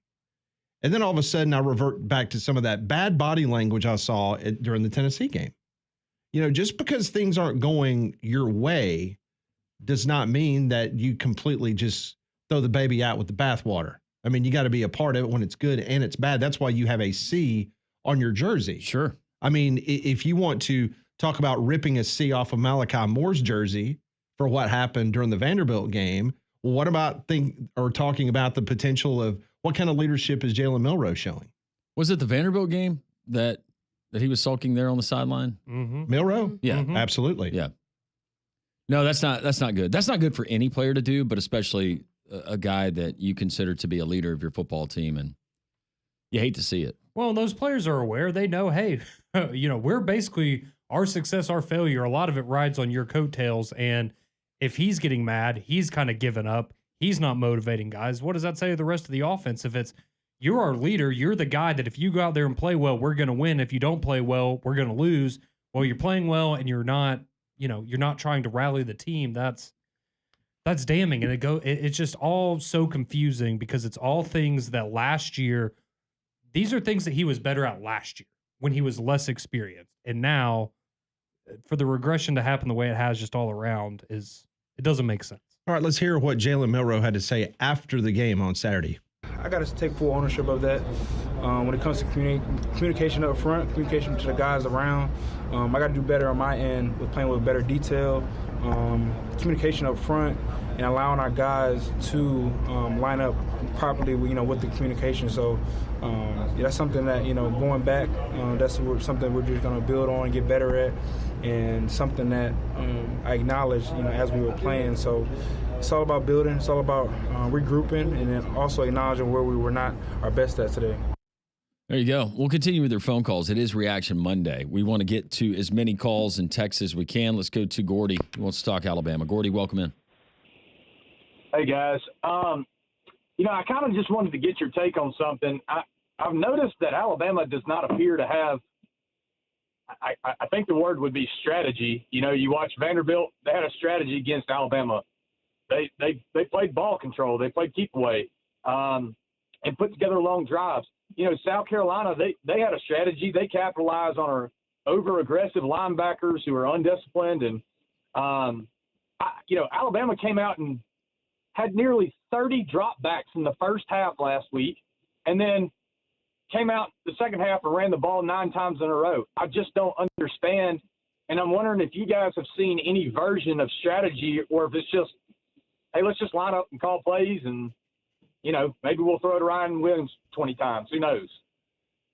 And then all of a sudden, I revert back to some of that bad body language I saw during the Tennessee game. You know, just because things aren't going your way does not mean that you completely just throw the baby out with the bathwater. I mean, you got to be a part of it when it's good and it's bad. That's why you have a C on your jersey. Sure. I mean, if you want to talk about ripping a C off of Malachi Moore's jersey for what happened during the Vanderbilt game, well, what about talking about the potential of what kind of leadership is Jaylen Milroe showing? Was it the Vanderbilt game that he was sulking there on the sideline? Mm-hmm. Milroe? Yeah. Mm-hmm. Absolutely. Yeah. No, that's not good. That's not good for any player to do, but especially a guy that you consider to be a leader of your football team, and you hate to see it. Well, those players are aware. They know, hey, we're basically our success, our failure. A lot of it rides on your coattails, and if he's getting mad, he's kind of giving up. He's not motivating guys. What does that say to the rest of the offense? If it's you're our leader, you're the guy that if you go out there and play well, we're going to win. If you don't play well, we're going to lose. Well, you're playing well and you're not trying to rally the team. That's damning. And it's just all so confusing because it's all things that last year, these are things that he was better at last year when he was less experienced. And now for the regression to happen the way it has just all around it doesn't make sense. All right, let's hear what Jaylen Milroe had to say after the game on Saturday. I got to take full ownership of that. When it comes to communication up front, communication to the guys around, I got to do better on my end with playing with better detail, communication up front, and allowing our guys to line up properly, with the communication. So that's something that, going back, that's something we're just going to build on and get better at, and something that I acknowledge, as we were playing. So it's all about building. It's all about regrouping, and then also acknowledging where we were not our best at today. There you go. We'll continue with your phone calls. It is Reaction Monday. We want to get to as many calls and texts as we can. Let's go to Gordy, who wants to talk Alabama. Gordy, welcome in. Hey, guys. I kind of just wanted to get your take on something. I've noticed that Alabama does not appear to have I think the word would be strategy. You watch Vanderbilt, they had a strategy against Alabama. They played ball control. They played keep away and put together long drives. South Carolina, they had a strategy. They capitalized on our over-aggressive linebackers who are undisciplined. And, Alabama came out and had nearly 30 dropbacks in the first half last week, and then came out the second half and ran the ball 9 times in a row. I just don't understand, and I'm wondering if you guys have seen any version of strategy, or if it's just, hey, let's just line up and call plays, and maybe we'll throw it to Ryan Williams 20 times. Who knows?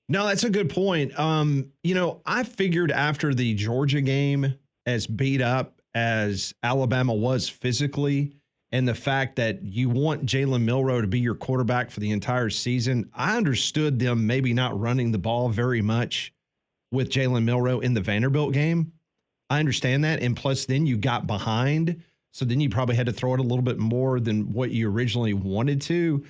No, that's a good point. I figured after the Georgia game, as beat up as Alabama was physically, and the fact that you want Jaylen Milroe to be your quarterback for the entire season, I understood them maybe not running the ball very much with Jaylen Milroe in the Vanderbilt game. I understand that. And plus, then you got behind. So then you probably had to throw it a little bit more than what you originally wanted to.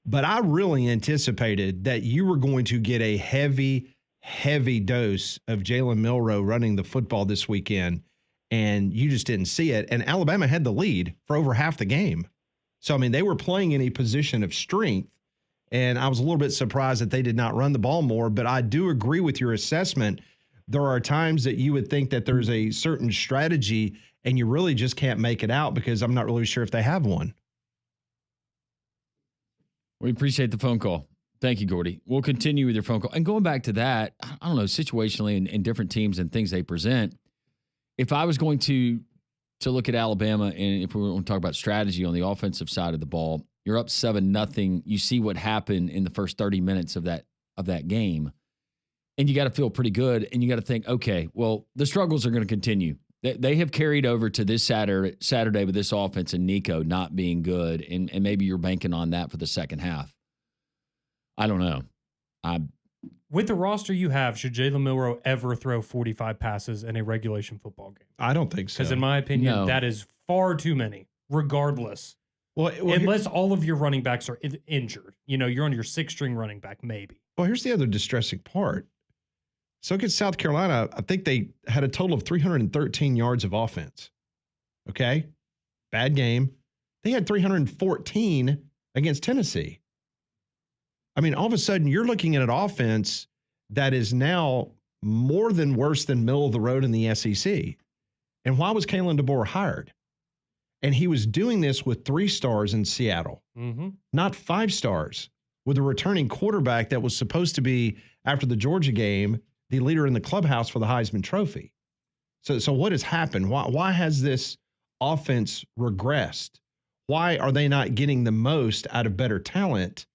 But I really anticipated that you were going to get a heavy, heavy dose of Jaylen Milroe running the football this weekend, and you just didn't see it. And Alabama had the lead for over half the game. So, they were playing in a position of strength, and I was a little bit surprised that they did not run the ball more. But I do agree with your assessment. There are times that you would think that there's a certain strategy, and you really just can't make it out because I'm not really sure if they have one. We appreciate the phone call. Thank you, Gordy. We'll continue with your phone call. And going back to that, I don't know, situationally in different teams and things they present, if I was going to look at Alabama, and if we want to talk about strategy on the offensive side of the ball, you're up 7-0. You see what happened in the first 30 minutes of that game, and you got to feel pretty good, and you got to think, okay, well, the struggles are going to continue. They have carried over to this Saturday with this offense and Nico not being good, and maybe you're banking on that for the second half. I don't know. With the roster you have, should Jaylen Milroe ever throw 45 passes in a regulation football game? I don't think so. Because in my opinion, No. that is far too many, regardless. Well, unless all of your running backs are injured. You're on your 6th-string running back, maybe. Well, here's the other distressing part. So against South Carolina, I think they had a total of 313 yards of offense. Okay? Bad game. They had 314 against Tennessee. I mean, all of a sudden, you're looking at an offense that is now more than worse than middle of the road in the SEC. And why was Kalen DeBoer hired? And he was doing this with 3 stars in Seattle, not 5 stars, with a returning quarterback that was supposed to be, after the Georgia game, the leader in the clubhouse for the Heisman Trophy. So what has happened? Why has this offense regressed? Why are they not getting the most out of better talent?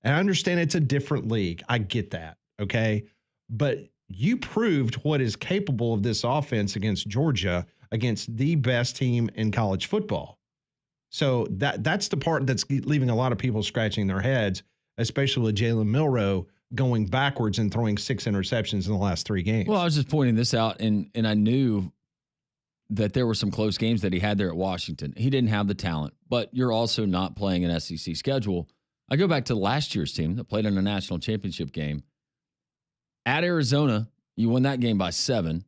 And I understand it's a different league. I get that, okay? But you proved what is capable of this offense against Georgia, against the best team in college football. So that's the part that's leaving a lot of people scratching their heads, especially with Jaylen Milroe going backwards and throwing 6 interceptions in the last 3 games. Well, I was just pointing this out, and I knew that there were some close games that he had there at Washington. He didn't have the talent, but you're also not playing an SEC schedule. I go back to last year's team that played in a national championship game. At Arizona, you won that game by 7.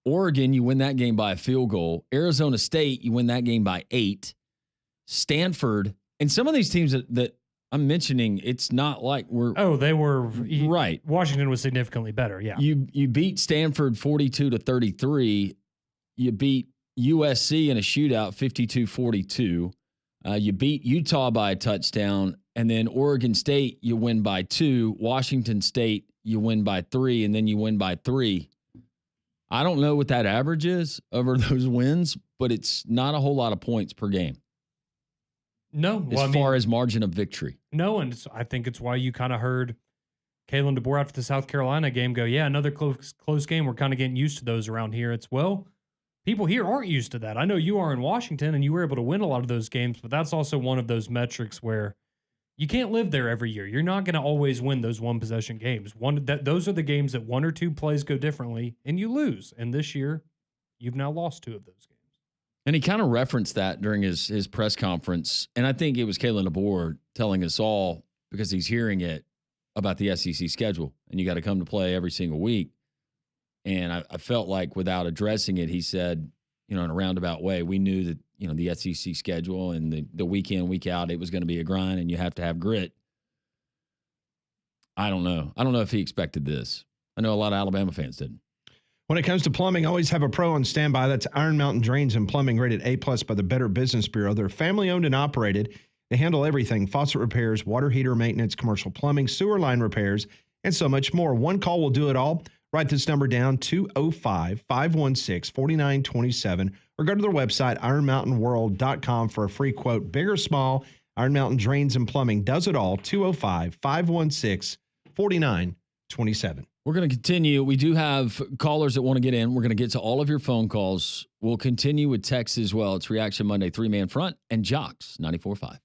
Oregon, you win that game by a field goal. Arizona State, you win that game by 8. Stanford, and some of these teams that I'm mentioning, it's not like we're... Oh, they were... Right. Washington was significantly better, yeah. You beat Stanford 42-33. You beat USC in a shootout 52-42. You beat Utah by a touchdown. And then Oregon State, you win by 2. Washington State, you win by 3. And then you win by 3. I don't know what that average is over those wins, but it's not a whole lot of points per game. No. As far as margin of victory. No, and I think it's why you kind of heard Kalen DeBoer after the South Carolina game go, yeah, another close game. We're kind of getting used to those around here. It's, well, people here aren't used to that. I know you are in Washington, and you were able to win a lot of those games, but that's also one of those metrics where you can't live there every year. You're not going to always win those one-possession games. Those are the games that 1 or 2 plays go differently, and you lose. And this year, you've now lost 2 of those games. And he kind of referenced that during his press conference. And I think it was Kalen DeBoer telling us all, because he's hearing it, about the SEC schedule. And you got to come to play every single week. And I felt like without addressing it, he said, in a roundabout way, we knew that, the SEC schedule and the week in, week out, it was going to be a grind and you have to have grit. I don't know. I don't know if he expected this. I know a lot of Alabama fans didn't. When it comes to plumbing, always have a pro on standby. That's Iron Mountain Drains and Plumbing, rated A+ by the Better Business Bureau. They're family-owned and operated. They handle everything: faucet repairs, water heater maintenance, commercial plumbing, sewer line repairs, and so much more. One call will do it all. Write this number down, 205-516-4927, or go to their website, ironmountainworld.com, for a free quote. Big or small, Iron Mountain Drains and Plumbing does it all. 205-516-4927. We're going to continue. We do have callers that want to get in. We're going to get to all of your phone calls. We'll continue with texts as well. It's Reaction Monday, 3-Man Front, and Jocks 94.5.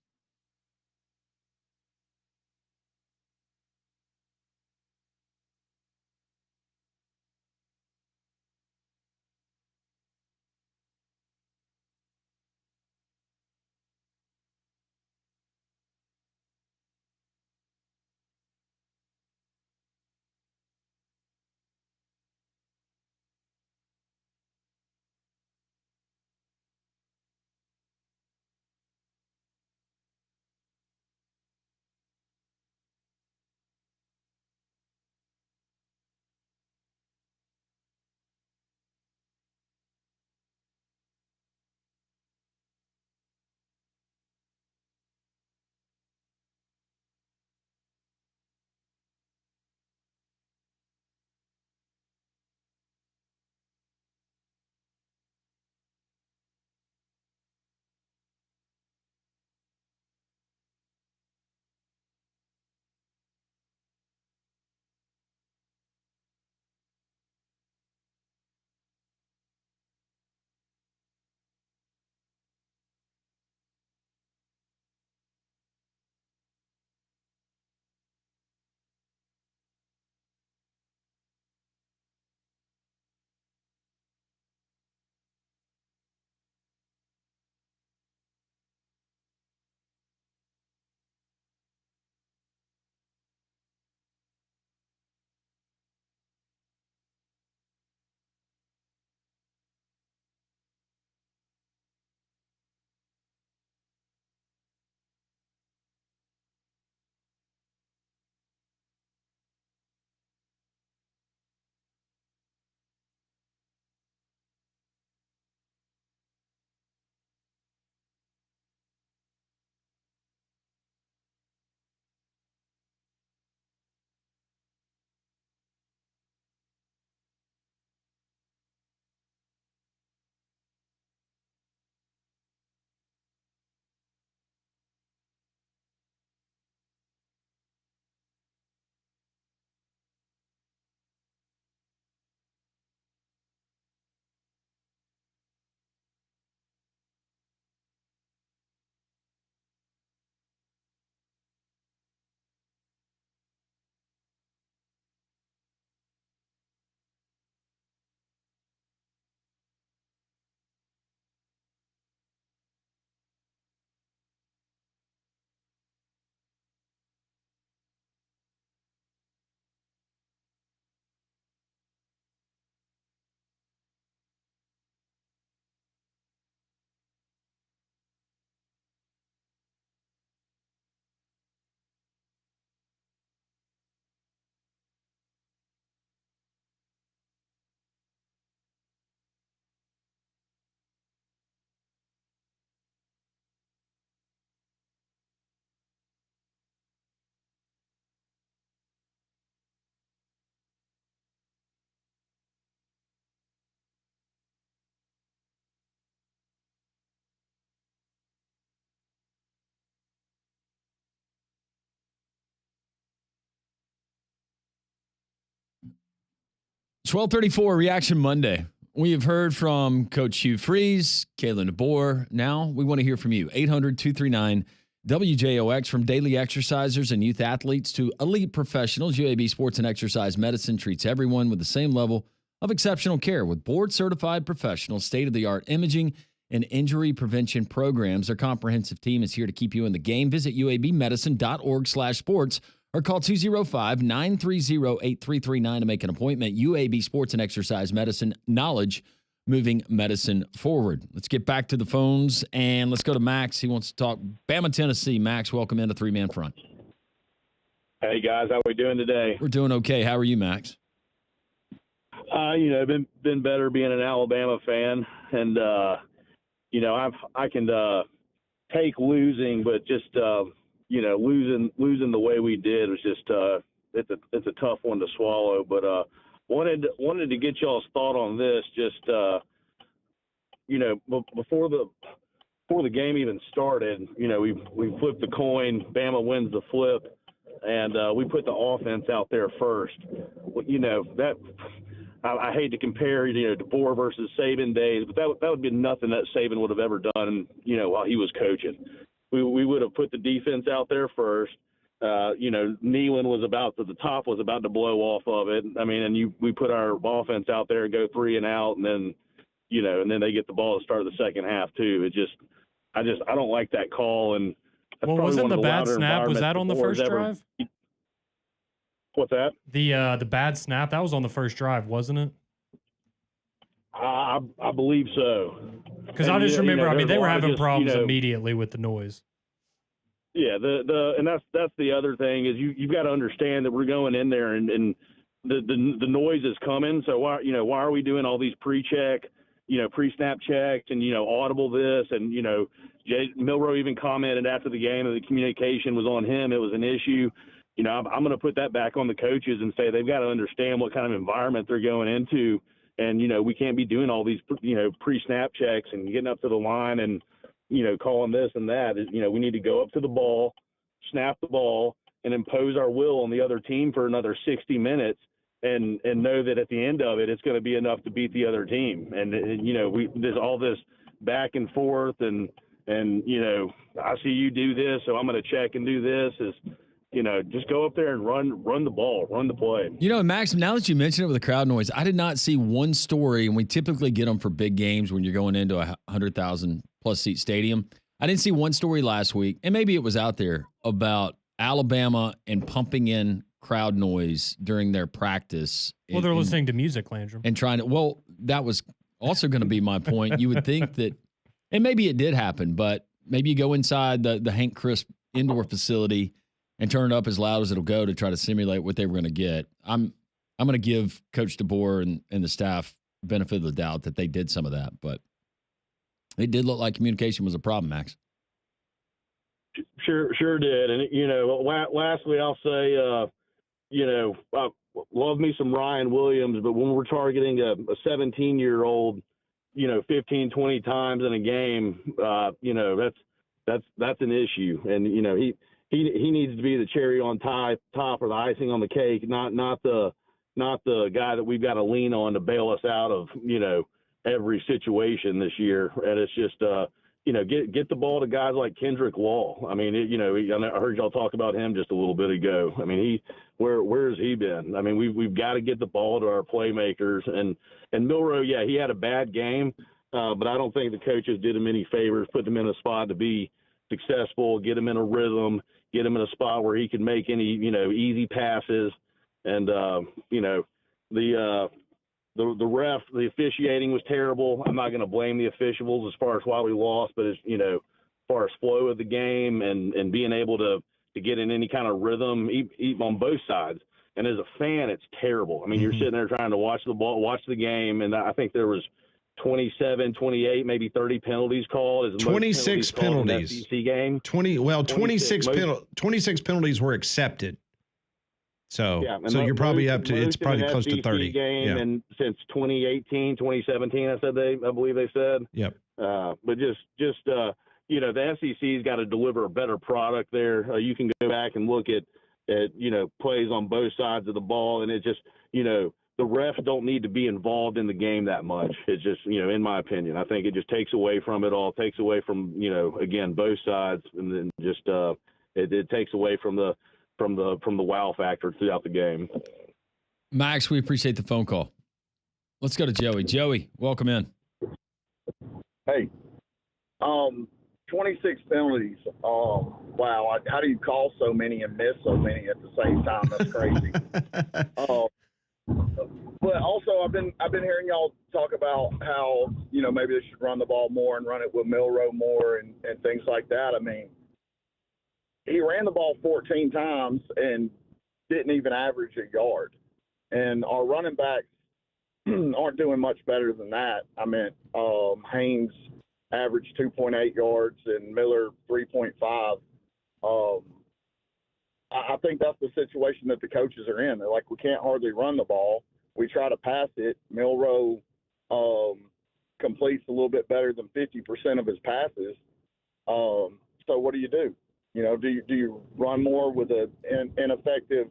12:34 Reaction Monday. We have heard from Coach Hugh Freeze, Kalen DeBoer. Now we want to hear from you. 800-239-WJOX. From daily exercisers and youth athletes to elite professionals, UAB Sports and Exercise Medicine treats everyone with the same level of exceptional care with board-certified professionals, state-of-the-art imaging, and injury prevention programs. Their comprehensive team is here to keep you in the game. Visit uabmedicine.org/sports or call 205-930-8339 to make an appointment. UAB Sports and Exercise Medicine, knowledge moving medicine forward. Let's get back to the phones, and let's go to Max. He wants to talk Bama, Tennessee. Max, welcome into Three-Man Front. Hey, guys. How are we doing today? We're doing okay. How are you, Max? Been better being an Alabama fan, and I can take losing, but just losing the way we did was just it's a tough one to swallow. But wanted to get y'all's thought on this. Just before the game even started, we flipped the coin. Bama wins the flip, and we put the offense out there first. That. I hate to compare, DeBoer versus Saban days, but that would be nothing that Saban would have ever done, while he was coaching. We would have put the defense out there first. Neyland was the top was about to blow off of it. I mean, and we put our offense out there and go 3 and out, and then, and then they get the ball to start the second half too. I don't like that call. And well, wasn't the bad snap? Was that on the first drive? What's that? The bad snap, that was on the first drive, wasn't it? I believe so. Because I just remember, they were having problems immediately with the noise. Yeah, and that's the other thing is you've got to understand that we're going in there and the noise is coming. So why are we doing all these pre-check, pre-snap checks and audible this and Milroe even commented after the game that the communication was on him. It was an issue. I'm going to put that back on the coaches and say they've got to understand what kind of environment they're going into. And, we can't be doing all these, pre-snap checks and getting up to the line and, calling this and that. We need to go up to the ball, snap the ball, and impose our will on the other team for another 60 minutes and know that at the end of it, it's going to be enough to beat the other team. And there's all this back and forth and I see you do this, so I'm going to check and do this just go up there and run the ball, run the play. Max, now that you mentioned it with the crowd noise, I did not see one story, and we typically get them for big games when you're going into a 100,000-plus seat stadium. I didn't see one story last week, and maybe it was out there, about Alabama and pumping in crowd noise during their practice. Well, they're listening to music, Landrum. And trying to – well, that was also going to be my point. You would think that – and maybe it did happen, but maybe you go inside the Hank Crisp indoor facility – and turn it up as loud as it'll go to try to simulate what they were going to get. I'm going to give Coach DeBoer and the staff benefit of the doubt that they did some of that, but it did look like communication was a problem, Max. Sure did. And, lastly, I'll say, I love me some Ryan Williams, but when we're targeting a 17-year-old, 15, 20 times in a game, that's an issue. And, he needs to be the cherry on top or the icing on the cake, not the guy that we've got to lean on to bail us out of, every situation this year. And it's just, get the ball to guys like Kendrick Law. I mean, I heard y'all talk about him just a little bit ago. I mean, where has he been? I mean, we've got to get the ball to our playmakers. And Milroe, yeah, he had a bad game, but I don't think the coaches did him any favors, put him in a spot to be successful, get him in a rhythm, get him in a spot where he can make any, easy passes. And, the ref, the officiating was terrible. I'm not going to blame the officials as far as why we lost, but as far as flow of the game and being able to get in any kind of rhythm, even on both sides. And as a fan, it's terrible. I mean, you're sitting there trying to watch the ball, watch the game. And I think there was 27, 28, maybe 30 penalties called. 26 penalties. SEC game. 26 penalties were accepted. So, yeah, so you're probably up to, it's probably close to 30. Game, yeah. And since 2018, 2017, I believe they said. Yep. But the SEC's got to deliver a better product there. You can go back and look at plays on both sides of the ball, and it just, the refs don't need to be involved in the game that much. It's just, in my opinion, I think it just takes away from it all, takes away from, again, both sides, and then just it takes away from the wow factor throughout the game. Max, we appreciate the phone call. Let's go to Joey. Joey, welcome in. Hey, 26 penalties. Wow. How do you call so many and miss so many at the same time? That's crazy. But also, I've been hearing y'all talk about how, maybe they should run the ball more and run it with Milroe more and things like that. I mean, he ran the ball 14 times and didn't even average a yard. And our running backs aren't doing much better than that. I mean, Haynes averaged 2.8 yards and Miller 3.5. I think that's the situation that the coaches are in. They're like, we can't hardly run the ball. We try to pass it. Milroe completes a little bit better than 50% of his passes. So what do? Do you run more with an ineffective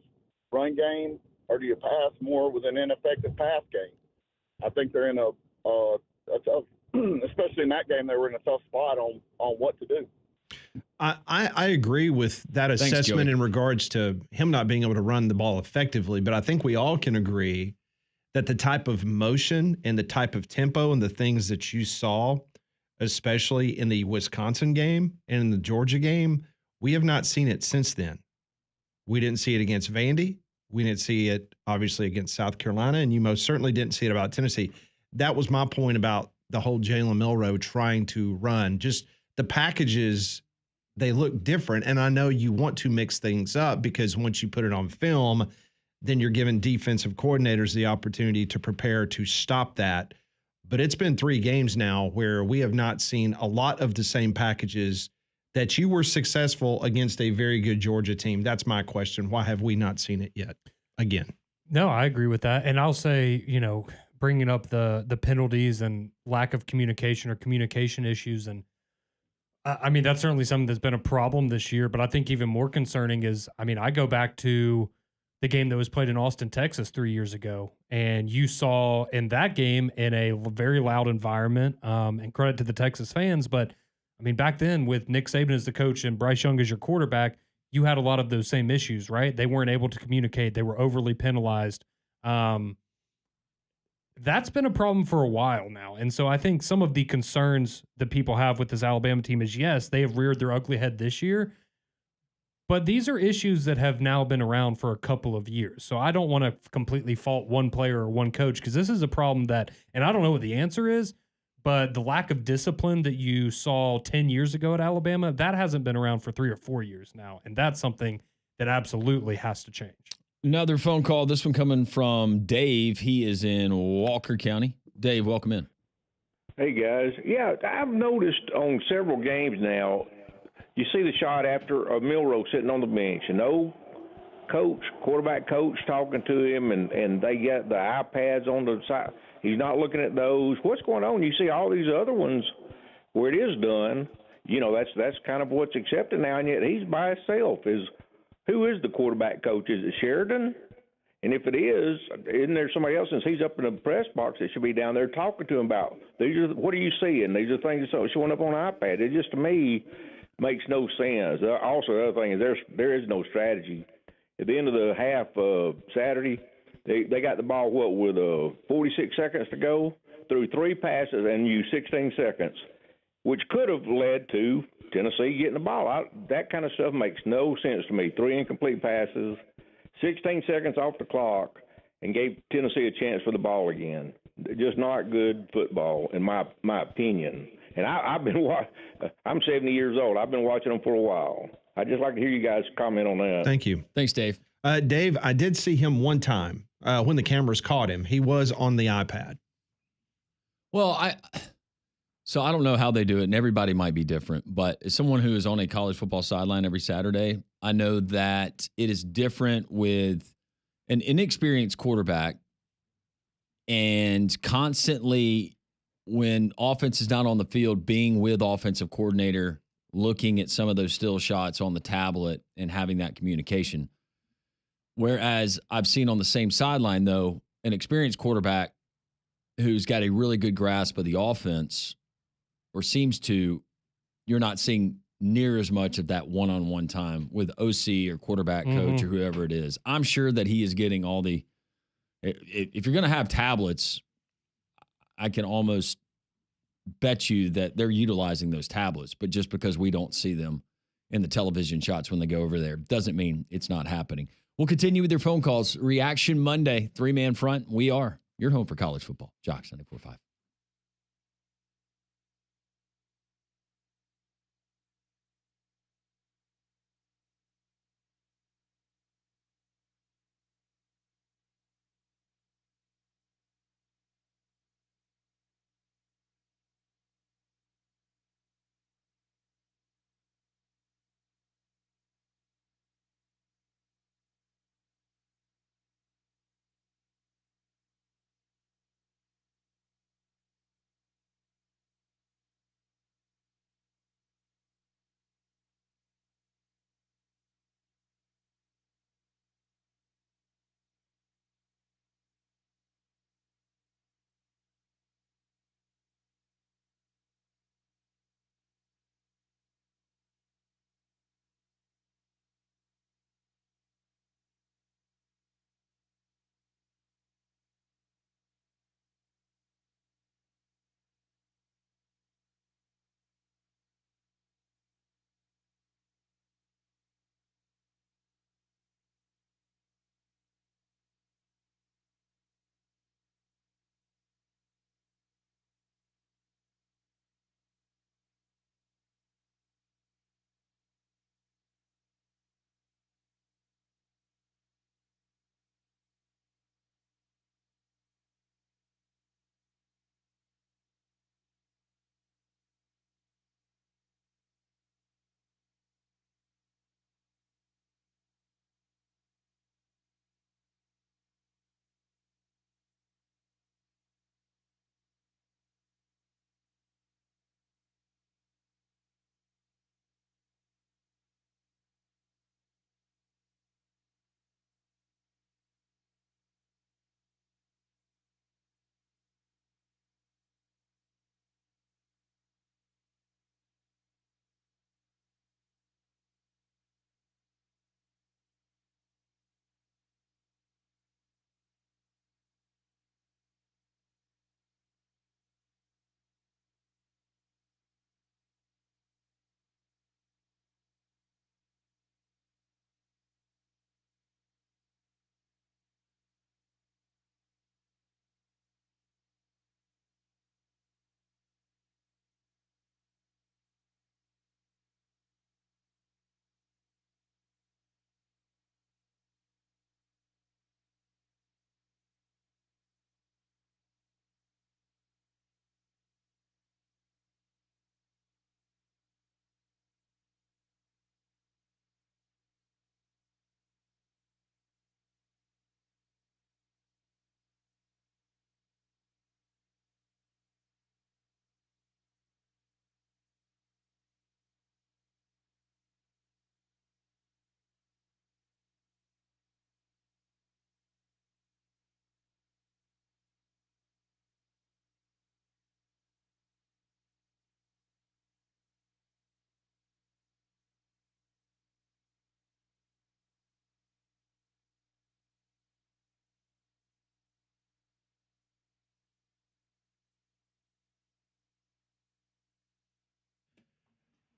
run game, or do you pass more with an ineffective pass game? I think they're in a tough, especially in that game, they were in a tough spot on what to do. I agree with that assessment in regards to him not being able to run the ball effectively, but I think we all can agree that the type of motion and the type of tempo and the things that you saw, especially in the Wisconsin game and in the Georgia game, we have not seen it since then. We didn't see it against Vandy. We didn't see it, obviously, against South Carolina, and you most certainly didn't see it about Tennessee. That was my point about the whole Jaylen Milroe trying to run. Just the packages, they look different, and I know you want to mix things up because once you put it on film, then you're giving defensive coordinators the opportunity to prepare to stop that. But it's been 3 games now where we have not seen a lot of the same packages that you were successful against a very good Georgia team. That's my question. Why have we not seen it yet again? No, I agree with that. And I'll say, bringing up the penalties and lack of communication or communication issues. And I mean, that's certainly something that's been a problem this year. But I think even more concerning is, I go back to the game that was played in Austin, Texas 3 years ago. And you saw in that game in a very loud environment, and credit to the Texas fans. But back then with Nick Saban as the coach and Bryce Young as your quarterback, you had a lot of those same issues, right? They weren't able to communicate. They were overly penalized. That's been a problem for a while now. And so I think some of the concerns that people have with this Alabama team is, yes, they have reared their ugly head this year, but these are issues that have now been around for a couple of years. So I don't want to completely fault one player or one coach, because this is a problem that, and I don't know what the answer is, but the lack of discipline that you saw 10 years ago at Alabama, that hasn't been around for 3 or 4 years now. And that's something that absolutely has to change. Another phone call, this one coming from Dave. He is in Walker County. Dave, welcome in. Hey, guys. Yeah, I've noticed on several games now, you see the shot after Milroe sitting on the bench, and no quarterback coach talking to him, and they got the iPads on the side. He's not looking at those. What's going on? You see all these other ones where it is done. That's kind of what's accepted now, and yet he's by himself. Who is the quarterback coach? Is it Sheridan? And if it is, isn't there somebody else, since he's up in the press box, that should be down there talking to him about, what are you seeing? These are things that's showing up on an iPad. It just, to me, makes no sense. Also, the other thing is there is no strategy. At the end of the half Saturday, they got the ball, with 46 seconds to go, threw 3 passes and used 16 seconds, which could have led to Tennessee getting the ball out. That kind of stuff makes no sense to me. 3 incomplete passes, 16 seconds off the clock, and gave Tennessee a chance for the ball again. Just not good football, in my opinion. And I'm 70 years old. I've been watching them for a while. I'd just like to hear you guys comment on that. Thank you. Thanks, Dave. Dave, I did see him one time when the cameras caught him. He was on the iPad. Well, I don't know how they do it, and everybody might be different. But as someone who is on a college football sideline every Saturday, I know that it is different with an inexperienced quarterback, and constantly when offense is not on the field, being with offensive coordinator, looking at some of those still shots on the tablet and having that communication. Whereas I've seen on the same sideline, though, an experienced quarterback who's got a really good grasp of the offense, or seems to, you're not seeing near as much of that one-on-one time with OC or quarterback coach or whoever it is. I'm sure that he is getting all the, if you're going to have tablets, I can almost bet you that they're utilizing those tablets, but just because we don't see them in the television shots when they go over there doesn't mean it's not happening. We'll continue with your phone calls. Reaction Monday, 3-man front. We are your home for college football. Jocks 94.5.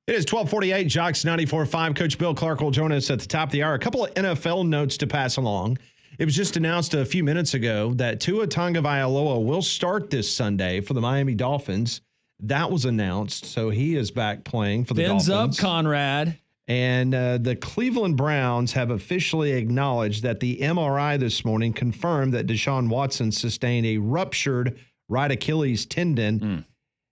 It is 12:48, Jocks 94.5. Coach Bill Clark will join us at the top of the hour. A couple of NFL notes to pass along. It was just announced a few minutes ago that Tua Tagovailoa will start this Sunday for the Miami Dolphins. That was announced, so he is back playing for the Fins Dolphins. up, Conrad. And the Cleveland Browns have officially acknowledged that the MRI this morning confirmed that Deshaun Watson sustained a ruptured right Achilles tendon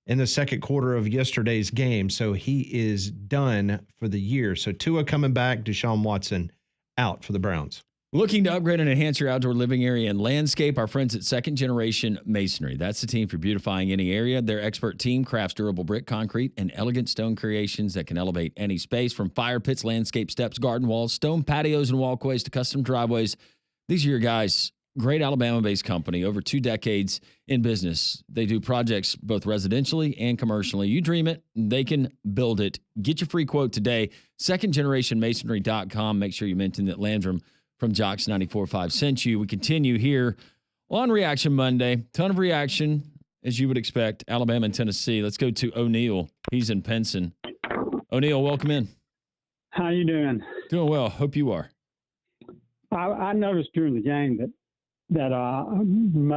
in the second quarter of yesterday's game. So he is done for the year. So Tua coming back, Deshaun Watson out for the Browns. Looking to upgrade and enhance your outdoor living area and landscape, our friends at Second Generation Masonry. That's the team for beautifying any area. Their expert team crafts durable brick, concrete, and elegant stone creations that can elevate any space, from fire pits, landscape steps, garden walls, stone patios and walkways to custom driveways. These are your guys great Alabama-based company, over 2 decades in business. They do projects both residentially and commercially. You dream it, they can build it. Get your free quote today, secondgenerationmasonry.com. Make sure you mention that Landrum from Jocks 94.5 sent you. We continue here on Reaction Monday. Ton of reaction, as you would expect. Alabama and Tennessee. Let's go to O'Neal. He's in Penson. O'Neal, welcome in. How you doing? Doing well. Hope you are. I noticed during the game that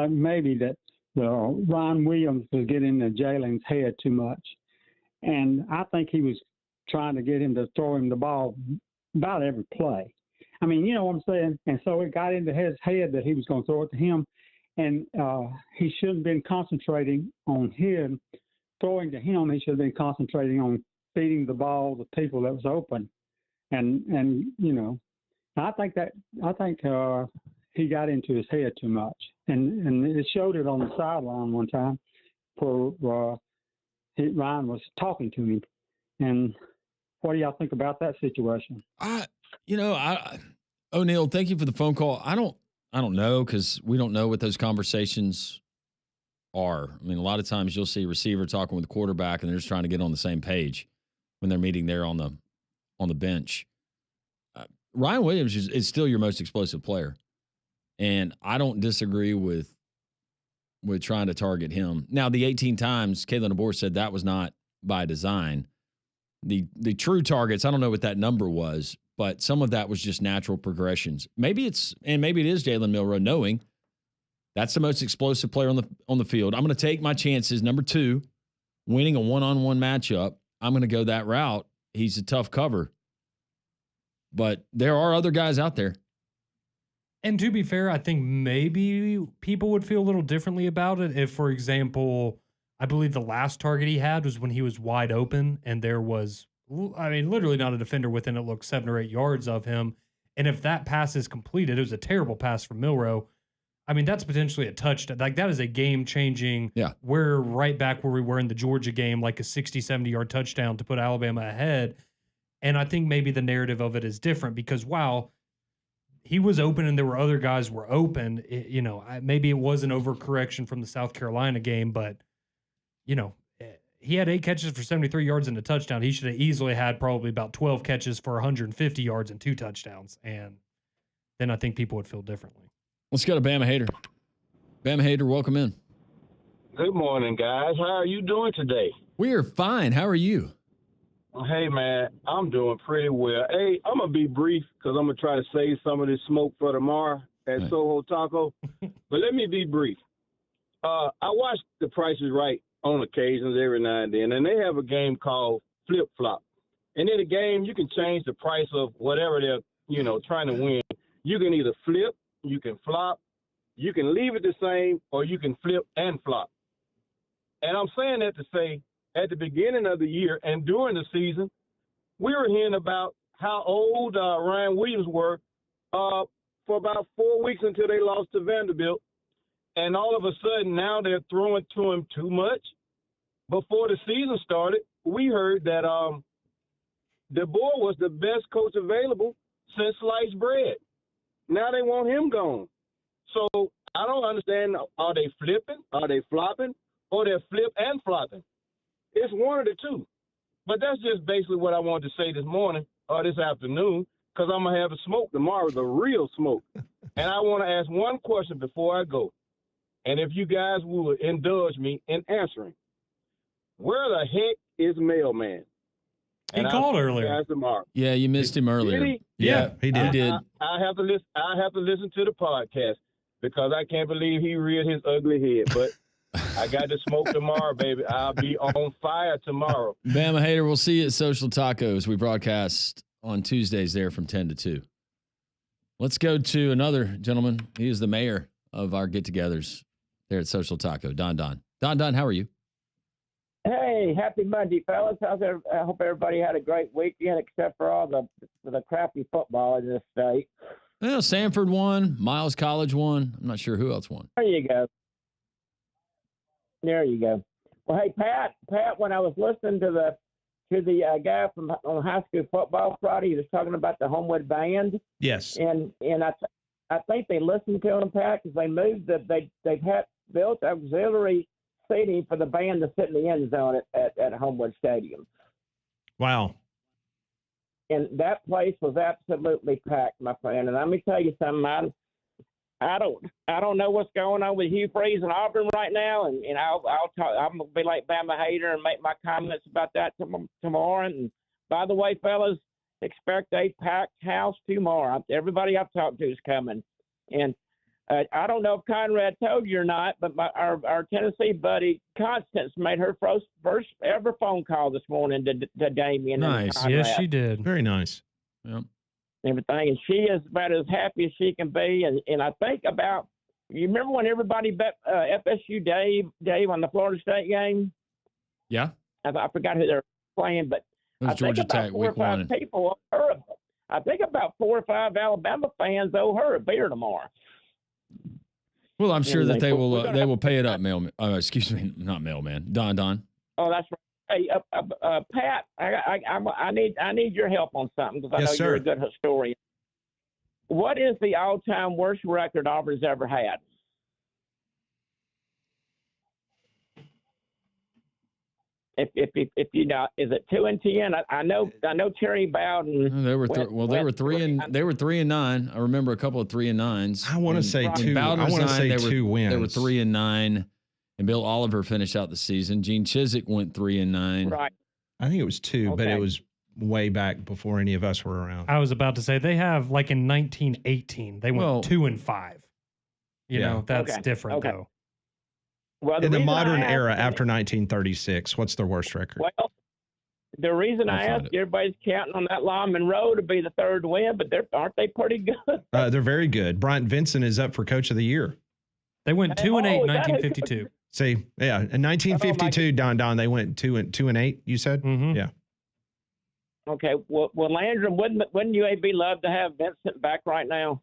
maybe that Ron Williams was getting in Jalen's head too much, and I think he was trying to get him to throw him the ball about every play. I mean, you know what I'm saying? And so it got into his head that he was going to throw it to him, and he shouldn't have been concentrating on him throwing to him. He should have been concentrating on feeding the ball to people that was open, and you know, I think he got into his head too much, and it showed it on the sideline one time. Ryan was talking to me, and what do y'all think about that situation? O'Neal, thank you for the phone call. I don't know, because we don't know what those conversations are. I mean, a lot of times you'll see a receiver talking with the quarterback, and they're just trying to get on the same page when they're meeting there on the bench. Ryan Williams is still your most explosive player, and I don't disagree with trying to target him. Now, the 18 times Kalen DeBoer said that was not by design. The true targets, I don't know what that number was, but some of that was just natural progressions. Maybe it is Jaylen Milroe knowing that's the most explosive player on the field. I'm going to take my chances. Number 2, winning a one-on-one matchup. I'm going to go that route. He's a tough cover. But there are other guys out there. And to be fair, I think maybe people would feel a little differently about it if, for example, I believe the last target he had was when he was wide open and there was, I mean, literally not a defender within, it looked 7 or 8 yards of him. And if that pass is completed, it was a terrible pass from Milroe. I mean, that's potentially a touchdown. Like, that is a game-changing. Yeah. We're right back where we were in the Georgia game, like a 60, 70-yard touchdown to put Alabama ahead. And I think maybe the narrative of it is different because, wow, he was open and there were other guys were open. Maybe it was an overcorrection from the South Carolina game, but, he had 8 catches for 73 yards and a touchdown. He should have easily had probably about 12 catches for 150 yards and 2 touchdowns. And then I think people would feel differently. Let's go to Bama Hater. Bama Hater, welcome in. Good morning, guys. How are you doing today? We are fine. How are you? Hey, man, I'm doing pretty well. Hey, I'm going to be brief because I'm going to try to save some of this smoke for tomorrow at Soho Taco. But let me be brief. I watch The Price is Right on occasions every now and then, and they have a game called Flip Flop. And in the game, you can change the price of whatever they're, trying to win. You can either flip, you can flop, you can leave it the same, or you can flip and flop. And I'm saying that to say, at the beginning of the year and during the season, we were hearing about how old Ryan Williams were for about 4 weeks until they lost to Vanderbilt. And all of a sudden, now they're throwing to him too much. Before the season started, we heard that DeBoer was the best coach available since sliced bread. Now they want him gone. So I don't understand, are they flipping, are they flopping, or they're flip and flopping? It's one of the two. But that's just basically what I wanted to say this morning or this afternoon, because I'm going to have a smoke tomorrow, the real smoke. And I want to ask one question before I go. And if you guys would indulge me in answering, where the heck is Mailman? He called earlier. Guys tomorrow. Yeah, you missed him earlier. Did he? Yeah, he did. I have to listen to the podcast because I can't believe he reared his ugly head. But I got to smoke tomorrow, baby. I'll be on fire tomorrow. Bama Hater, we'll see you at Social Tacos. We broadcast on Tuesdays there from 10 to 2. Let's go to another gentleman. He is the mayor of our get-togethers there at Social Taco, Don. Don, how are you? Hey, happy Monday, fellas. I hope everybody had a great weekend, except for all the crappy football in this state. Well, Sanford won. Miles College won. I'm not sure who else won. There you go. Well, hey, Pat, when I was listening to the guy on high school football Friday, he was talking about the Homewood Band. Yes. And I think they listened to them, Pat, because they moved they've had built auxiliary seating for the band to sit in the end zone at Homewood Stadium. Wow. And that place was absolutely packed, my friend. And let me tell you something. I don't know what's going on with Hugh Freeze and Auburn right now, and I'll talk. I'm gonna be like Bama hater and make my comments about that tomorrow. And by the way, fellas, expect a packed house tomorrow. Everybody I've talked to is coming, and I don't know if Conrad told you or not, but our Tennessee buddy Constance made her first ever phone call this morning to Damien. Nice. And Yes, she did. Very nice. Yep. Everything, and she is about as happy as she can be. And I think about, you remember when everybody bet FSU Dave on the Florida State game? Yeah. I forgot who they were playing, but It was I Georgia think about Tech, 4 or week 5 one. people owe her. I think about 4 or 5 Alabama fans owe her a beer tomorrow. Well, I'm sure that they We're will gonna they will pay it up, mailman. Excuse me, not mailman. Don. Oh, that's right. Hey, Pat, I need your help on something because I Yes, know sir. you're a good historian. What is the all-time worst record Auburn's ever had? If you know, is it 2-10? I know Terry Bowden. They were 3-9. I remember a couple of 3-9s. I want to say When two. Bowden I want to resigned, say they were- two wins. They were 3-9, and Bill Oliver finished out the season. Gene Chizik went 3-9. Right. I think it was 2, but Okay. it was way back before any of us were around. I was about to say they have like in 1918 they went Well, 2-5. You Yeah. know that's Okay, different okay. though. Well, In the reason I modern asked- era, after 1936, what's their worst record? Well, the reason I'll I find asked, everybody's counting on that Lyman Rowe to be the third win, but aren't they pretty good? They're very good. Bryant Vincent is up for Coach of the Year. They went 2-8 in is that who- 1952. See, yeah, in 1952, Don, they went 2-8. You said, Mhm. yeah. Okay, well, Landrum, wouldn't UAB love to have Vincent back right now?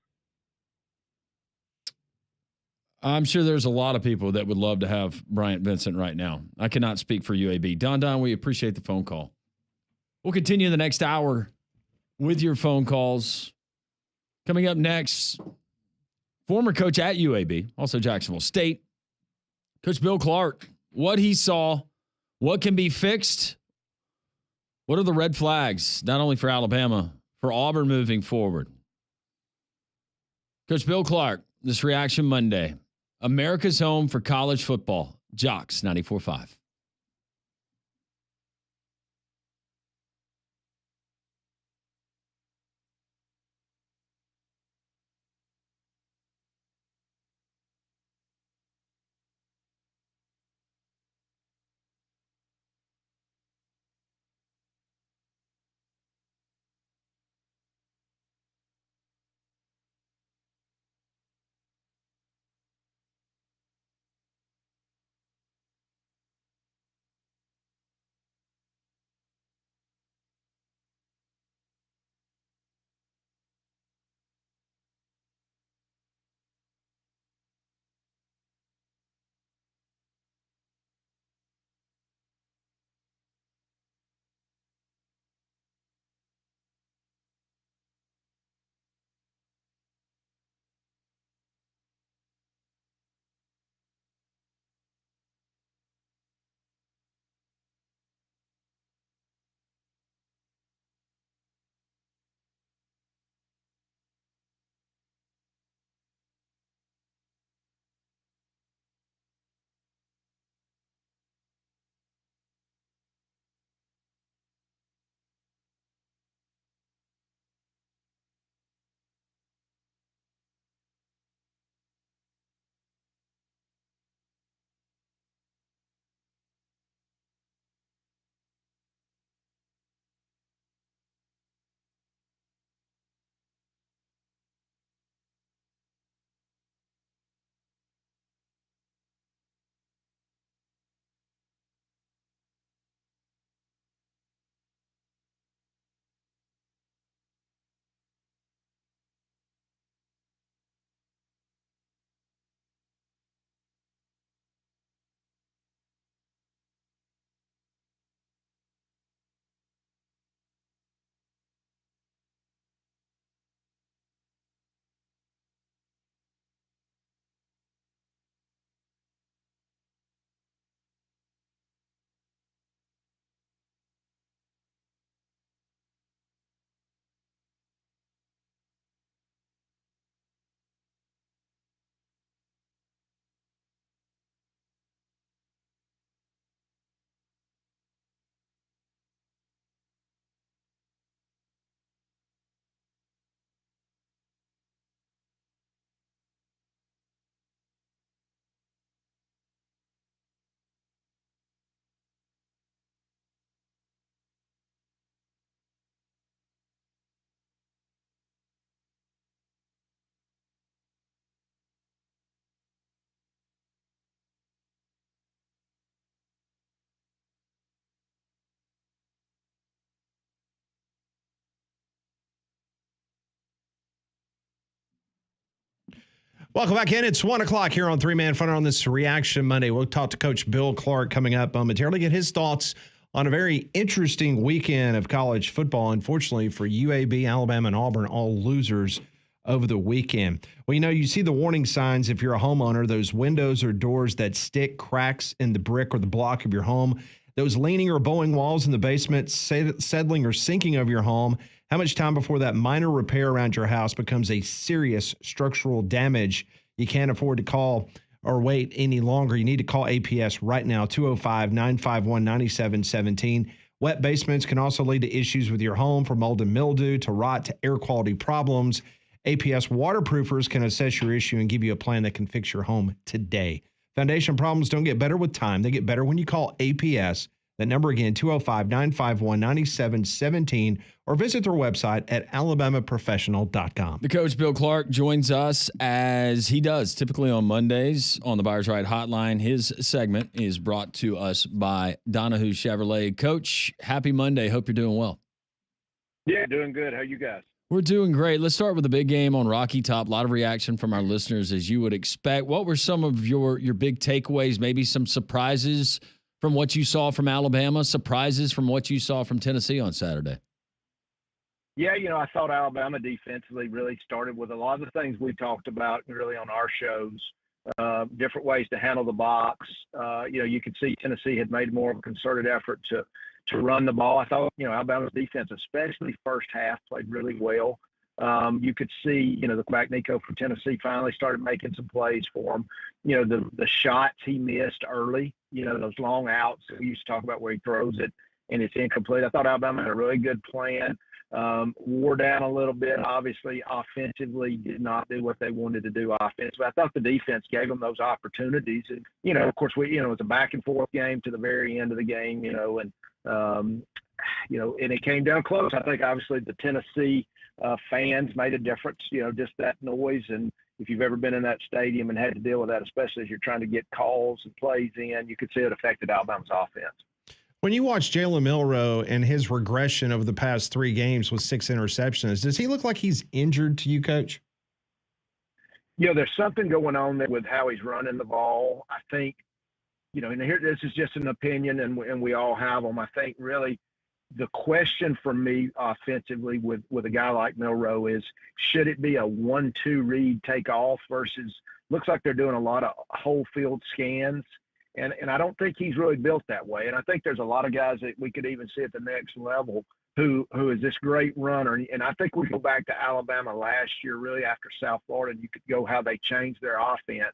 I'm sure there's a lot of people that would love to have Bryant Vincent right now. I cannot speak for UAB. Don, we appreciate the phone call. We'll continue the next hour with your phone calls. Coming up next, former coach at UAB, also Jacksonville State, Coach Bill Clark, what he saw, what can be fixed, what are the red flags, not only for Alabama, for Auburn moving forward. Coach Bill Clark, this Reaction Monday. America's home for college football. Jocks 94.5. Welcome back in. It's 1 o'clock here on Three Man Fun on this Reaction Monday. We'll talk to Coach Bill Clark coming up momentarily, get his thoughts on a very interesting weekend of college football. Unfortunately for UAB, Alabama, and Auburn, all losers over the weekend. Well, you see the warning signs if you're a homeowner, those windows or doors that stick, cracks in the brick or the block of your home, those leaning or bowing walls in the basement, settling or sinking of your home. How much time before that minor repair around your house becomes a serious structural damage? You can't afford to call or wait any longer. You need to call APS right now, 205-951-9717. Wet basements can also lead to issues with your home, from mold and mildew to rot to air quality problems. APS waterproofers can assess your issue and give you a plan that can fix your home today. Foundation problems don't get better with time. They get better when you call APS. That number again, 205-951-9717, or visit their website at alabamaprofessional.com. The coach, Bill Clark, joins us as he does typically on Mondays on the Buyers Right Hotline. His segment is brought to us by Donahue Chevrolet. Coach, happy Monday. Hope you're doing well. Yeah, doing good. How you guys? We're doing great. Let's start with the big game on Rocky Top. A lot of reaction from our listeners, as you would expect. What were some of your big takeaways, maybe some surprises from what you saw from Alabama, surprises from what you saw from Tennessee on Saturday? Yeah, I thought Alabama defensively really started with a lot of the things we talked about really on our shows, different ways to handle the box. You could see Tennessee had made more of a concerted effort to run the ball. I thought, Alabama's defense, especially first half, played really well. You could see, the back Nico from Tennessee finally started making some plays for him. The shots he missed early, those long outs that we used to talk about where he throws it and it's incomplete. I thought Alabama had a really good plan. Wore down a little bit, obviously, offensively did not do what they wanted to do offensively. I thought the defense gave them those opportunities. And, of course, it was a back and forth game to the very end of the game, and it came down close. I think, obviously, the Tennessee fans made a difference, just that noise. And if you've ever been in that stadium and had to deal with that, especially as you're trying to get calls and plays in, you could see it affected Alabama's offense. When you watch Jaylen Milroe and his regression over the past 3 games with 6 interceptions, does he look like he's injured to you, Coach? There's something going on there with how he's running the ball. I think, and here, this is just an opinion, and we all have them. I think really the question for me offensively with a guy like Milroe is, should it be a 1-2 read take off versus looks like they're doing a lot of whole field scans. And I don't think he's really built that way. And I think there's a lot of guys that we could even see at the next level who is this great runner. And I think we go back to Alabama last year, really after South Florida, and you could go how they changed their offense.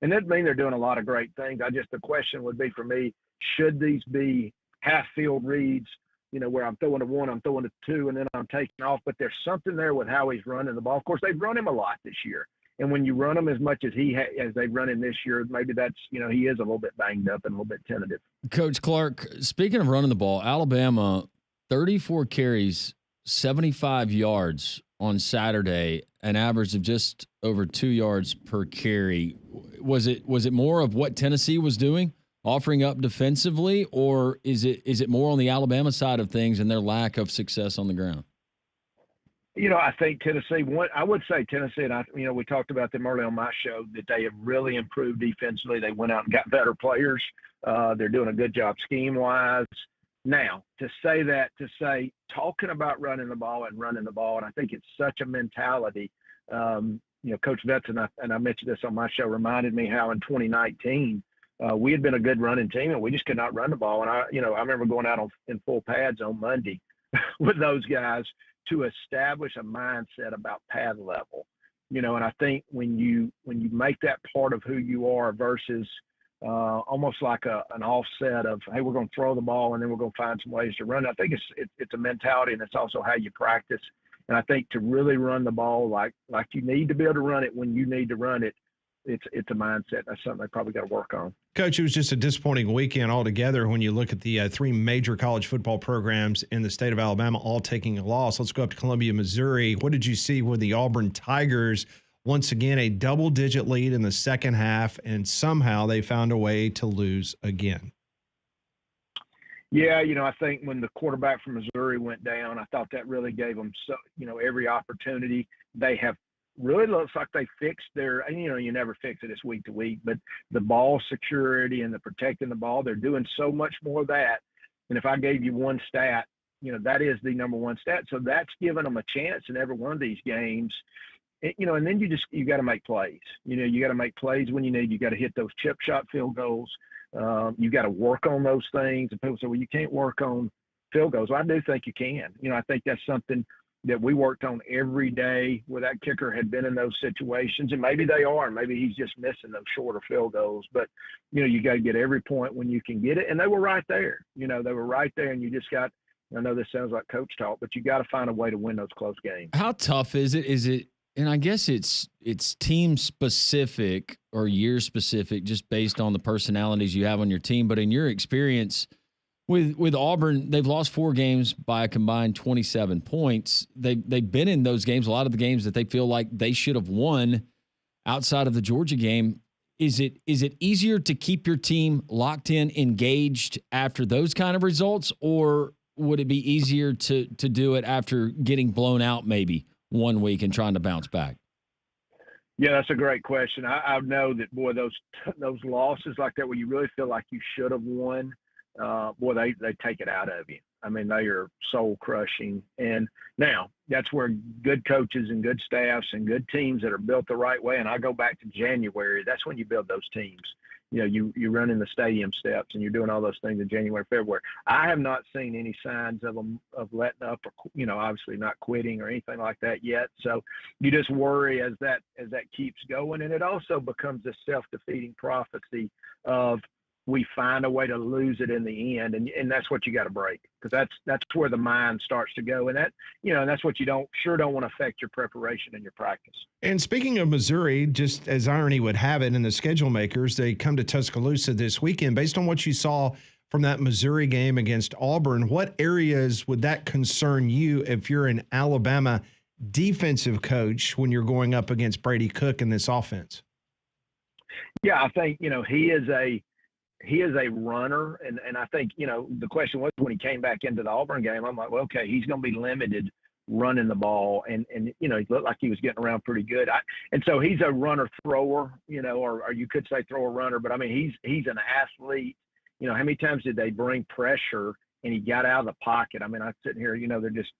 And that doesn't mean they're doing a lot of great things. The question would be for me, should these be half field reads, where I'm throwing to 1, I'm throwing to 2, and then I'm taking off. But there's something there with how he's running the ball. Of course, they've run him a lot this year. And when you run him as much as as they've run him this year, maybe that's, he is a little bit banged up and a little bit tentative. Coach Clark, speaking of running the ball, Alabama, 34 carries, 75 yards on Saturday, an average of just over 2 yards per carry. Was it more of what Tennessee was doing, offering up defensively, or is it more on the Alabama side of things and their lack of success on the ground? I think Tennessee, I would say Tennessee, and we talked about them early on my show, that they have really improved defensively. They went out and got better players. They're doing a good job scheme-wise. Now, talking about running the ball, and I think it's such a mentality. Coach Betts, and I mentioned this on my show, reminded me how in 2019 we had been a good running team, and we just could not run the ball. And I remember going out in full pads on Monday with those guys to establish a mindset about pad level, and I think when you make that part of who you are versus almost like an offset of, hey, we're going to throw the ball and then we're going to find some ways to run. I think it's a mentality, and it's also how you practice. And I think to really run the ball like you need to be able to run it when you need to run it, it's a mindset. That's something they probably got to work on. Coach, it was just a disappointing weekend altogether when you look at the 3 major college football programs in the state of Alabama all taking a loss. Let's go up to Columbia, Missouri. What did you see with the Auburn Tigers? Once again, a double-digit lead in the second half, and somehow they found a way to lose again. Yeah, I think when the quarterback from Missouri went down, I thought that really gave them every opportunity. They have really looks like they fixed their, you never fix it, it's week to week, but the ball security and the protecting the ball, they're doing so much more of that. And if I gave you one stat, that is the number one stat. So that's given them a chance in every one of these games. And then you got to make plays. You got to make plays when you need. You got to hit those chip shot field goals. You got to work on those things. And people say, well, you can't work on field goals. Well, I do think you can. I think that's something that we worked on every day where that kicker had been in those situations. And maybe they are. Maybe he's just missing those shorter field goals. But, you got to get every point when you can get it. And they were right there. They were right there. And you just got – I know this sounds like coach talk, but you got to find a way to win those close games. How tough is it? And I guess it's team specific or year specific, just based on the personalities you have on your team. But in your experience with Auburn, they've lost 4 games by a combined 27 points. They've been in those games, a lot of the games that they feel like they should have won outside of the Georgia game. Is it easier to keep your team locked in, engaged after those kind of results, or would it be easier to do it after getting blown out maybe one week and trying to bounce back? Yeah, that's a great question. I know that, boy, those losses like that where you really feel like you should have won, boy, they take it out of you. I mean, they are soul crushing. And now that's where good coaches and good staffs and good teams that are built the right way. And I go back to January. That's when you build those teams. You run in the stadium steps and you're doing all those things in January, February. I have not seen any signs of them of letting up or, obviously not quitting or anything like that yet. So you just worry as that keeps going. And it also becomes a self-defeating prophecy of we find a way to lose it in the end. And that's what you got to break, because that's where the mind starts to go. And that, and that's what you don't want to affect your preparation and your practice. And speaking of Missouri, just as irony would have it, in the schedule makers, they come to Tuscaloosa this weekend. Based on what you saw from that Missouri game against Auburn, what areas would that concern you if you're an Alabama defensive coach when you're going up against Brady Cook in this offense? Yeah, I think, he is a runner, and I think, the question was when he came back into the Auburn game, I'm like, well, okay, he's going to be limited running the ball, and he looked like he was getting around pretty good. And so he's a runner-thrower, or you could say thrower-runner, but, I mean, he's an athlete. How many times did they bring pressure, and he got out of the pocket? I mean, I'm sitting here, they're just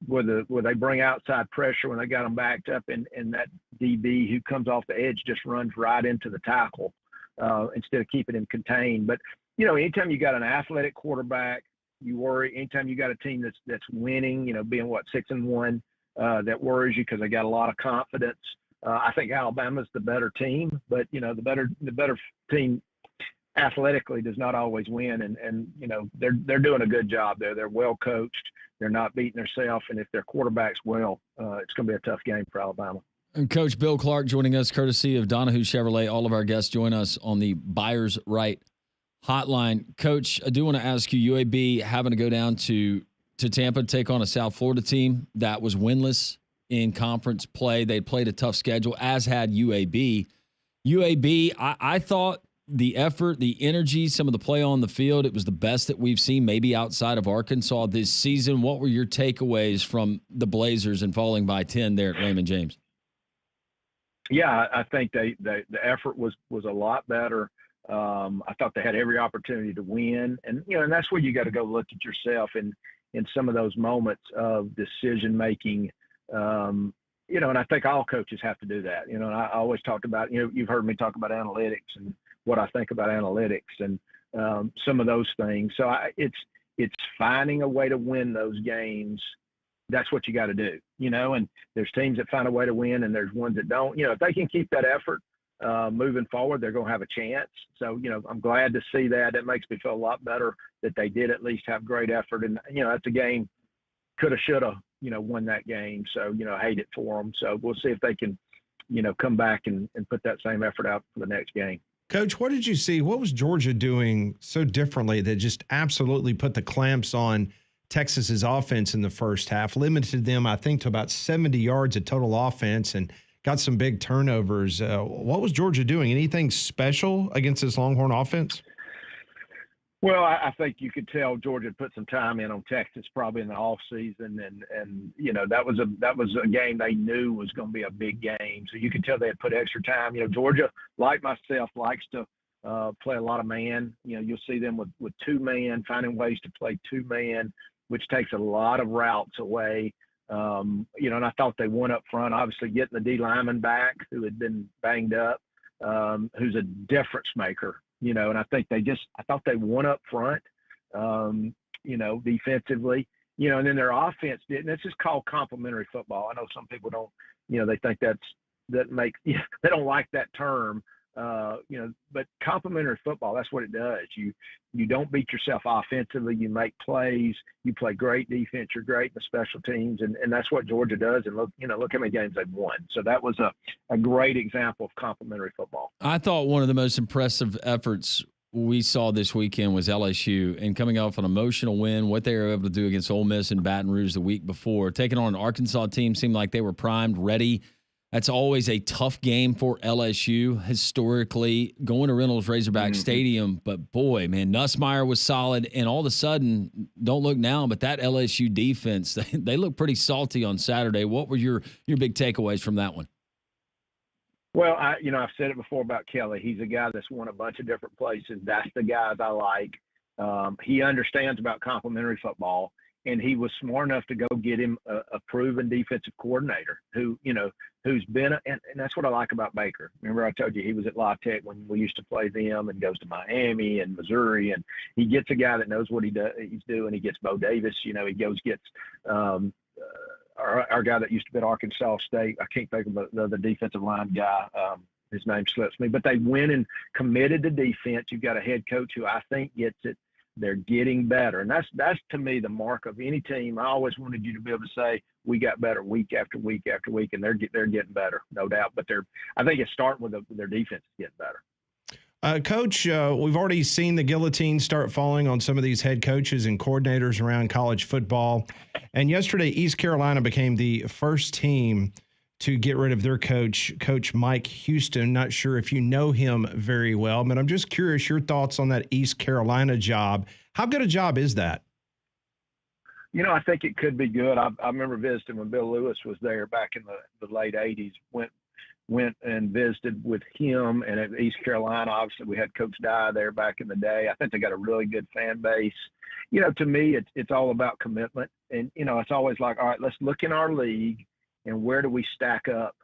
where they bring outside pressure when they got him backed up, and that DB who comes off the edge just runs right into the tackle. Instead of keeping him contained. But, anytime you got an athletic quarterback, you worry. Anytime you got a team that's winning, being 6-1, that worries you because they got a lot of confidence. I think Alabama's the better team, but, the better team athletically does not always win. And they're doing a good job there. They're well coached. They're not beating themselves. And if their quarterback's well, it's going to be a tough game for Alabama. And Coach Bill Clark joining us, courtesy of Donahue Chevrolet. All of our guests join us on the Buyers Right hotline. Coach, I do want to ask you, UAB having to go down to Tampa to take on a South Florida team that was winless in conference play. They played a tough schedule, as had UAB. UAB, I thought the effort, the energy, some of the play on the field, it was the best that we've seen maybe outside of Arkansas this season. What were your takeaways from the Blazers and falling by 10 there at Raymond James? Yeah, I think the effort was a lot better. I thought they had every opportunity to win, and and that's where you got to go look at yourself in some of those moments of decision making. And I think all coaches have to do that. And I always talk about, you've heard me talk about analytics and what I think about analytics and some of those things. So it's finding a way to win those games. That's what you got to do, and there's teams that find a way to win and there's ones that don't. If they can keep that effort moving forward, they're going to have a chance. So, I'm glad to see that. It makes me feel a lot better that they did at least have great effort. And, that's a game, coulda, shoulda, won that game. So, I hate it for them. So we'll see if they can, come back and put that same effort out for the next game. Coach, what did you see? What was Georgia doing so differently that just absolutely put the clamps on Texas's offense in the first half, limited them, I think, to about 70 yards of total offense and got some big turnovers? What was Georgia doing? Anything special against this Longhorn offense? Well, I think you could tell Georgia had put some time in on Texas probably in the off season, and that was a game they knew was going to be a big game. So you could tell they had put extra time. Georgia, like myself, likes to play a lot of man. You'll see them with 2-man, finding ways to play 2-man, which takes a lot of routes away. And I thought they won up front, obviously getting the D lineman back who had been banged up, who's a difference maker. And I thought they won up front, defensively, and then their offense didn't. It's just called complementary football. I know some people don't, they think they don't like that term, but complementary football, that's what it does. You don't beat yourself offensively. You make plays. You play great defense. You're great in the special teams, and that's what Georgia does. And look how many games they've won. So that was a great example of complementary football. I thought one of the most impressive efforts we saw this weekend was LSU, and coming off an emotional win, what they were able to do against Ole Miss and Baton Rouge the week before, taking on an Arkansas team seemed like they were primed, ready. That's always a tough game for LSU historically, going to Reynolds Razorback Stadium. But, boy, man, Nussmeier was solid. And all of a sudden, don't look now, but that LSU defense, they look pretty salty on Saturday. What were your big takeaways from that one? Well, I've said it before about Kelly. He's a guy that's won a bunch of different places. That's the guys I like. He understands about complementary football. And he was smart enough to go get him a proven defensive coordinator who's been and that's what I like about Baker. Remember I told you he was at La Tech when we used to play them, and goes to Miami and Missouri, and he gets a guy that knows what he's doing. He gets Bo Davis. He gets our guy that used to be at Arkansas State. I can't think of the defensive line guy. His name slips me. But they went and committed to defense. You've got a head coach who I think gets it. They're getting better. And that's to me the mark of any team. I always wanted you to be able to say we got better week after week after week, and they're getting better, no doubt. But I think it's starting with their defense getting better. Coach, we've already seen the guillotine start falling on some of these head coaches and coordinators around college football. And yesterday, East Carolina became the first team to get rid of their coach, Coach Mike Houston. Not sure if you know him very well, but I'm just curious your thoughts on that East Carolina job. How good a job is that? I think it could be good. I remember visiting when Bill Lewis was there back in the late 80s. Went and visited with him, and at East Carolina, obviously we had Coach Dye there back in the day. I think they got a really good fan base. To me, it's all about commitment. And, it's always like, all right, let's look in our league and where do we stack up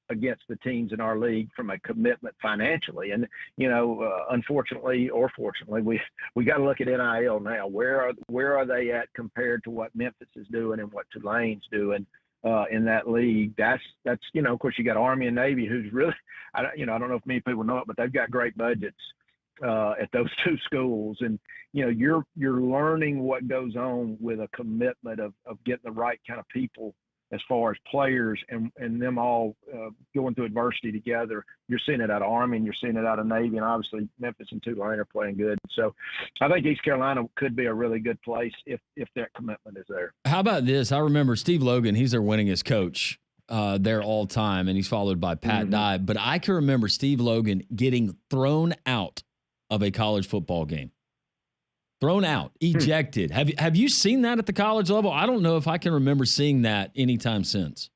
against the teams in our league from a commitment financially. And, unfortunately or fortunately, we got to look at NIL now. Where are they at compared to what Memphis is doing and what Tulane's doing in that league? That's of course you got Army and Navy, who's really, I don't know if many people know it, but they've got great budgets at those two schools. And, you're learning what goes on with a commitment of getting the right kind of people as far as players and them all going through adversity together. You're seeing it out of Army, and you're seeing it out of Navy, and obviously Memphis and Tulane are playing good. So I think East Carolina could be a really good place if that commitment is there. How about this? I remember Steve Logan, he's their winningest coach there all time, and he's followed by Pat Dye. But I can remember Steve Logan getting thrown out of a college football game. Thrown out, ejected. Have you seen that at the college level? I don't know if I can remember seeing that anytime since.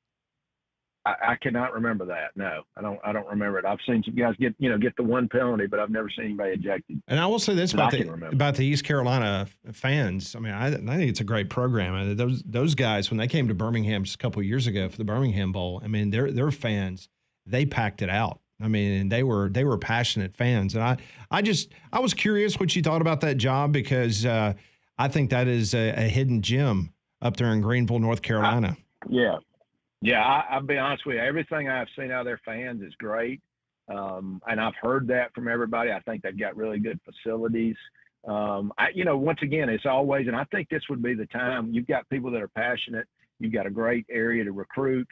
I cannot remember that. No, I don't remember it. I've seen some guys get the one penalty, but I've never seen anybody ejected. And I will say this about the East Carolina fans. I mean, I think it's a great program. Those guys, when they came to Birmingham just a couple of years ago for the Birmingham Bowl, I mean, their fans, they packed it out. I mean, they were passionate fans. And I was curious what you thought about that job, because I think that is a hidden gem up there in Greenville, North Carolina. I'll be honest with you. Everything I've seen out of their fans is great. And I've heard that from everybody. I think they've got really good facilities. Once again, it's always, and I think this would be the time. You've got people that are passionate. You've got a great area to recruit.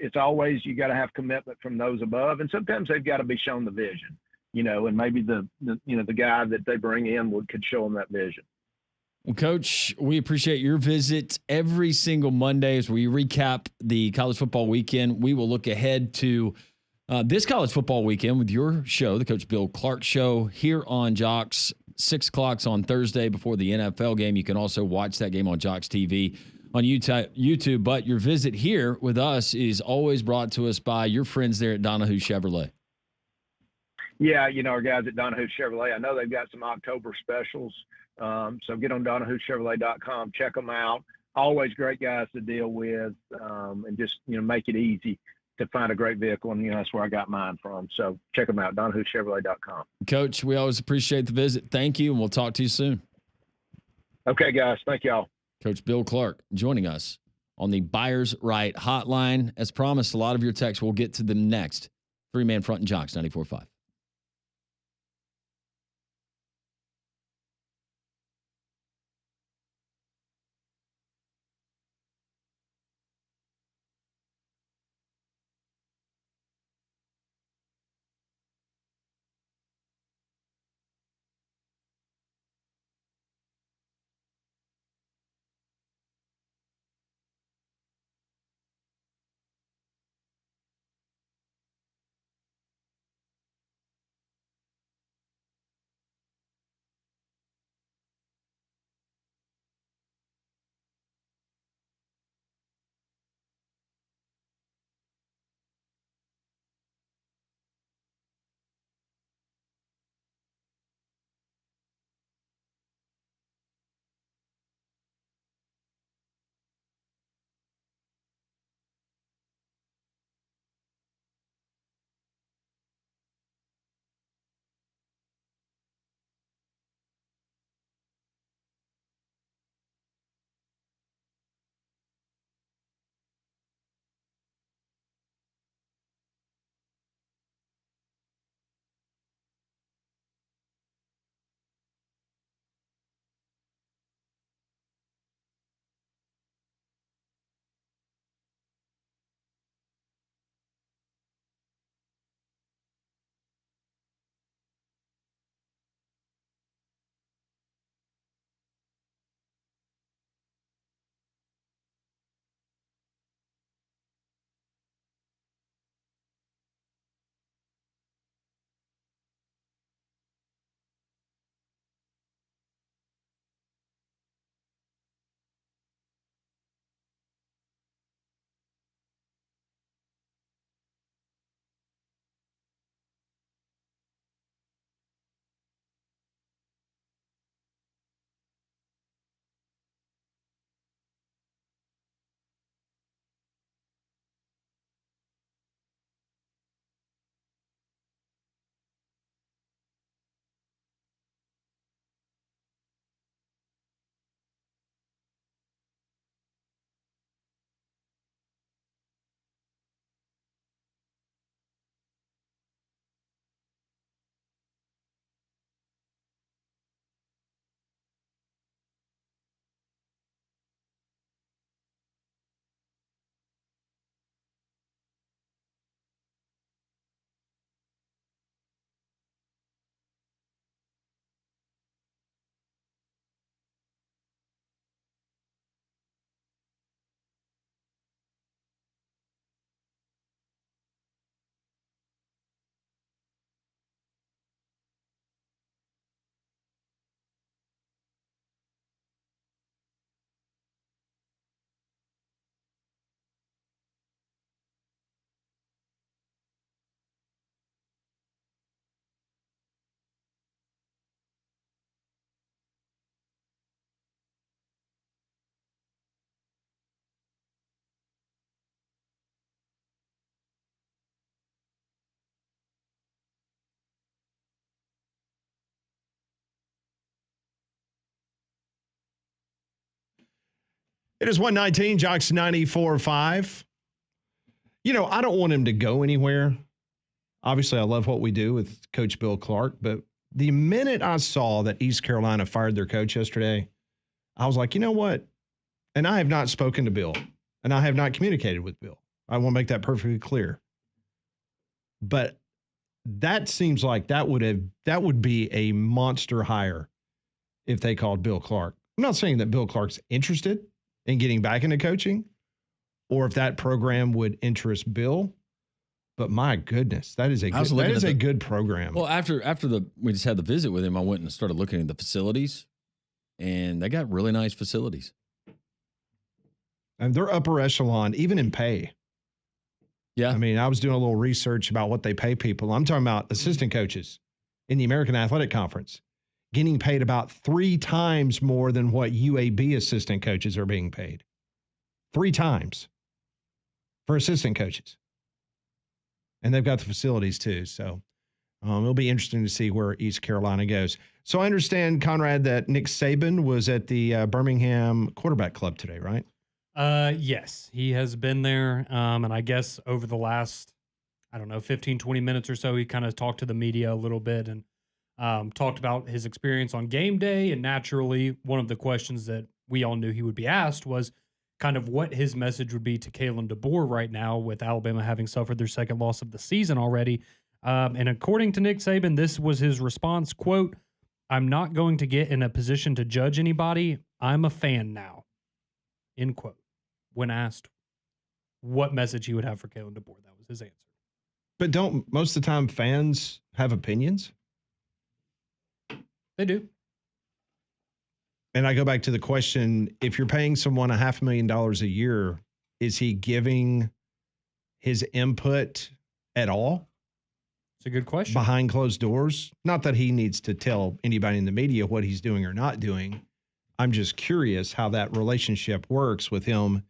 It's always, you got to have commitment from those above. And sometimes they've got to be shown the vision, and maybe the guy that they bring in could show them that vision. Well, Coach, we appreciate your visit every single Monday as we recap the college football weekend. We will look ahead to this college football weekend with your show, the Coach Bill Clark Show, here on Jocks. 6 o'clock on Thursday before the NFL game. You can also watch that game on Jocks TV on YouTube. But your visit here with us is always brought to us by your friends there at Donahue Chevrolet. Yeah, our guys at Donahue Chevrolet, I know they've got some October specials. So get on DonahueChevrolet.com, check them out. Always great guys to deal with, and just, make it easy to find a great vehicle. And, that's where I got mine from. So check them out, DonahueChevrolet.com. Coach, we always appreciate the visit. Thank you, and we'll talk to you soon. Okay, guys. Thank y'all. Coach Bill Clark joining us on the Buyers Right Hotline. As promised, a lot of your texts. We'll get to them next. Three-man front and Jocks 94.5. It is 119, Jocks 94.5. I don't want him to go anywhere. Obviously, I love what we do with Coach Bill Clark, but the minute I saw that East Carolina fired their coach yesterday, I was like, you know what? And I have not spoken to Bill, and I have not communicated with Bill. I want to make that perfectly clear. But that seems like that would be a monster hire if they called Bill Clark. I'm not saying that Bill Clark's interested in getting back into coaching, or if that program would interest Bill. But my goodness, that is a good program. Well, after we just had the visit with him, I went and started looking at the facilities, and they got really nice facilities. And they're upper echelon, even in pay. Yeah. I mean, I was doing a little research about what they pay people. I'm talking about assistant coaches in the American Athletic Conference getting paid about 3 times more than what UAB assistant coaches are being paid. 3 times for assistant coaches. And they've got the facilities too. So it'll be interesting to see where East Carolina goes. So I understand, Conrad, that Nick Saban was at the Birmingham Quarterback Club today, right? Yes, he has been there. And I guess over the last, 15, 20 minutes or so, he kind of talked to the media a little bit and talked about his experience on game day. And naturally, one of the questions that we all knew he would be asked was kind of what his message would be to Kalen DeBoer right now, with Alabama having suffered their second loss of the season already. And according to Nick Saban, this was his response, quote, "I'm not going to get in a position to judge anybody. I'm a fan now," end quote. When asked what message he would have for Kalen DeBoer, that was his answer. But don't most of the time fans have opinions? They do. And I go back to the question, if you're paying someone $500,000 a year, is he giving his input at all? It's a good question. Behind closed doors? Not that he needs to tell anybody in the media what he's doing or not doing. I'm just curious how that relationship works with him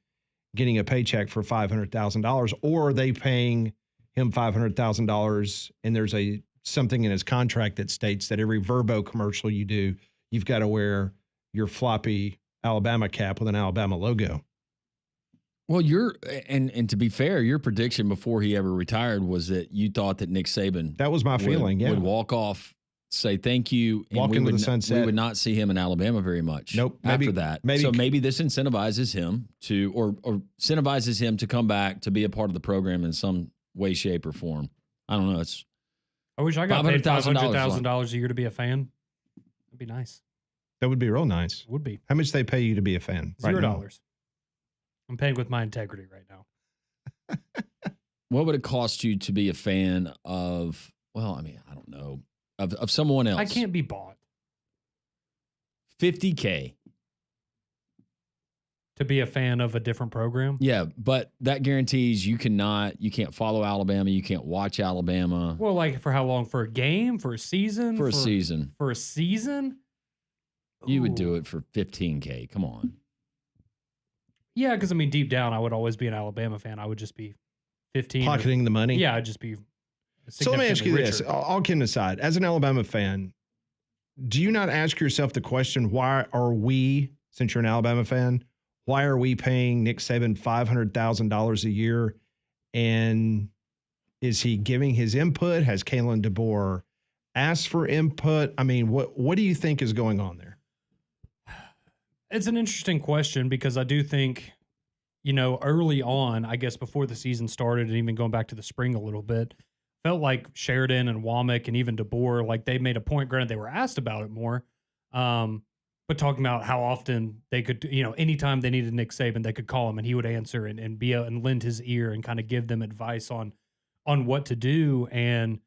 getting a paycheck for $500,000, or are they paying him $500,000 and there's something in his contract that states that every Verbo commercial you do, you've got to wear your floppy Alabama cap with an Alabama logo. Well, and to be fair, your prediction before he ever retired was that you thought that Nick Saban that was my feeling, would walk off, say thank you, and walk into the sunset. We would not see him in Alabama very much. Nope. After that, maybe this incentivizes him to, or incentivizes him to come back to be a part of the program in some way, shape, or form. I don't know. I wish I got paid $500,000 a year to be a fan. That'd be nice. That would be real nice. Would be. How much they pay you to be a fan? $0. I'm paying with my integrity right now. What would it cost you to be a fan of? Well, I mean, I don't know, of someone else. I can't be bought. $50K to be a fan of a different program. Yeah, but that guarantees you can't follow Alabama, you can't watch Alabama. Well, like for how long? For a game? For a season? For a season. For a season? You would do it for $15K. Come on. Yeah, because I mean, deep down, I would always be an Alabama fan. I would just be 15. Pocketing the money? Yeah, I'd just be. So let me ask you this. All kidding aside, as an Alabama fan, do you not ask yourself the question, why are we, since you're an Alabama fan, why are we paying Nick Saban $500,000 a year? And is he giving his input? Has Kalen DeBoer asked for input? I mean, what do you think is going on there? It's an interesting question because I do think, early on, I guess before the season started and even going back to the spring a little bit, felt like Sheridan and Womack and even DeBoer, like they made a point, granted they were asked about it more, but talking about how often they could, anytime they needed Nick Saban, they could call him and he would answer and be and lend his ear and kind of give them advice on what to do. And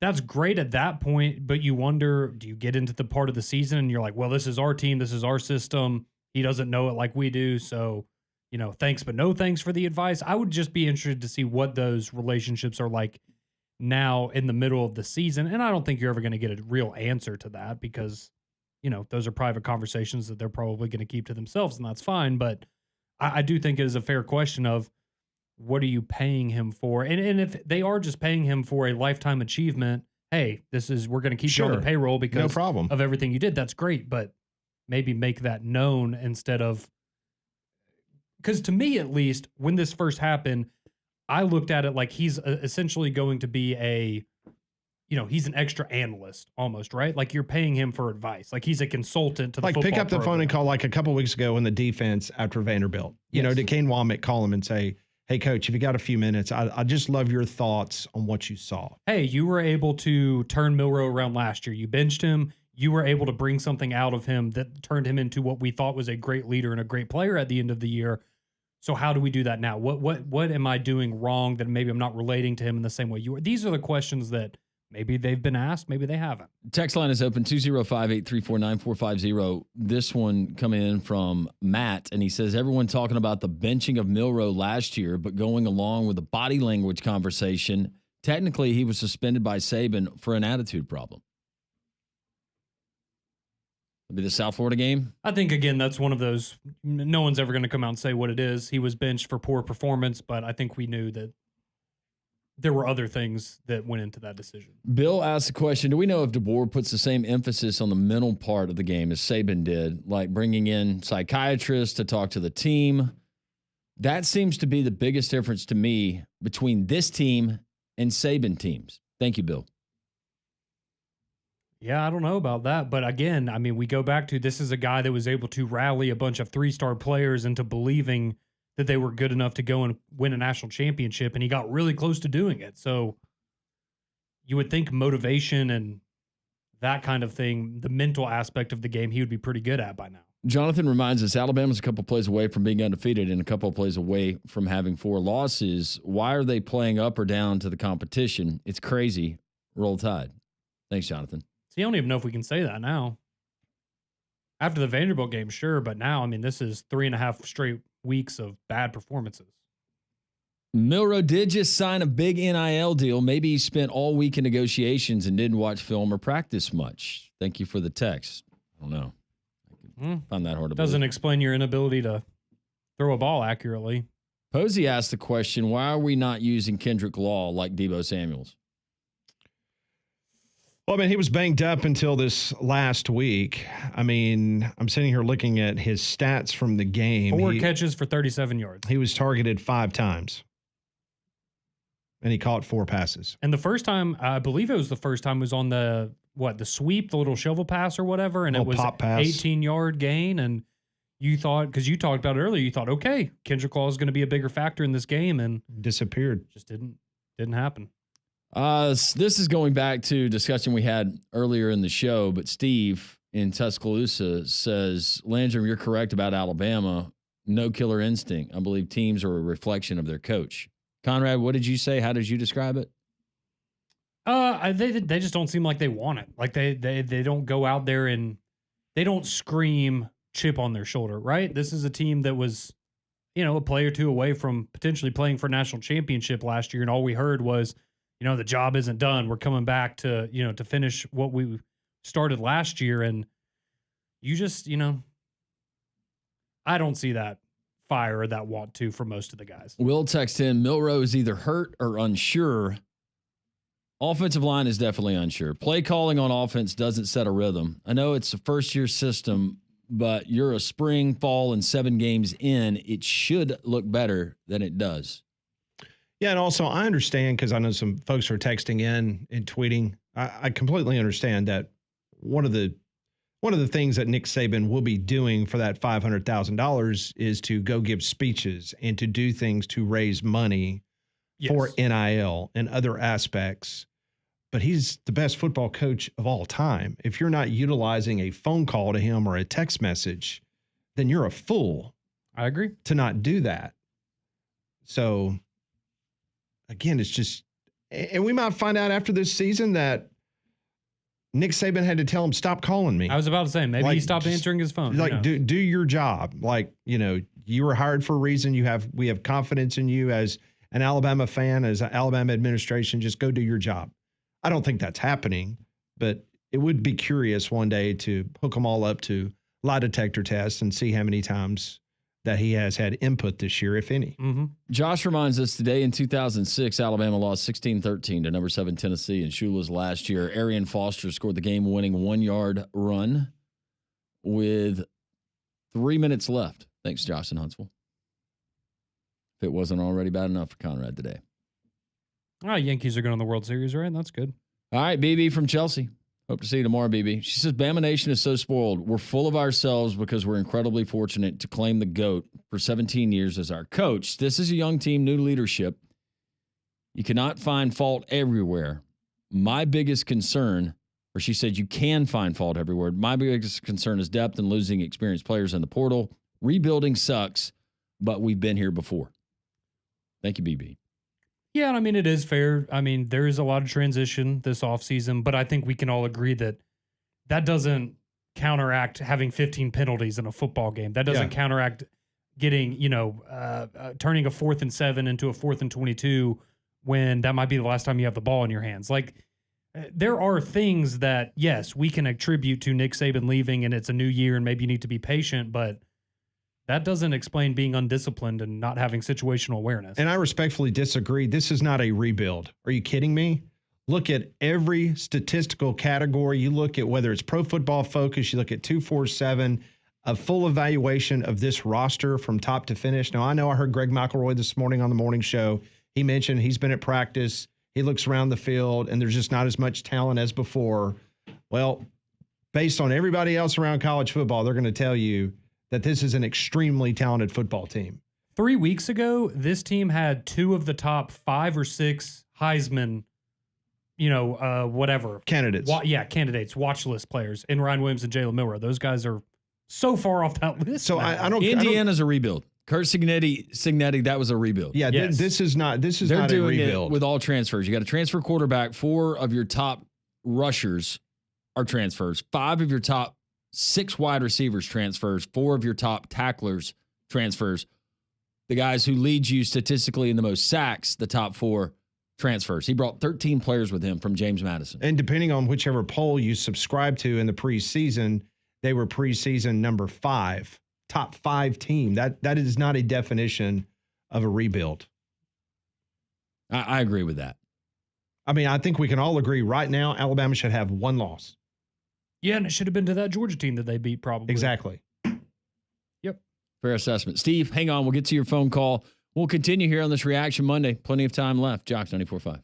that's great at that point, but you wonder, do you get into the part of the season and you're like, well, this is our team, this is our system. He doesn't know it like we do. So, thanks, but no thanks for the advice. I would just be interested to see what those relationships are like now in the middle of the season. And I don't think you're ever going to get a real answer to that because, those are private conversations that they're probably going to keep to themselves, and that's fine. But I do think it is a fair question of, what are you paying him for? And if they are just paying him for a lifetime achievement, hey, we're going to keep you on the payroll because no problem. Of everything you did. That's great. But maybe make that known instead of, because to me, at least when this first happened, I looked at it like he's essentially going to be he's an extra analyst almost, right? Like you're paying him for advice. Like he's a consultant to the football pick up the program. phone and call like a couple of weeks ago in the defense after Vanderbilt. Did Kane Womack call him and say, hey, coach, if you got a few minutes, I just love your thoughts on what you saw. Hey, you were able to turn Milroe around last year. You benched him. You were able to bring something out of him that turned him into what we thought was a great leader and a great player at the end of the year. So how do we do that now? What am I doing wrong that maybe I'm not relating to him in the same way you are? These are the questions that maybe they've been asked, maybe they haven't. Text line is open 205-834-9450. This one coming in from Matt, and he says, everyone talking about the benching of Milroe last year, but going along with the body language conversation, technically he was suspended by Saban for an attitude problem. It'll be the South Florida game. I think, again, that's one of those, no one's ever going to come out and say what it is. He was benched for poor performance, but I think we knew that there were other things that went into that decision. Bill asked the question, do we know if DeBoer puts the same emphasis on the mental part of the game as Saban did, like bringing in psychiatrists to talk to the team? That seems to be the biggest difference to me between this team and Saban teams. Thank you, Bill. Yeah, I don't know about that. But again, I mean, we go back to this is a guy that was able to rally a bunch of three-star players into believing that they were good enough to go and win a national championship, and he got really close to doing it. So you would think motivation and that kind of thing, the mental aspect of the game, he would be pretty good at by now. Jonathan reminds us Alabama's a couple plays away from being undefeated and a couple of plays away from having 4 losses. Why are they playing up or down to the competition? It's crazy. Roll Tide. Thanks, Jonathan. See, I don't even know if we can say that now. After the Vanderbilt game, sure, but now, I mean, this is 3.5 straight weeks of bad performances. Milroe did just sign a big NIL deal. Maybe he spent all week in negotiations and didn't watch film or practice much. Thank you for the text. I don't know. I find that hard to Doesn't believe. explain your inability to throw a ball accurately. Posey asked the question, why are we not using Kendrick Law like Debo Samuels? Well, I mean, he was banged up until this last week. I mean, I'm sitting here looking at his stats from the game. 4 catches for 37 yards. He was targeted 5 times. And he caught 4 passes. And the first time, I believe it was the first time, was on the sweep, the little shovel pass or whatever, and it was pop pass. 18-yard gain. And you thought, because you talked about it earlier, you thought, okay, Kendrick Law is going to be a bigger factor in this game, and disappeared. Just didn't happen. This is going back to discussion we had earlier in the show, but Steve in Tuscaloosa says, Landrum, you're correct about Alabama. No killer instinct. I believe teams are a reflection of their coach. Conrad, what did you say? How did you describe it? They just don't seem like they want it. Like they don't go out there and they don't scream chip on their shoulder, right? This is a team that was, a play or two away from potentially playing for a national championship last year, and all we heard was, the job isn't done. We're coming back to, to finish what we started last year. And you just, I don't see that fire or that want to for most of the guys. Will text in, Milroe is either hurt or unsure. Offensive line is definitely unsure. Play calling on offense doesn't set a rhythm. I know it's a first-year system, but you're a spring, fall, and 7 games in. It should look better than it does. Yeah, and also I understand, because I know some folks are texting in and tweeting. I completely understand that one of the things that Nick Saban will be doing for that $500,000 is to go give speeches and to do things to raise money for NIL and other aspects. But he's the best football coach of all time. If you're not utilizing a phone call to him or a text message, then you're a fool. I agree. To not do that. So again, it's just, and we might find out after this season that Nick Saban had to tell him, stop calling me. I was about to say, maybe he stopped answering his phone. Like, do your job. Like, you were hired for a reason. We have confidence in you as an Alabama fan, as an Alabama administration. Just go do your job. I don't think that's happening, but it would be curious one day to hook them all up to lie detector tests and see how many times that he has had input this year, if any. Mm-hmm. Josh reminds us today in 2006, Alabama lost 16-13 to number 7 Tennessee in Shula's last year. Arian Foster scored the game-winning 1-yard run with 3 minutes left. Thanks, Josh in Huntsville. If it wasn't already bad enough for Conrad today. Yankees are going to the World Series, right? That's good. All right, BB from Chelsea. Hope to see you tomorrow, BB. She says, Bama Nation is so spoiled. We're full of ourselves because we're incredibly fortunate to claim the GOAT for 17 years as our coach. This is a young team, new leadership. You cannot find fault everywhere. My biggest concern, or she said you can find fault everywhere. My biggest concern is depth and losing experienced players in the portal. Rebuilding sucks. but we've been here before. Thank you, BB. Yeah, I mean, it is fair. I mean, there is a lot of transition this offseason, but I think we can all agree that that doesn't counteract having 15 penalties in a football game. That doesn't counteract getting, turning a 4th and 7 into a 4th and 22 when that might be the last time you have the ball in your hands. Like, there are things that, yes, we can attribute to Nick Saban leaving and it's a new year and maybe you need to be patient, but that doesn't explain being undisciplined and not having situational awareness. And I respectfully disagree. This is not a rebuild. Are you kidding me? Look at every statistical category. You look at whether it's Pro Football Focus, you look at 247, a full evaluation of this roster from top to finish. Now, I know I heard Greg McElroy this morning on the morning show. He mentioned he's been at practice. He looks around the field, and there's just not as much talent as before. Well, based on everybody else around college football, they're going to tell you that this is an extremely talented football team. 3 weeks ago, this team had 2 of the top 5 or 6 Heisman, whatever. Candidates. Candidates, watch list players in Ryan Williams and Jaylen Milroe. Those guys are so far off that list. So I don't. Indiana's a rebuild. Kurt Cignetti, that was a rebuild. Yeah, yes. This is not They're a doing rebuild. it with all transfers. You got a transfer quarterback. 4 of your top rushers are transfers. 5 of your top 6 wide receivers transfers. 4 of your top tacklers transfers. The guys who lead you statistically in the most sacks, the top 4 transfers. He brought 13 players with him from James Madison. And depending on whichever poll you subscribe to in the preseason, they were preseason number 5, top 5 team. That is not a definition of a rebuild. I agree with that. I mean, I think we can all agree right now, Alabama should have 1 loss. Yeah, and it should have been to that Georgia team that they beat probably. Exactly. Yep. Fair assessment. Steve, hang on. We'll get to your phone call. We'll continue here on this Reaction Monday. Plenty of time left. Jocks 94.5.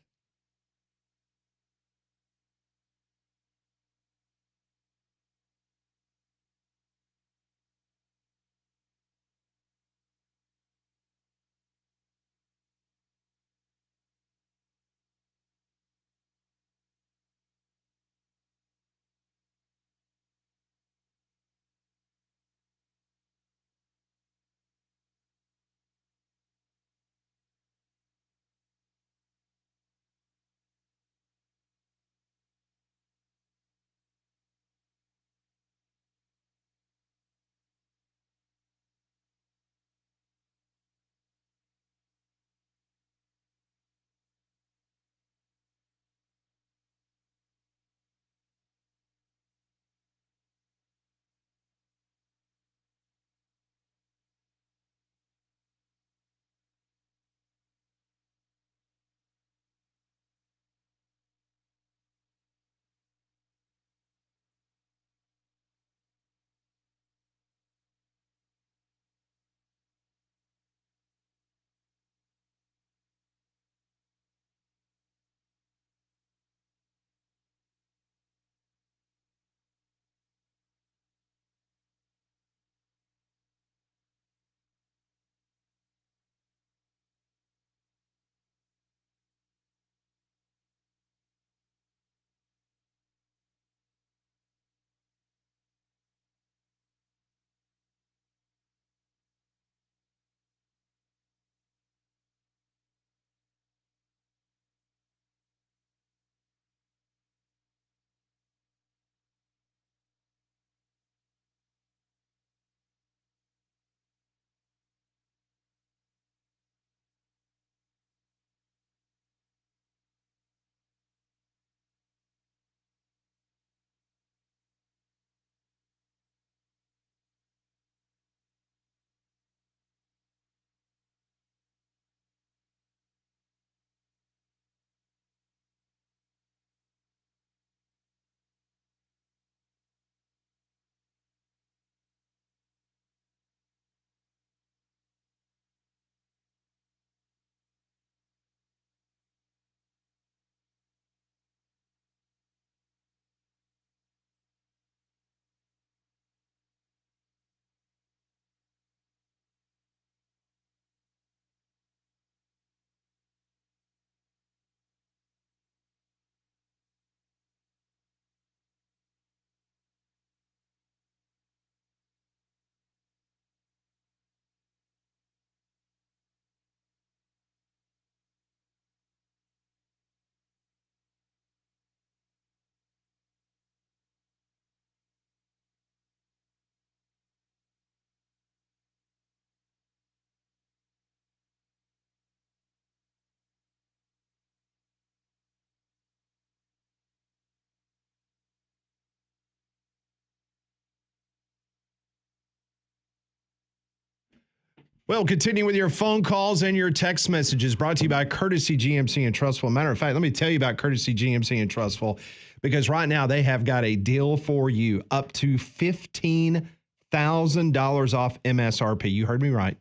Well, continue with your phone calls and your text messages brought to you by Courtesy GMC and Trustful. Matter of fact, let me tell you about Courtesy GMC and Trustful, because right now they have got a deal for you up to $15,000 off MSRP. You heard me right.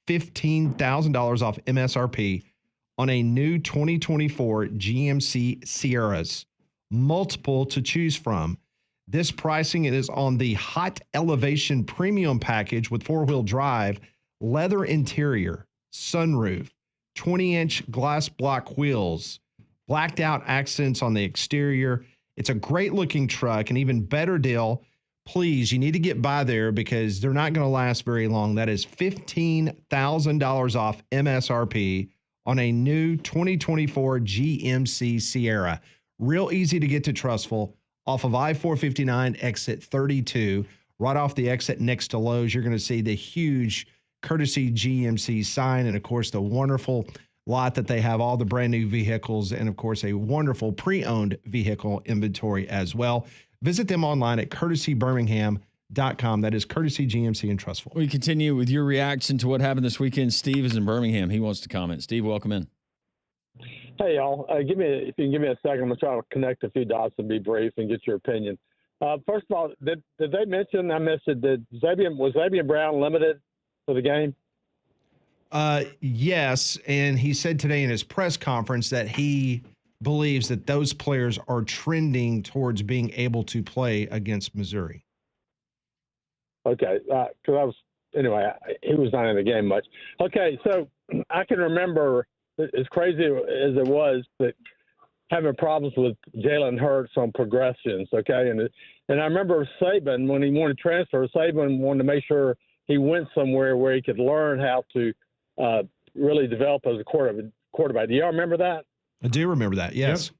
$15,000 off MSRP on a new 2024 GMC Sierras. Multiple to choose from. This pricing is on the Hot Elevation Premium Package with 4-wheel drive, leather interior, sunroof, 20-inch glass block wheels, blacked out accents on the exterior. It's a great looking truck, an even better deal. Please, you need to get by there because they're not going to last very long. That is $15,000 off MSRP on a new 2024 GMC Sierra. Real easy to get to Trustful off of I-459 exit 32, right off the exit next to Lowe's. You're going to see the huge Courtesy GMC sign and, of course, the wonderful lot that they have all the brand new vehicles and, of course, a wonderful pre-owned vehicle inventory as well. Visit them online at courtesybirmingham.com. That is Courtesy GMC and Trustful. We continue with your reaction to what happened this weekend. Steve is in Birmingham. He wants to comment. Steve, welcome in. Hey, y'all. If you can give me a second, I'm going to try to connect a few dots and be brief and get your opinion. First of all, did they mention, I missed it, was Xavier Brown limited for the game? Yes, and he said today in his press conference that he believes that those players are trending towards being able to play against Missouri. Okay, because he was not in the game much. Okay, so I can remember, as crazy as it was, that having problems with Jalen Hurts on progressions, okay? And I remember Saban, when he wanted to transfer, Saban wanted to make sure he went somewhere where he could learn how to really develop as a quarterback. Do y'all remember that? I do remember that, yes.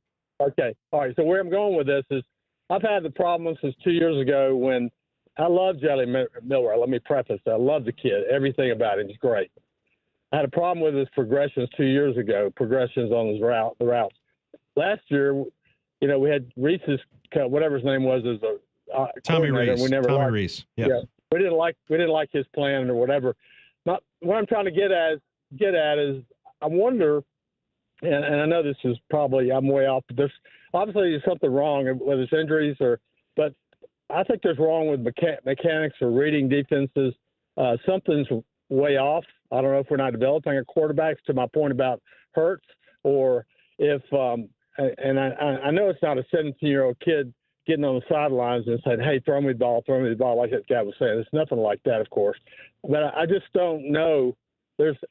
Yep. Okay. All right. So where I'm going with this is I've had the problem since 2 years ago when I love Jaylen Milroe. Let me preface that. I love the kid. Everything about him is great. I had a problem with his progressions 2 years ago, progressions on his the routes. Last year, we had Reese's, whatever his name was, as a Tommy Reese. We never Tommy Reese. Yep. Yeah. We didn't like his plan or whatever. What I'm trying to get at is I wonder, and I know this is probably I'm way off, but obviously there's something wrong with his injuries, but I think there's wrong with mechanics or reading defenses. Something's way off. I don't know if we're not developing our quarterbacks, to my point about Hurts, or if and I know it's not a 17-year-old kid getting on the sidelines and saying, "Hey, throw me the ball," like that guy was saying. It's nothing like that, of course. But I just don't know.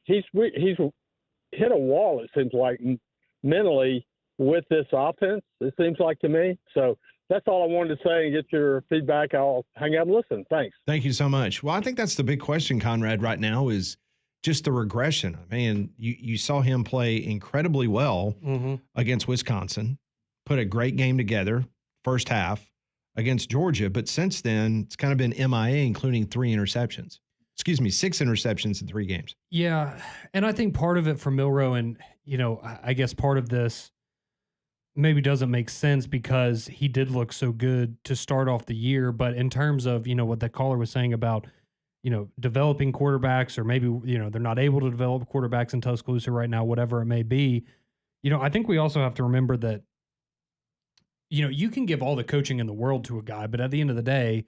He's hit a wall, it seems like, mentally with this offense, it seems like to me. So that's all I wanted to say and get your feedback. I'll hang out and listen. Thanks. Thank you so much. Well, I think that's the big question, Conrad, right now is just the regression. I mean, you saw him play incredibly well against Wisconsin, put a great game together, first half against Georgia. But since then, it's kind of been MIA, including 6 interceptions in 3 games. Yeah. And I think part of it for Milroe, and, I guess part of this maybe doesn't make sense because he did look so good to start off the year. But in terms of, what that caller was saying about, developing quarterbacks, or maybe, they're not able to develop quarterbacks in Tuscaloosa right now, whatever it may be, I think we also have to remember that, you can give all the coaching in the world to a guy, but at the end of the day,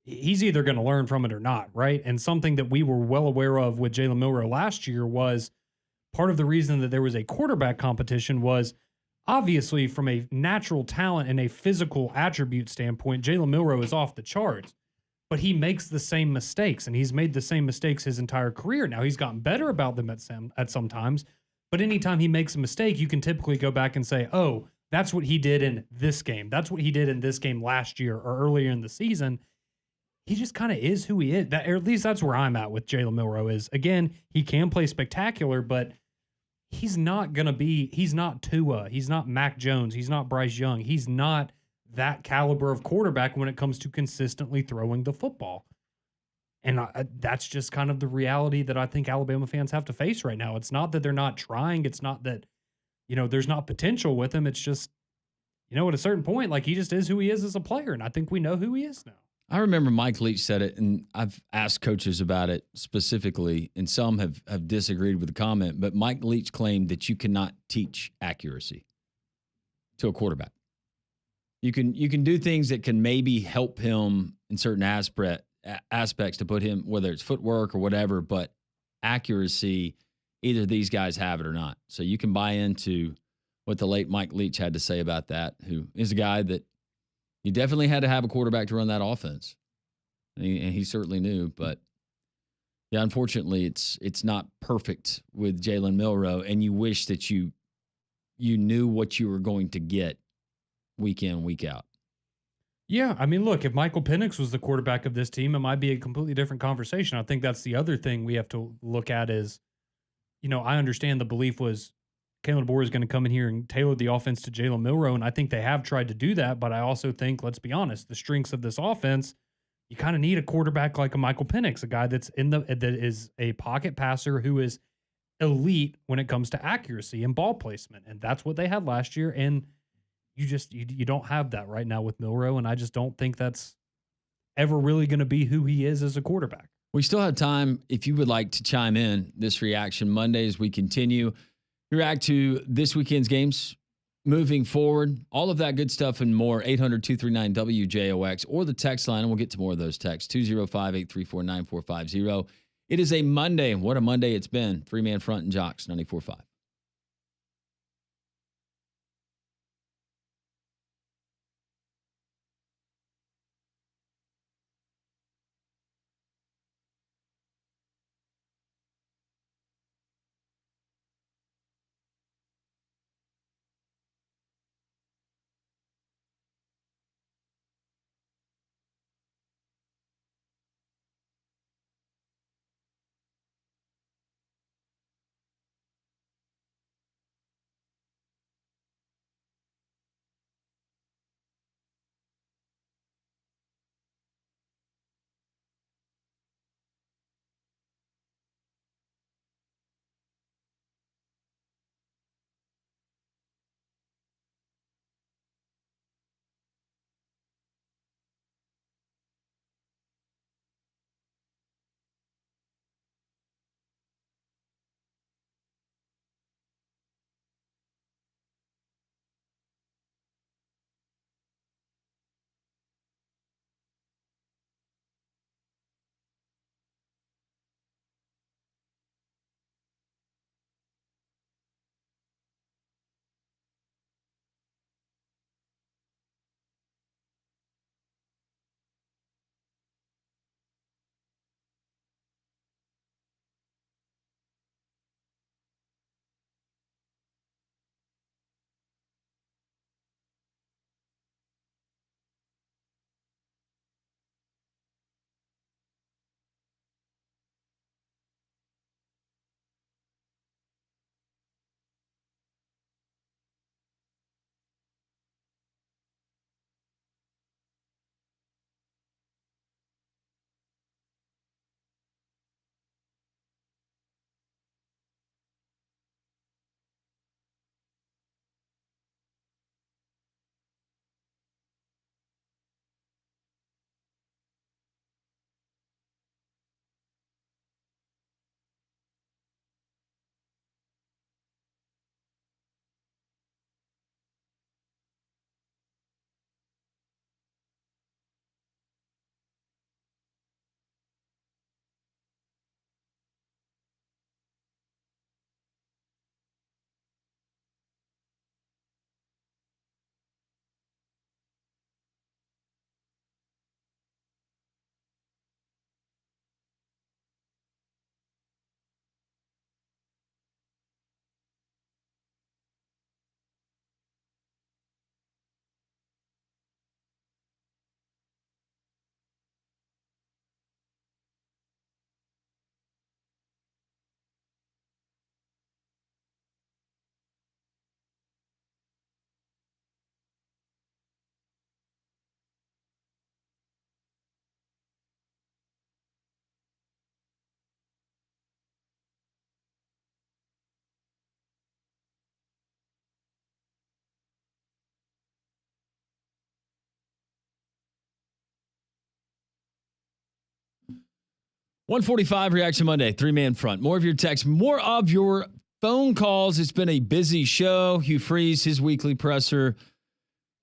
he's either going to learn from it or not, right? And something that we were well aware of with Jaylen Milroe last year was part of the reason that there was a quarterback competition was obviously from a natural talent and a physical attribute standpoint, Jaylen Milroe is off the charts, but he makes the same mistakes, and he's made the same mistakes his entire career. Now, he's gotten better about them at some times, but anytime he makes a mistake, you can typically go back and say, oh, that's what he did in this game. That's what he did in this game last year or earlier in the season. He just kind of is who he is. Or at least that's where I'm at with Jaylen Milroe is, again, he can play spectacular, but he's not Tua. He's not Mac Jones. He's not Bryce Young. He's not that caliber of quarterback when it comes to consistently throwing the football. And that's just kind of the reality that I think Alabama fans have to face right now. It's not that they're not trying. It's not that, there's not potential with him. It's just, at a certain point, like, he just is who he is as a player. And I think we know who he is now. I remember Mike Leach said it, and I've asked coaches about it specifically, and some have disagreed with the comment, but Mike Leach claimed that you cannot teach accuracy to a quarterback. You can do things that can maybe help him in certain aspects to put him, whether it's footwork or whatever, but accuracy, either these guys have it or not. So you can buy into what the late Mike Leach had to say about that, who is a guy that you definitely had to have a quarterback to run that offense. And he certainly knew, but yeah, unfortunately it's not perfect with Jaylen Milroe, and you wish that you knew what you were going to get week in, week out. Yeah, I mean, look, if Michael Penix was the quarterback of this team, it might be a completely different conversation. I think that's the other thing we have to look at is, I understand the belief was Kalen DeBoer is going to come in here and tailor the offense to Jaylen Milroe, and I think they have tried to do that, but I also think, let's be honest, the strengths of this offense, you kind of need a quarterback like a Michael Penix, a guy that is a pocket passer who is elite when it comes to accuracy and ball placement, and that's what they had last year, and you don't have that right now with Milroe, and I just don't think that's ever really going to be who he is as a quarterback. We still have time if you would like to chime in this reaction Monday as we continue. React to this weekend's games moving forward, all of that good stuff and more. 800-239-WJOX or the text line, and we'll get to more of those texts. 205-834-9450. It is a Monday. What a Monday it's been. Three-man front and Jocks, 94.5. 145 Reaction Monday, 3-man front. More of your texts, more of your phone calls. It's been a busy show. Hugh Freeze, his weekly presser.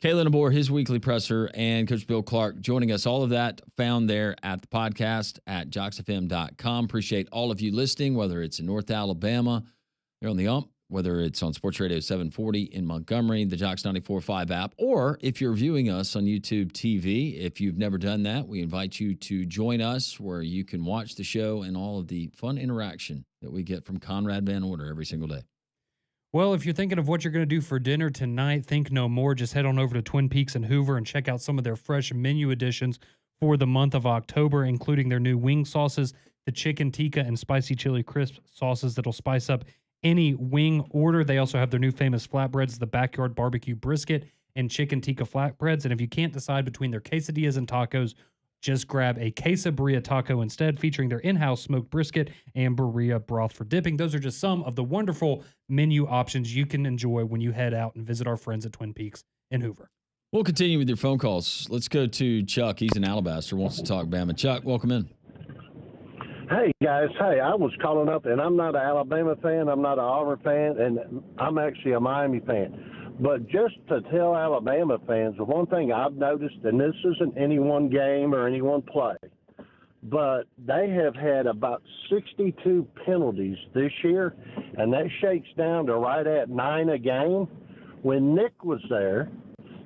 Kalen DeBoer, his weekly presser. And Coach Bill Clark joining us. All of that found there at the podcast at jocksfm.com. Appreciate all of you listening, whether it's in North Alabama, you're on the ump, whether it's on Sports Radio 740 in Montgomery, the Jocks 94.5 app, or if you're viewing us on YouTube TV. If you've never done that, we invite you to join us where you can watch the show and all of the fun interaction that we get from Conrad Van Order every single day. Well, if you're thinking of what you're going to do for dinner tonight, think no more. Just head on over to Twin Peaks and Hoover and check out some of their fresh menu additions for the month of October, including their new wing sauces, the chicken tikka and spicy chili crisp sauces that'll spice up any wing order. They also have their new famous flatbreads, the backyard barbecue brisket and chicken tikka flatbreads. And if you can't decide between their quesadillas and tacos, just grab a quesabirria taco instead, featuring their in-house smoked brisket and birria broth for dipping. Those are just some of the wonderful menu options you can enjoy when you head out and visit our friends at Twin Peaks in Hoover. We'll continue with your phone calls. Let's go to Chuck. He's in Alabaster, wants to talk Bama. Chuck, welcome in. Hey, guys. Hey, I was calling up, and I'm not an Alabama fan. I'm not an Auburn fan, and I'm actually a Miami fan. But just to tell Alabama fans, the one thing I've noticed, and this isn't any one game or any one play, but they have had about 62 penalties this year, and that shakes down to right at 9 a game. When Nick was there,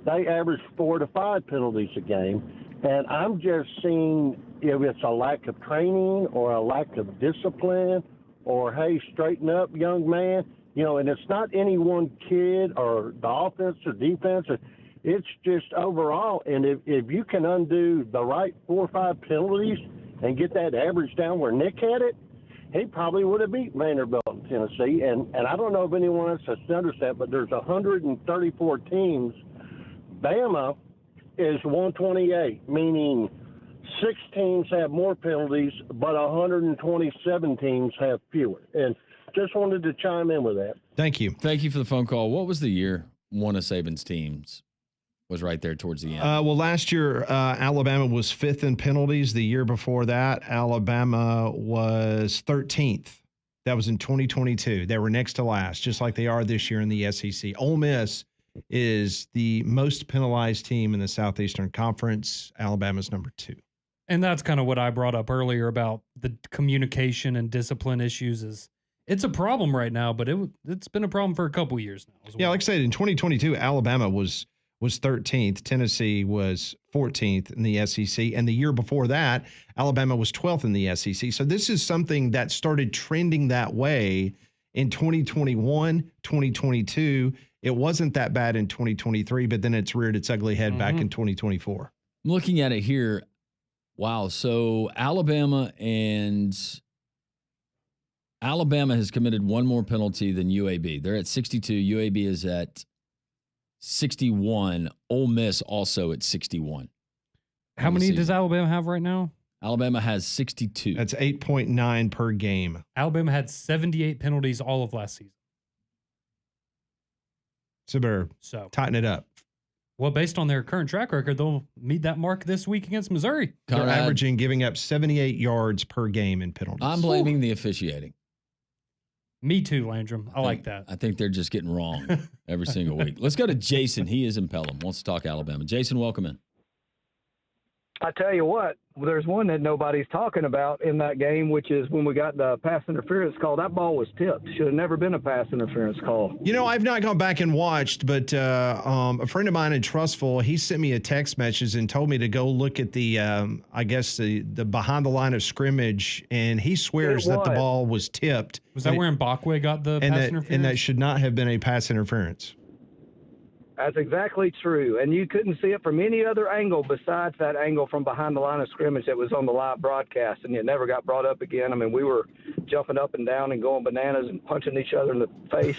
they averaged 4 to 5 penalties a game, and I'm just seeing if it's a lack of training or a lack of discipline or, hey, straighten up, young man. You know, and it's not any one kid or the offense or defense. It's just overall. And if you can undo the right 4 or 5 penalties and get that average down where Nick had it, he probably would have beat Vanderbilt in Tennessee. And I don't know if anyone else has noticed that, but there's 134 teams. Bama is 128, meaning 6 teams have more penalties, but 127 teams have fewer. And just wanted to chime in with that. Thank you. Thank you for the phone call. What was the year one of Saban's teams was right there towards the end? Well, last year, Alabama was 5th in penalties. The year before that, Alabama was 13th. That was in 2022. They were next to last, just like they are this year in the SEC. Ole Miss is the most penalized team in the Southeastern Conference. Alabama's number 2. And that's kind of what I brought up earlier about the communication and discipline issues. It's a problem right now, but it's been a problem for a couple years now as well. Yeah, like I said, in 2022, Alabama was 13th. Tennessee was 14th in the SEC. And the year before that, Alabama was 12th in the SEC. So this is something that started trending that way in 2021, 2022. It wasn't that bad in 2023, but then it's reared its ugly head back in 2024. I'm looking at it here. Wow. So Alabama has committed one more penalty than UAB. They're at 62. UAB is at 61. Ole Miss also at 61. How many does Alabama have right now? Alabama has 62. That's 8.9 per game. Alabama had 78 penalties all of last season. So better tighten it up. Well, based on their current track record, they'll meet that mark this week against Missouri. They're averaging giving up 78 yards per game in penalties. I'm blaming the officiating. Me too, Landrum. I like that. I think they're just getting wrong every single week. Let's go to Jason. He is in Pelham. Wants to talk Alabama. Jason, welcome in. I tell you what, there's one that nobody's talking about in that game, which is when we got the pass interference call. That ball was tipped. Should have never been a pass interference call. You know, I've not gone back and watched, but a friend of mine in Trussville, he sent me a text message and told me to go look at the, I guess, the behind the line of scrimmage, and he swears that the ball was tipped. Was that where Mbakwe got the pass interference? And that should not have been a pass interference. That's exactly true. And you couldn't see it from any other angle besides that angle from behind the line of scrimmage that was on the live broadcast, and it never got brought up again. I mean, we were jumping up and down and going bananas and punching each other in the face.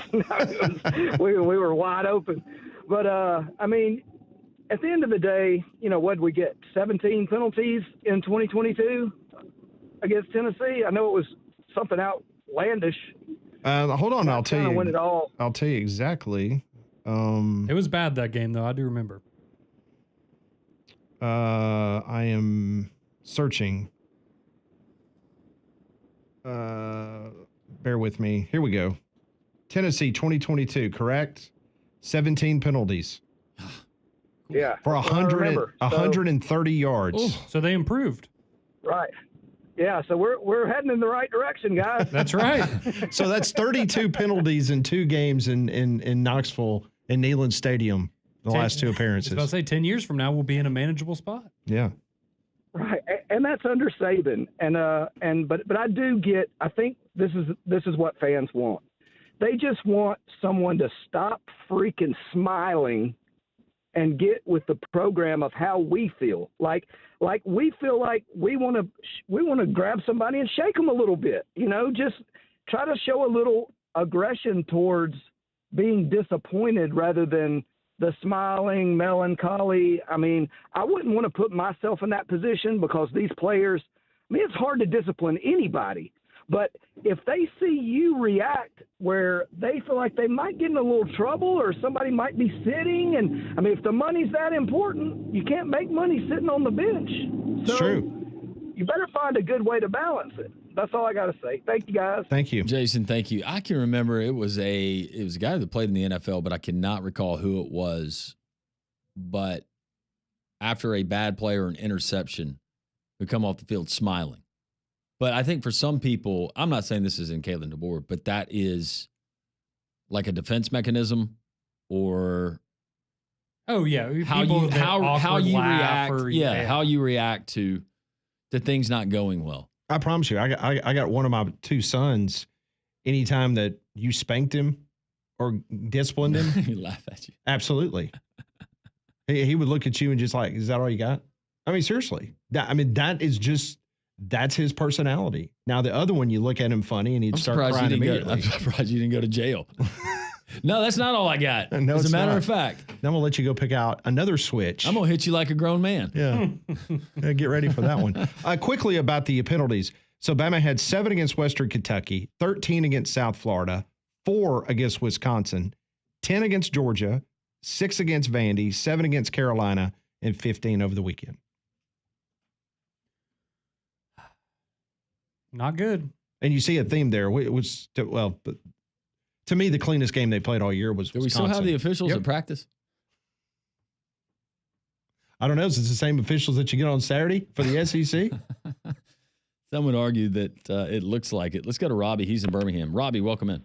we were wide open. But, I mean, at the end of the day, you know, what did we get? 17 penalties in 2022 against Tennessee? I know it was something outlandish. Hold on, I'll tell you. Win it all. I'll tell you exactly. It was bad that game, though. I do remember. I am searching. Bear with me. Here we go. Tennessee 2022, correct? 17 penalties. Yeah. For that's what I remember. 130 yards. Oh, so they improved. Right. Yeah, so we're heading in the right direction, guys. That's right. So that's 32 penalties in 2 games in Knoxville in Neyland Stadium, the last 2 I was appearances. about to say 10 years from now we'll be in a manageable spot. Yeah. Right, and that's under Saban, but I do get. I think this is what fans want. They just want someone to stop freaking smiling and get with the program of how we feel. Like we feel like we want to grab somebody and shake them a little bit. Just try to show a little aggression towards being disappointed rather than the smiling melancholy. I mean, I wouldn't want to put myself in that position because these players, it's hard to discipline anybody. But if they see you react where they feel like they might get in a little trouble or somebody might be sitting, and if the money's that important, you can't make money sitting on the bench. So It's true. You better find a good way to balance it. That's all I got to say. Thank you, guys. Thank you. Jason, thank you. I can remember it was a guy that played in the NFL, but I cannot recall who it was. But after a bad play or an interception, would come off the field smiling. But I think for some people, I'm not saying this is in Kalen DeBoer, but that is like a defense mechanism or Oh yeah, how you react. Or, how you react to things not going well. I promise you, I got one of my 2 sons. Anytime that you spanked him or disciplined him, He laugh at you. absolutely. He would look at you and just like, is that all you got? I mean, seriously. That's his personality. Now the other one, you look at him funny and he'd start crying immediately. I'm surprised you didn't go to jail. No, that's not all I got. No, As a it's matter not. of fact. Then I'm gonna let you go pick out another switch. I'm gonna hit you like a grown man. Yeah. Get ready for that one. Quickly about the penalties. So Bama had 7 against Western Kentucky, 13 against South Florida, 4 against Wisconsin, 10 against Georgia, 6 against Vandy, 7 against Carolina, and 15 over the weekend. Not good. And you see a theme there. It was, to me, the cleanest game they played all year was Do we Wisconsin. still have the officials at practice? I don't know. Is it the same officials that you get on Saturday for the SEC? Some would argue that it looks like it. Let's go to Robbie. He's in Birmingham. Robbie, welcome in.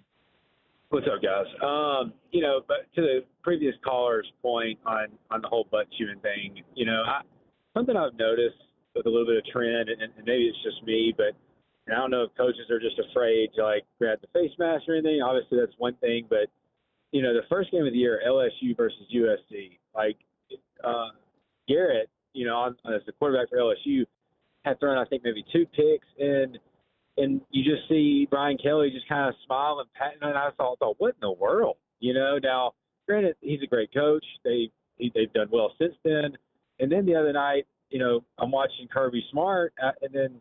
What's up, guys? But to the previous caller's point on the whole butt chewing thing, something I've noticed with a little bit of trend, and maybe it's just me, but I don't know if coaches are just afraid to grab the face mask or anything. Obviously, that's one thing, but the first game of the year, LSU versus USC, Garrett, as the quarterback for LSU, had thrown I think maybe 2 picks, and you just see Brian Kelly just kind of smile and patting, and I thought, what in the world, Now, granted, he's a great coach. They've done well since then, and then the other night, I'm watching Kirby Smart, and then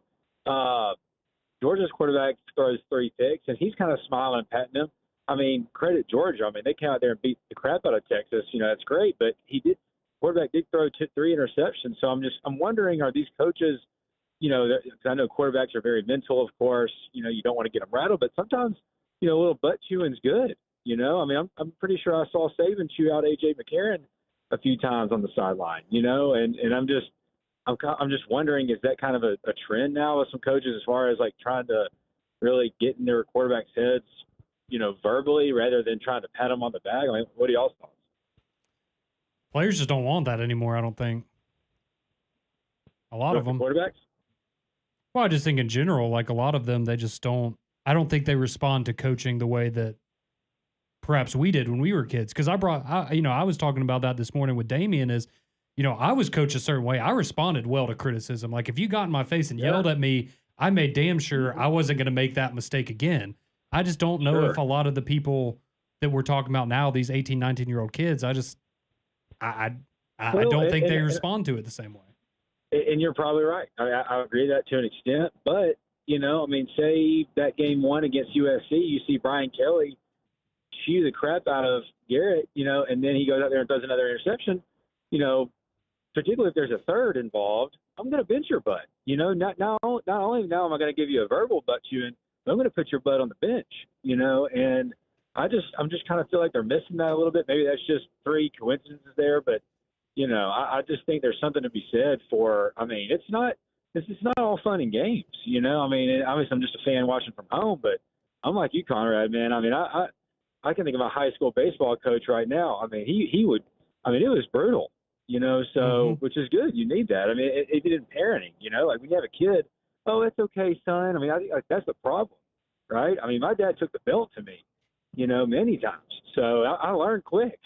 Georgia's quarterback throws 3 picks, and he's kind of smiling and patting him. I mean, credit Georgia. I mean, they came out there and beat the crap out of Texas. That's great, but quarterback did throw 3 interceptions. So I'm wondering, are these coaches, I know quarterbacks are very mental, of course. You don't want to get them rattled, but sometimes, a little butt chewing's good. I'm pretty sure I saw Saban chew out A.J. McCarron a few times on the sideline. And I'm just wondering, is that kind of a trend now with some coaches as far as trying to really get in their quarterbacks' heads, verbally rather than trying to pat them on the back? I mean, what are y'all's thoughts? Players just don't want that anymore, I don't think. A lot of them. Quarterbacks? Well, I just think in general, a lot of them, they just don't. I don't think they respond to coaching the way that perhaps we did when we were kids. Because I was talking about that this morning with Damien is, I was coached a certain way. I responded well to criticism. If you got in my face and yelled at me, I made damn sure I wasn't going to make that mistake again. I just don't know if a lot of the people that we're talking about now, these 18, 19-year-old kids, I don't think they respond to it the same way. And you're probably right. I agree with that to an extent. But, say that game 1 against USC, you see Brian Kelly chew the crap out of Garrett, and then he goes out there and throws another interception, particularly if there's a third involved, I'm going to bench your butt. Not only now am I going to give you a verbal butt chewing, I'm going to put your butt on the bench, and I'm just kind of feel like they're missing that a little bit. Maybe that's just three coincidences there, but I just think there's something to be said for. I mean, it's not all fun and games, I mean, obviously I'm just a fan watching from home, but I'm like you, Conrad, man. I mean, I can think of a high school baseball coach right now. I mean, he would. I mean, it was brutal, so which is good. You need that. I mean, it did in parenting, like when you have a kid. Oh, it's okay, son. I mean, I think that's the problem, right? I mean, my dad took the belt to me, many times. So I learned quick,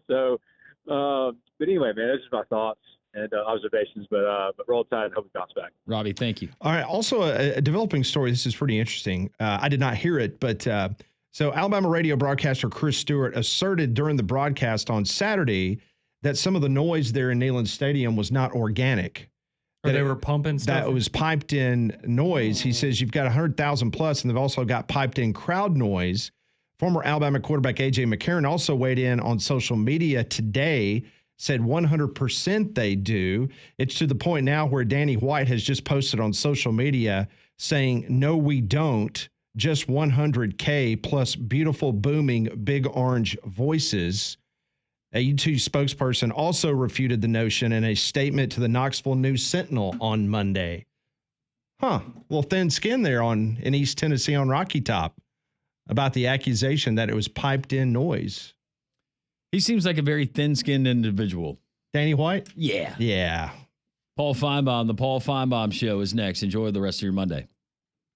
So, but anyway, man, those are my thoughts and observations. But roll tide and hope we bounce back. Robbie, thank you. All right. Also, a developing story. This is pretty interesting. I did not hear it, but so Alabama radio broadcaster Chris Stewart asserted during the broadcast on Saturday that some of the noise there in Neyland Stadium was not organic. Or they were pumping stuff? That it was piped in noise. He says you've got 100,000 plus, and they've also got piped in crowd noise. Former Alabama quarterback A.J. McCarron also weighed in on social media today, said 100% they do. It's to the point now where Danny White has just posted on social media saying, no, we don't, just 100K plus beautiful, booming, big orange voices. A U2 spokesperson also refuted the notion in a statement to the Knoxville News Sentinel on Monday. A little thin skin there in East Tennessee on Rocky Top about the accusation that it was piped in noise. He seems like a very thin-skinned individual. Danny White? Yeah. Yeah. Paul Feinbaum, the Paul Feinbaum Show is next. Enjoy the rest of your Monday.